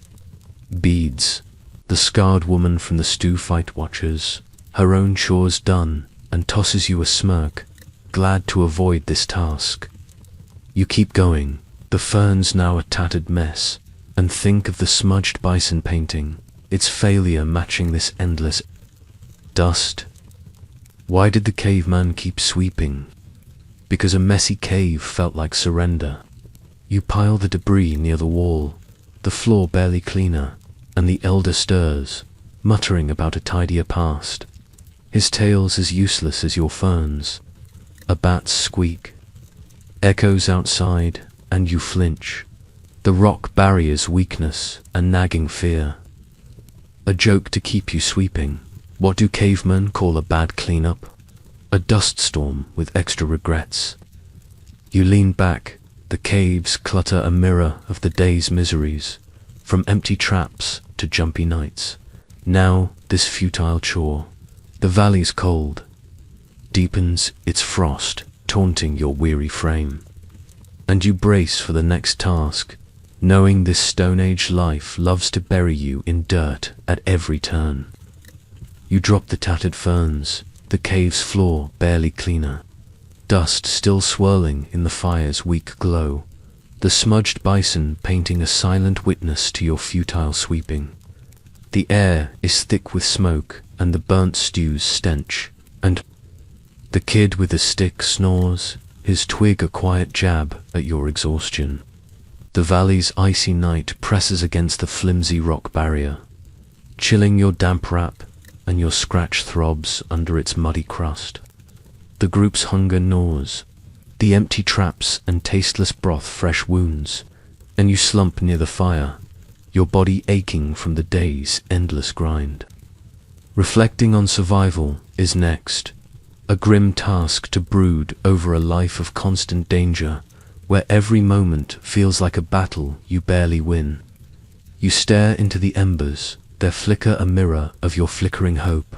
Beads. The scarred woman from the stew fight watches, her own chores done, and tosses you a smirk, glad to avoid this task. You keep going, the fern's now a tattered mess, and think of the smudged bison painting, its failure matching this endless dust. Why did the caveman keep sweeping? Because a messy cave felt like surrender. You pile the debris near the wall, the floor barely cleaner, and the elder stirs, muttering about a tidier past. His tale's as useless as your ferns. A bat's squeak echoes outside, and you flinch. The rock barrier's weakness and nagging fear. A joke to keep you sweeping. What do cavemen call a bad cleanup? A dust storm with extra regrets. You lean back, the caves clutter a mirror of the day's miseries, from empty traps to jumpy nights. Now this futile chore. The valley's cold deepens its frost, taunting your weary frame. And you brace for the next task, knowing this Stone Age life loves to bury you in dirt at every turn. You drop the tattered ferns, the cave's floor barely cleaner, dust still swirling in the fire's weak glow, the smudged bison painting a silent witness to your futile sweeping. The air is thick with smoke and the burnt stew's stench, and the kid with the stick snores, his twig a quiet jab at your exhaustion. The valley's icy night presses against the flimsy rock barrier, chilling your damp wrap, and your scratch throbs under its muddy crust. The group's hunger gnaws, the empty traps and tasteless broth fresh wounds, and you slump near the fire, your body aching from the day's endless grind. Reflecting on survival is next, a grim task to brood over a life of constant danger, where every moment feels like a battle you barely win. You stare into the embers, there flicker a mirror of your flickering hope,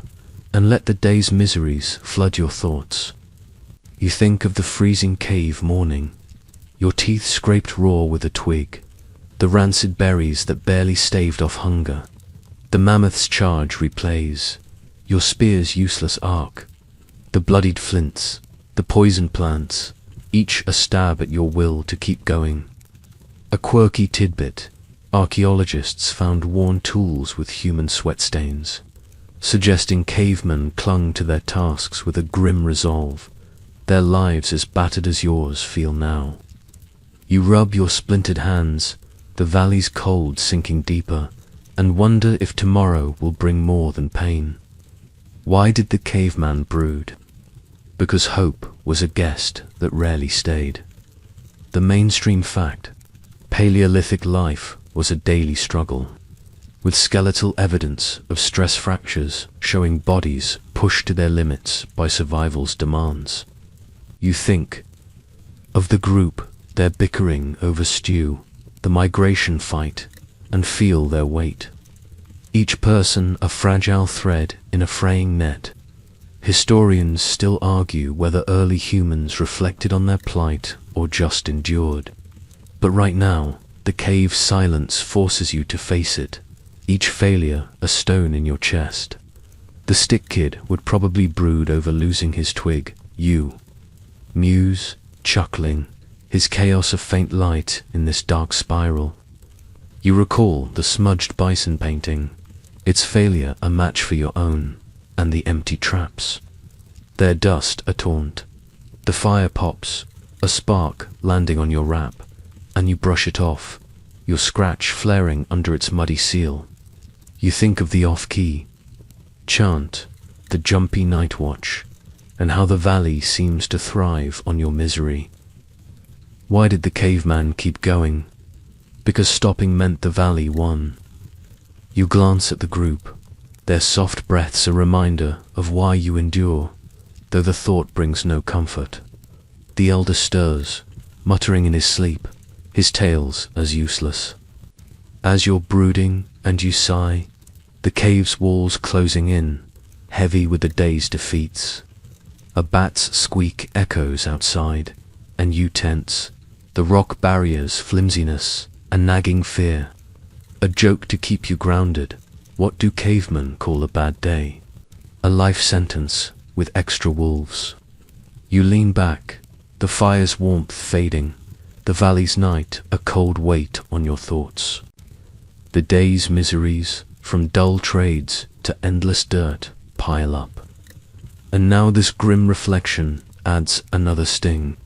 and let the day's miseries flood your thoughts. You think of the freezing cave morning, your teeth scraped raw with a twig, the rancid berries that barely staved off hunger. The mammoth's charge replays, your spear's useless arc, the bloodied flints, the poison plants, each a stab at your will to keep going. A quirky tidbit, archaeologists found worn tools with human sweat stains, suggesting cavemen clung to their tasks with a grim resolve, their lives as battered as yours feel now. You rub your splintered hands, the valley's cold sinking deeper, and wonder if tomorrow will bring more than pain. Why did the caveman brood? Because hope was a guest that rarely stayed. The mainstream fact, Paleolithic life was a daily struggle, with skeletal evidence of stress fractures showing bodies pushed to their limits by survival's demands. You think of the group, their bickering over stew, the migration fight, and feel their weight. Each person a fragile thread in a fraying net. Historians still argue whether early humans reflected on their plight or just endured. But right now, the cave's silence forces you to face it, each failure a stone in your chest. The stick kid would probably brood over losing his twig, you muse, chuckling, his chaos a faint light in this dark spiral. You recall the smudged bison painting, its failure a match for your own, and the empty traps. Their dust a taunt. The fire pops, a spark landing on your wrap, and you brush it off, your scratch flaring under its muddy seal. You think of the off-key chant, the jumpy night watch, and how the valley seems to thrive on your misery. Why did the caveman keep going? Because stopping meant the valley won. You glance at the group, their soft breaths a reminder of why you endure, though the thought brings no comfort. The elder stirs, muttering in his sleep, his tales as useless. As you're brooding and you sigh, the cave's walls closing in, heavy with the day's defeats. A bat's squeak echoes outside, and you tense. The rock barriers, flimsiness, a nagging fear. A joke to keep you grounded. What do cavemen call a bad day? A life sentence with extra wolves. You lean back, the fire's warmth fading, the valley's night a cold weight on your thoughts. The day's miseries, from dull trades to endless dirt, pile up. And now this grim reflection adds another sting.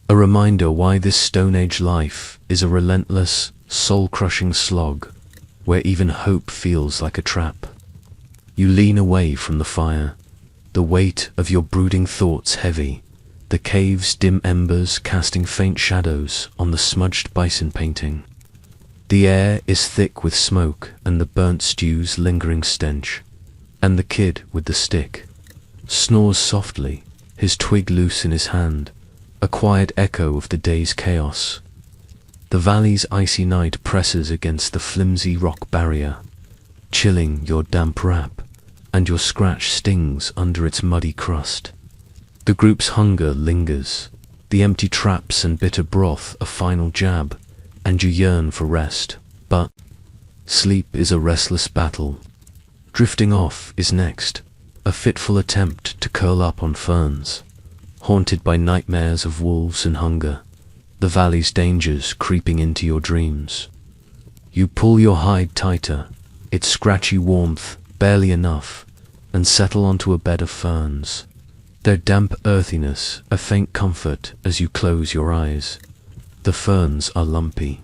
A reminder why this Stone Age life is a relentless, soul-crushing slog, where even hope feels like a trap. You lean away from the fire, the weight of your brooding thoughts heavy, the cave's dim embers casting faint shadows on the smudged bison painting. The air is thick with smoke and the burnt stew's lingering stench, and the kid with the stick snores softly, his twig loose in his hand, a quiet echo of the day's chaos. The valley's icy night presses against the flimsy rock barrier, chilling your damp wrap, and your scratch stings under its muddy crust. The group's hunger lingers, the empty traps and bitter broth a final jab, and you yearn for rest, but sleep is a restless battle. Drifting off is next, a fitful attempt to curl up on ferns, haunted by nightmares of wolves and hunger, the valley's dangers creeping into your dreams. You pull your hide tighter, its scratchy warmth barely enough, and settle onto a bed of ferns, their damp earthiness a faint comfort as you close your eyes. The ferns are lumpy,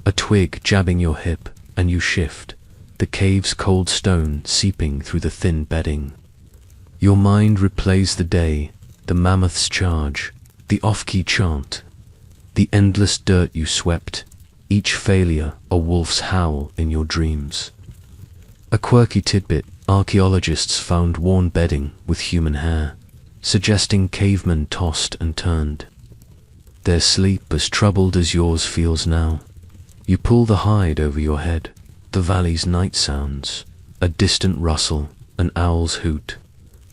a twig jabbing your hip, and you shift, the cave's cold stone seeping through the thin bedding. Your mind replays the day, the mammoth's charge, the off-key chant, the endless dirt you swept, each failure a wolf's howl in your dreams. A quirky tidbit, archaeologists found worn bedding with human hair, suggesting cavemen tossed and turned. Their sleep as troubled as yours feels now. You pull the hide over your head, the valley's night sounds, a distant rustle, an owl's hoot,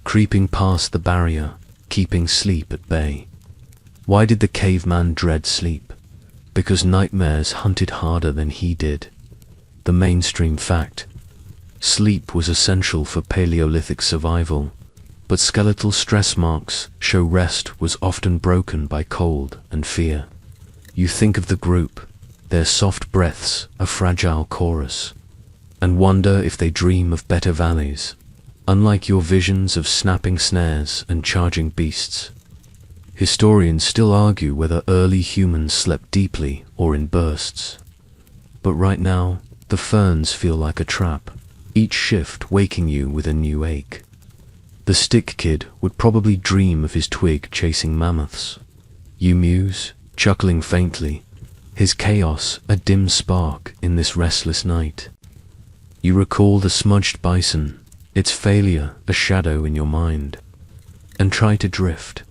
creeping past the barrier, keeping sleep at bay. Why did the caveman dread sleep? Because nightmares hunted harder than he did. The mainstream fact. Sleep was essential for Paleolithic survival, but skeletal stress marks show rest was often broken by cold and fear. You think of the group, their soft breaths a fragile chorus, and wonder if they dream of better valleys, unlike your visions of snapping snares and charging beasts. Historians still argue whether early humans slept deeply or in bursts. But right now, the ferns feel like a trap, each shift waking you with a new ache. The stick kid would probably dream of his twig chasing mammoths. You muse, chuckling faintly, his chaos a dim spark in this restless night. You recall the smudged bison, its failure a shadow in your mind, and try to drift,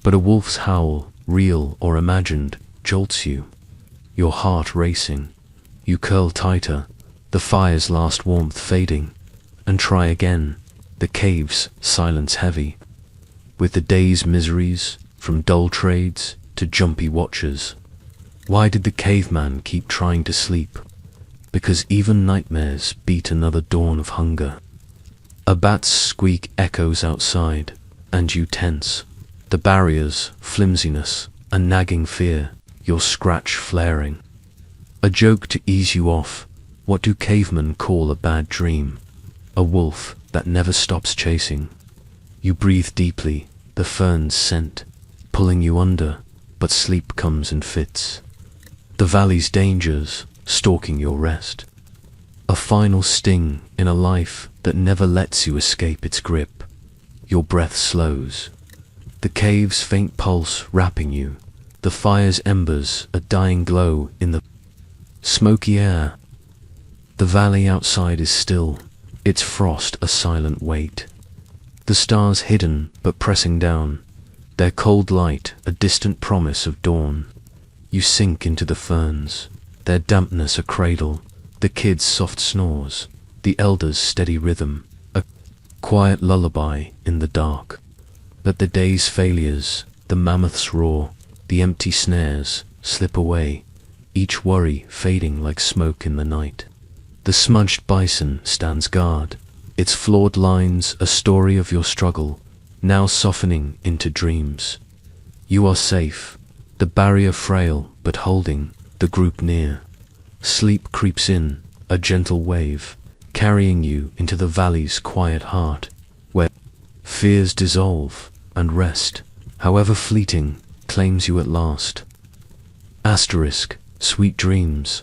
but a wolf's howl, real or imagined, jolts you, your heart racing. You curl tighter, the fire's last warmth fading, and try again, the cave's silence heavy, with the day's miseries, from dull trades to jumpy watchers. Why did the caveman keep trying to sleep? Because even nightmares beat another dawn of hunger. A bat's squeak echoes outside, and you tense. The barriers, flimsiness, a nagging fear, your scratch flaring. A joke to ease you off. What do cavemen call a bad dream? A wolf that never stops chasing. You breathe deeply, the ferns scent, pulling you under, but sleep comes in fits. The valley's dangers, stalking your rest. A final sting in a life that never lets you escape its grip. Your breath slows. The cave's faint pulse wrapping you. The fire's embers a dying glow in the smoky air. The valley outside is still, its frost a silent weight. The stars hidden but pressing down, their cold light a distant promise of dawn. You sink into the ferns, their dampness a cradle, the kid's soft snores, the elder's steady rhythm, a quiet lullaby in the dark. But the day's failures, the mammoth's roar, The empty snares slip away, each worry fading like smoke in the night. The smudged bison stands guard, its flawed lines a story of your struggle, now softening into dreams. You are safe, the barrier frail but holding the group near. Sleep creeps in, a gentle wave, carrying you into the valley's quiet heart, where fears dissolve and rest, however fleeting, claims you at last. Asterisk, sweet dreams.